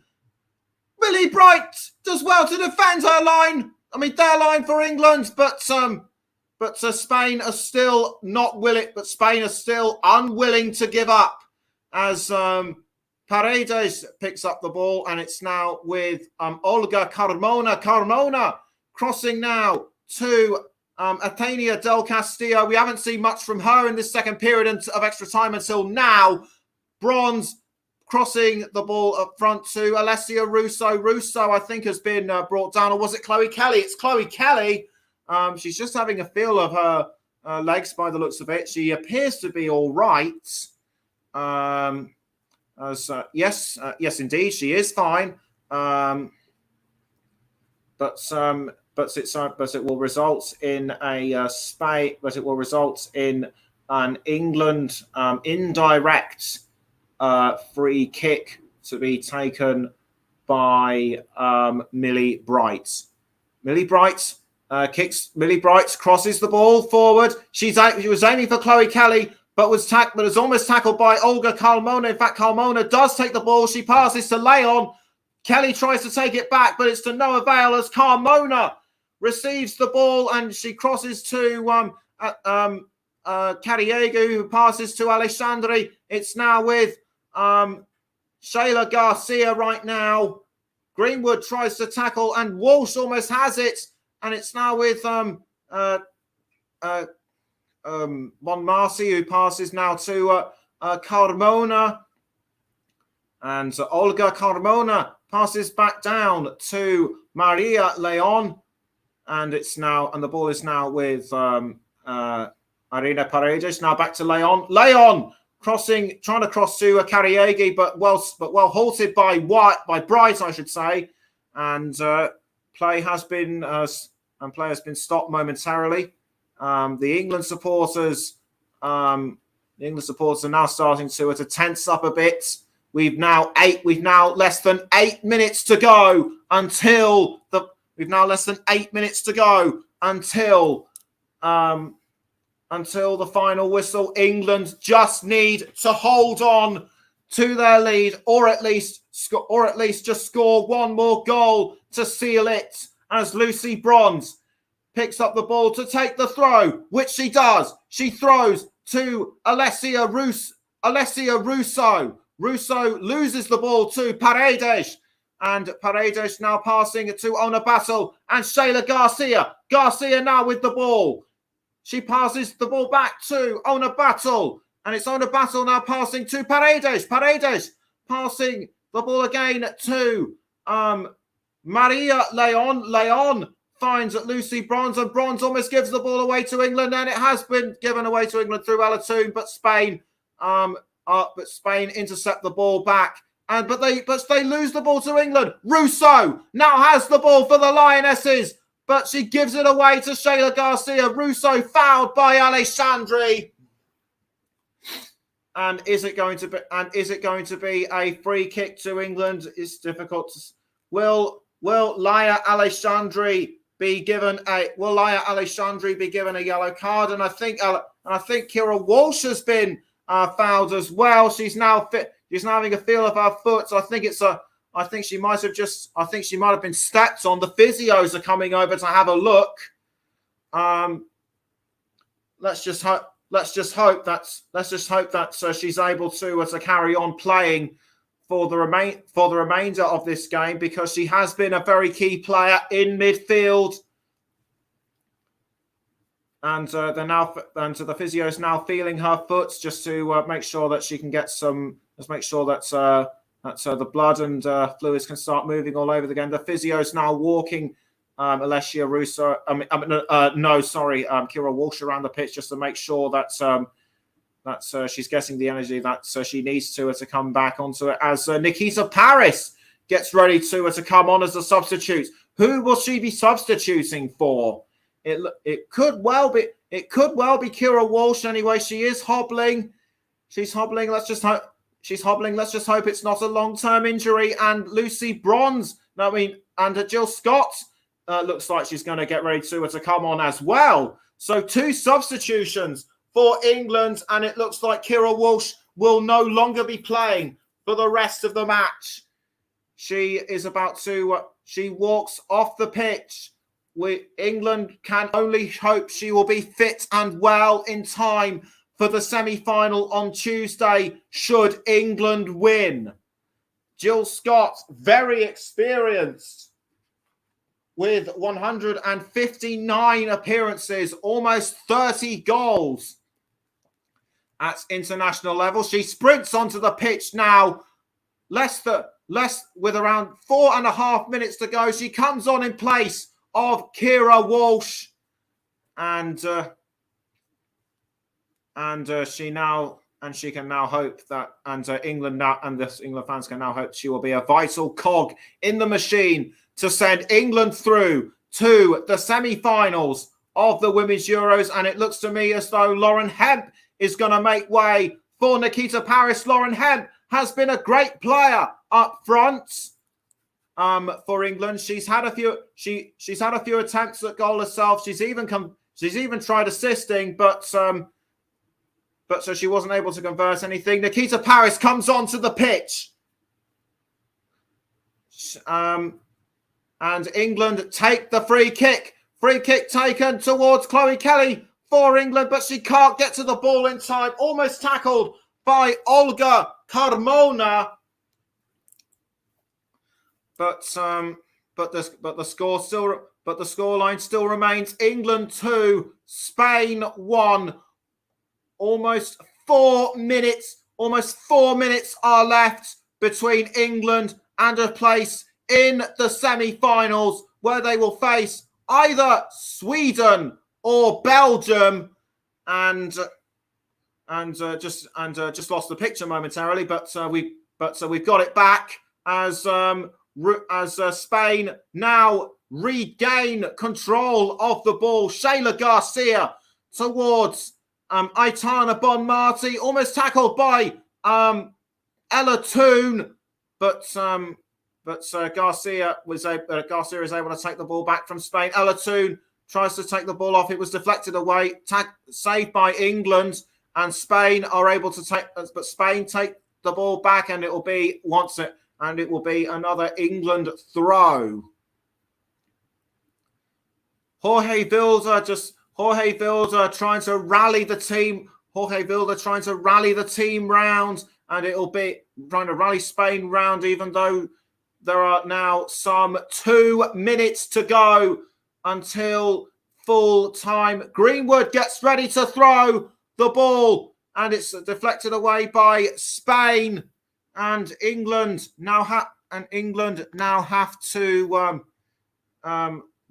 Millie Bright does well to defend their line for England, but Spain are still not willing. But Spain are still unwilling to give up. As Paredes picks up the ball, and it's now with Olga Carmona. Carmona crossing now to Athenia Del Castillo. We haven't seen much from her in this second period of extra time until now. Bronze crossing the ball up front to Alessia Russo. Russo, I think, has been brought down. Or was it Chloe Kelly? It's Chloe Kelly. She's just having a feel of her legs by the looks of it. She appears to be all right. Yes, indeed, she is fine. But it will result in an England indirect free kick to be taken by Millie Bright. Millie Bright crosses the ball forward. She was aiming for Chloe Kelly, but was almost tackled by Olga Carmona. In fact, Carmona does take the ball. She passes to Leon. Kelly tries to take it back, but it's to no avail as Carmona receives the ball and she crosses to Cariego, who passes to Alexandri. It's now with Shayla Garcia right now. Greenwood tries to tackle and Walsh almost has it. And it's now with Monmarcy, who passes now to Carmona. And Olga Carmona passes back down to Maria Leon. And it's now, and the ball is now with Arena Paredes. Now back to Leon. Leon crossing, trying to cross to Cariegi, but well halted by Bright, I should say. And play has been stopped momentarily. The England supporters are now starting to tense up a bit. We've now less than 8 minutes to go until the final whistle. England just need to hold on to their lead, or at least just score one more goal to seal it. As Lucy Bronze picks up the ball to take the throw, which she does. She throws to Alessia Russo. Russo loses the ball to Paredes. And Paredes now passing it to Ona Battle and Shayla Garcia. Garcia now with the ball. She passes the ball back to Ona Battle. And it's Ona Battle now passing to Paredes. Paredes passing the ball again to Maria Leon. Leon finds Lucy Bronze, and Bronze almost gives the ball away to England, and it has been given away to England through Alatoon, but Spain intercept the ball back, but they lose the ball to England. Russo now has the ball for the Lionesses, but she gives it away to Shayla Garcia. Russo fouled by Alexandri. And is it going to be a free kick to England? It's difficult to. Will Laia Alexandri be given a yellow card? And I think Kira Walsh has been fouled as well. She's now having a feel of her foot. So I think she might have been stepped on. The physios are coming over to have a look. Let's just hope that she's able to carry on playing for the remainder of this game, because she has been a very key player in midfield. And the physio is now feeling her foot just to make sure that she can get some. Let's make sure that the blood and fluids can start moving all over again. The physio is now walking Alessia Russo. Kira Walsh around the pitch just to make sure that she's getting the energy that she needs to come back onto it. As Nikita Paris gets ready to come on as a substitute. Who will she be substituting for? It could well be Kira Walsh. Anyway, she is hobbling. She's hobbling. Let's just hope it's not a long-term injury. And Lucy Bronze, and Jill Scott looks like she's going to get ready to come on as well. So 2 substitutions for England, and it looks like Kira Walsh will no longer be playing for the rest of the match. She walks off the pitch. England can only hope she will be fit and well in time for the semi-final on Tuesday, should England win. Jill Scott, very experienced, with 159 appearances, almost 30 goals at international level. She sprints onto the pitch now, with around 4.5 minutes to go. She comes on in place of Kira Walsh, and she can now hope that, England fans can now hope she will be a vital cog in the machine to send England through to the semi-finals of the Women's Euros. And it looks to me as though Lauren Hemp is going to make way for Nikita Paris. Lauren Hemp has been a great player up front for England. She's had a few attempts at goal herself. She's even tried assisting, but so she wasn't able to convert anything. Nikita Paris comes onto the pitch. And England take the free kick. Free kick taken towards Chloe Kelly for England, but she can't get to the ball in time. Almost tackled by Olga Carmona. But the scoreline still remains England 2, Spain 1. Almost 4 minutes are left between England and a place in the semi-finals, where they will face either Sweden or Belgium. And just lost the picture momentarily, but we've got it back as Spain now regain control of the ball. Shayla Garcia towards Aitana Bonmati, almost tackled by Ella Toon, but Garcia is able to take the ball back from Spain. Ella Toon tries to take the ball off. It was deflected away, saved by England, and Spain are able to take. But Spain take the ball back, and it will be another England throw. Jorge Vilda trying to rally the team. Jorge Vilda trying to rally the team round, and it will be trying to rally Spain round, even though there are now some 2 minutes to go until full time. Greenwood gets ready to throw the ball, and it's deflected away by Spain, and England now have to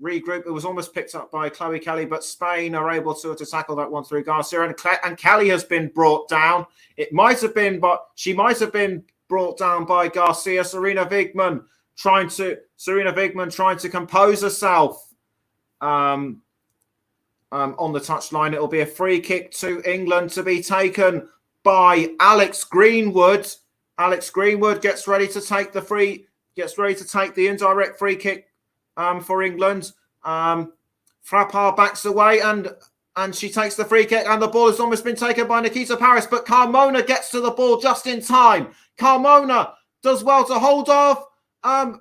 regroup. It was almost picked up by Chloe Kelly, but Spain are able to tackle that one through Garcia, and Kelly has been brought down. It might have been, but she might have been brought down by Garcia. Serena Wigman trying to compose herself on the touchline. It will be a free kick to England to be taken by Alex Greenwood. Alex Greenwood gets ready to take the indirect free kick for England. Frappard backs away, and she takes the free kick, and the ball has almost been taken by Nikita Paris, but Carmona gets to the ball just in time. Carmona does well to hold off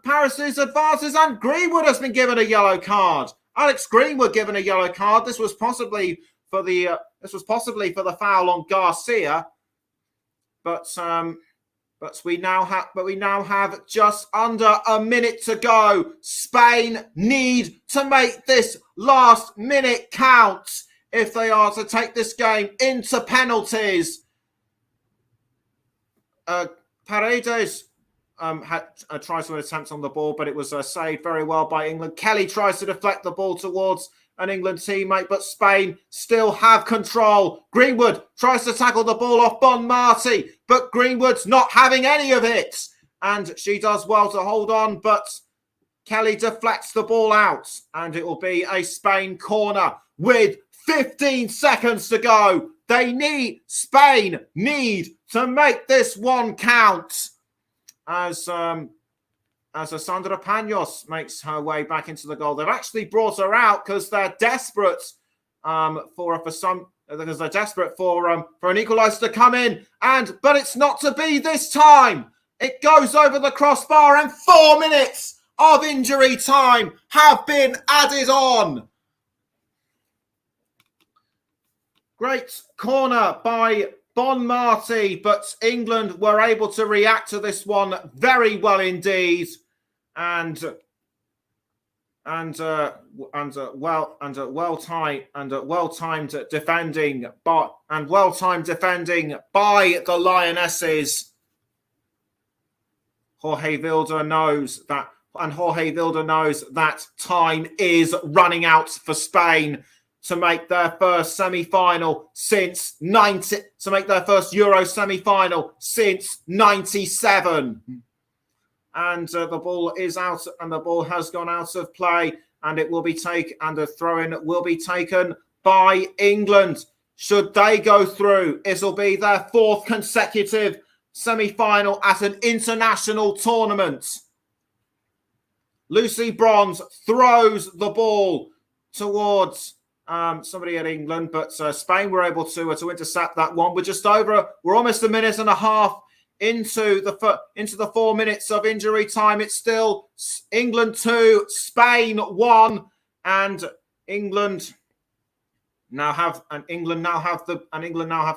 Paris's advances, and Greenwood has been given a yellow card. Alex Greenwood given a yellow card. This was possibly for the foul on Garcia, but we now have just under a minute to go. Spain need to make this last minute count if they are to take this game into penalties. Paredes tries to attempt on the ball, but it was saved very well by England. Kelly tries to deflect the ball towards an England teammate, but Spain still have control. Greenwood tries to tackle the ball off Bonmati, but Greenwood's not having any of it, and she does well to hold on, but Kelly deflects the ball out, and it will be a Spain corner with 15 seconds to go. Spain need to make this one count as Sandra Panos makes her way back into the goal. They've actually brought her out because they're desperate for an equaliser to come in, but it's not to be this time. It goes over the crossbar, and 4 minutes of injury time have been added on. Great corner by Bonmati, but England were able to react to this one very well indeed, and well-timed defending by the Lionesses. Jorge Vilda knows that time is running out for Spain to make their first semi-final since Euro semi-final since 97. And the ball is out, and the ball has gone out of play, and it will be taken, and the throw-in will be taken by England. Should they go through, it'll be their 4th consecutive semi-final at an international tournament. Lucy Bronze throws the ball towards somebody at England, but Spain were able to intercept that one. We're almost a minute and a half into the 4 minutes of injury time. It's still England 2, Spain 1, and England now have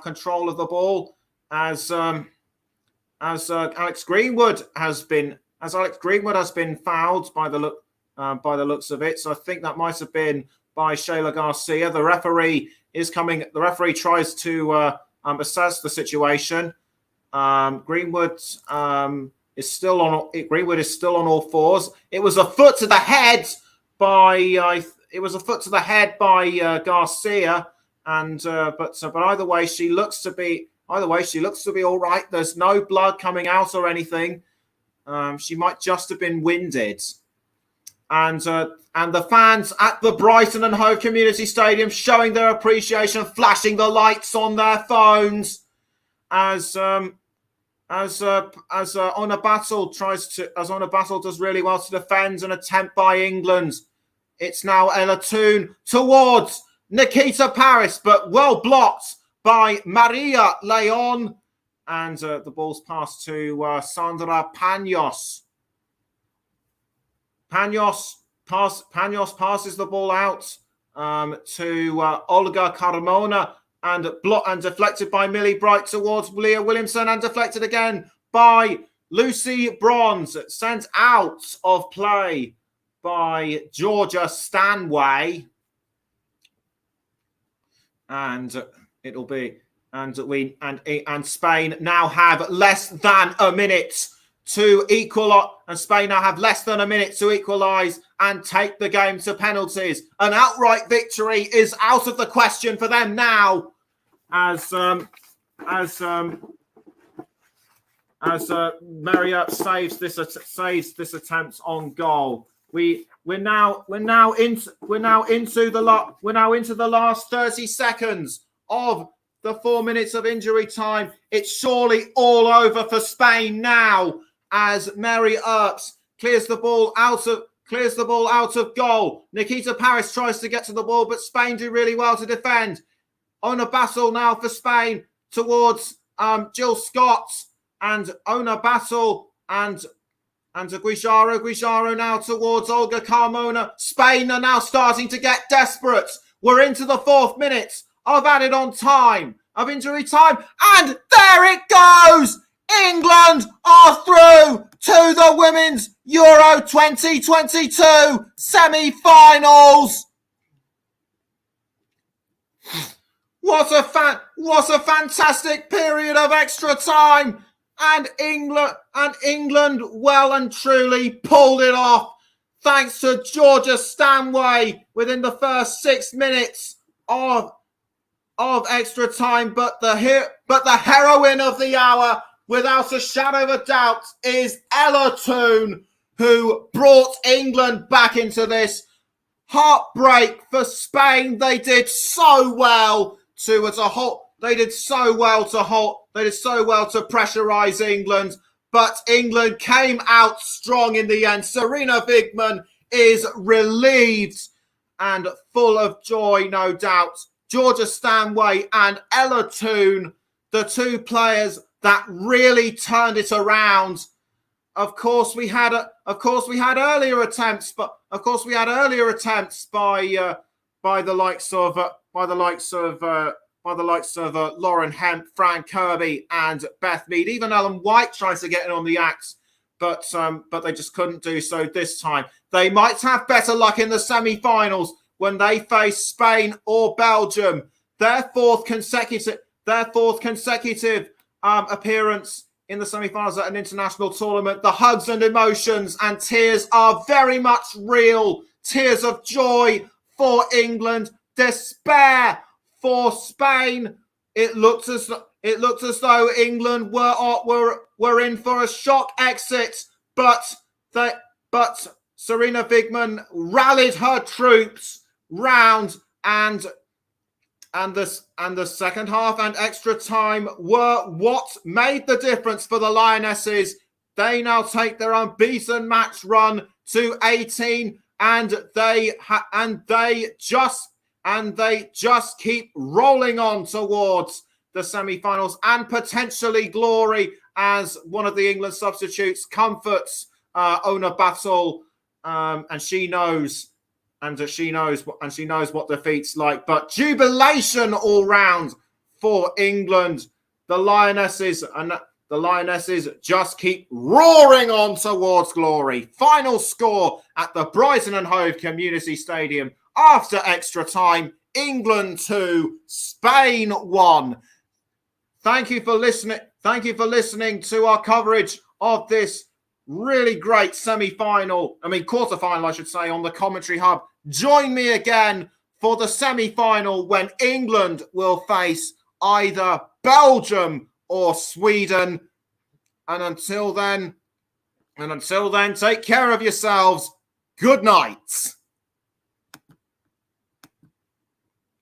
control of the ball as Alex Greenwood has been fouled by the looks of it. So I think that might have been by Shayla Garcia. The referee tries to assess the situation. Greenwood is still on all fours. It was a foot to the head by Garcia, and but either way she looks to be all right. There's no blood coming out or anything. She might just have been winded. And the fans at the Brighton and Hove Community Stadium showing their appreciation, flashing the lights on their phones as Ona Battle does really well to defend an attempt by England. It's now Ella Toon towards Nikita Paris, but well blocked by Maria Leon, and the ball's passed to Sandra Panos. Panos passes the ball out to Olga Carmona, and deflected by Millie Bright towards Leah Williamson, and deflected again by Lucy Bronze. Sent out of play by Georgia Stanway, and it'll be and Spain now have less than a minute to equalise, and take the game to penalties. An outright victory is out of the question for them now, as Marriott saves this attempt on goal. We're now into the last 30 seconds of the 4 minutes of injury time. It's surely all over for Spain now, as Mary Earps clears the ball out of goal. Nikita Paris tries to get to the ball, but Spain do really well to defend. Ona Battle now for Spain towards Jill Scott, and Ona Battle and Guijaro now towards Olga Carmona. Spain are now starting to get desperate. We're into the 4th minute of added on time, of injury time, and there it goes! England are through to the Women's Euro 2022 semi-finals. What a fantastic period of extra time, and England well and truly pulled it off, thanks to Georgia Stanway within the first 6 minutes of extra time. But the heroine of the hour, without a shadow of a doubt, is Ella Toon, who brought England back into this. Heartbreak for Spain. They did so well to pressurise England, but England came out strong in the end. Serena Wigman is relieved and full of joy, no doubt. Georgia Stanway and Ella Toon, the two players that really turned it around. Of course, we had earlier attempts, by the likes of Lauren Hemp, Fran Kirby, and Beth Mead. Even Ellen White tries to get in on the act, but they just couldn't do so this time. They might have better luck in the semi-finals when they face Spain or Belgium. Their fourth consecutive appearance in the semi-finals at an international tournament. The hugs and emotions and tears are very much real. Tears of joy for England, despair for Spain. It looked as though England were in for a shock exit, but Serena Wigman rallied her troops round, and the second half and extra time were what made the difference for the Lionesses. They now take their unbeaten match run to 18, and they just keep rolling on towards the semi-finals and potentially glory as one of the England substitutes comforts Ona Battle, and she knows what defeat's like. But jubilation all round for England. The Lionesses just keep roaring on towards glory. Final score at the Brighton and Hove Community Stadium after extra time: England 2, Spain 1. Thank you for listening. Thank you for listening to our coverage of this really great quarter-final, I should say, on the Commentary Hub. Join me again for the semi-final when England will face either Belgium or Sweden. And until then, take care of yourselves. Good night.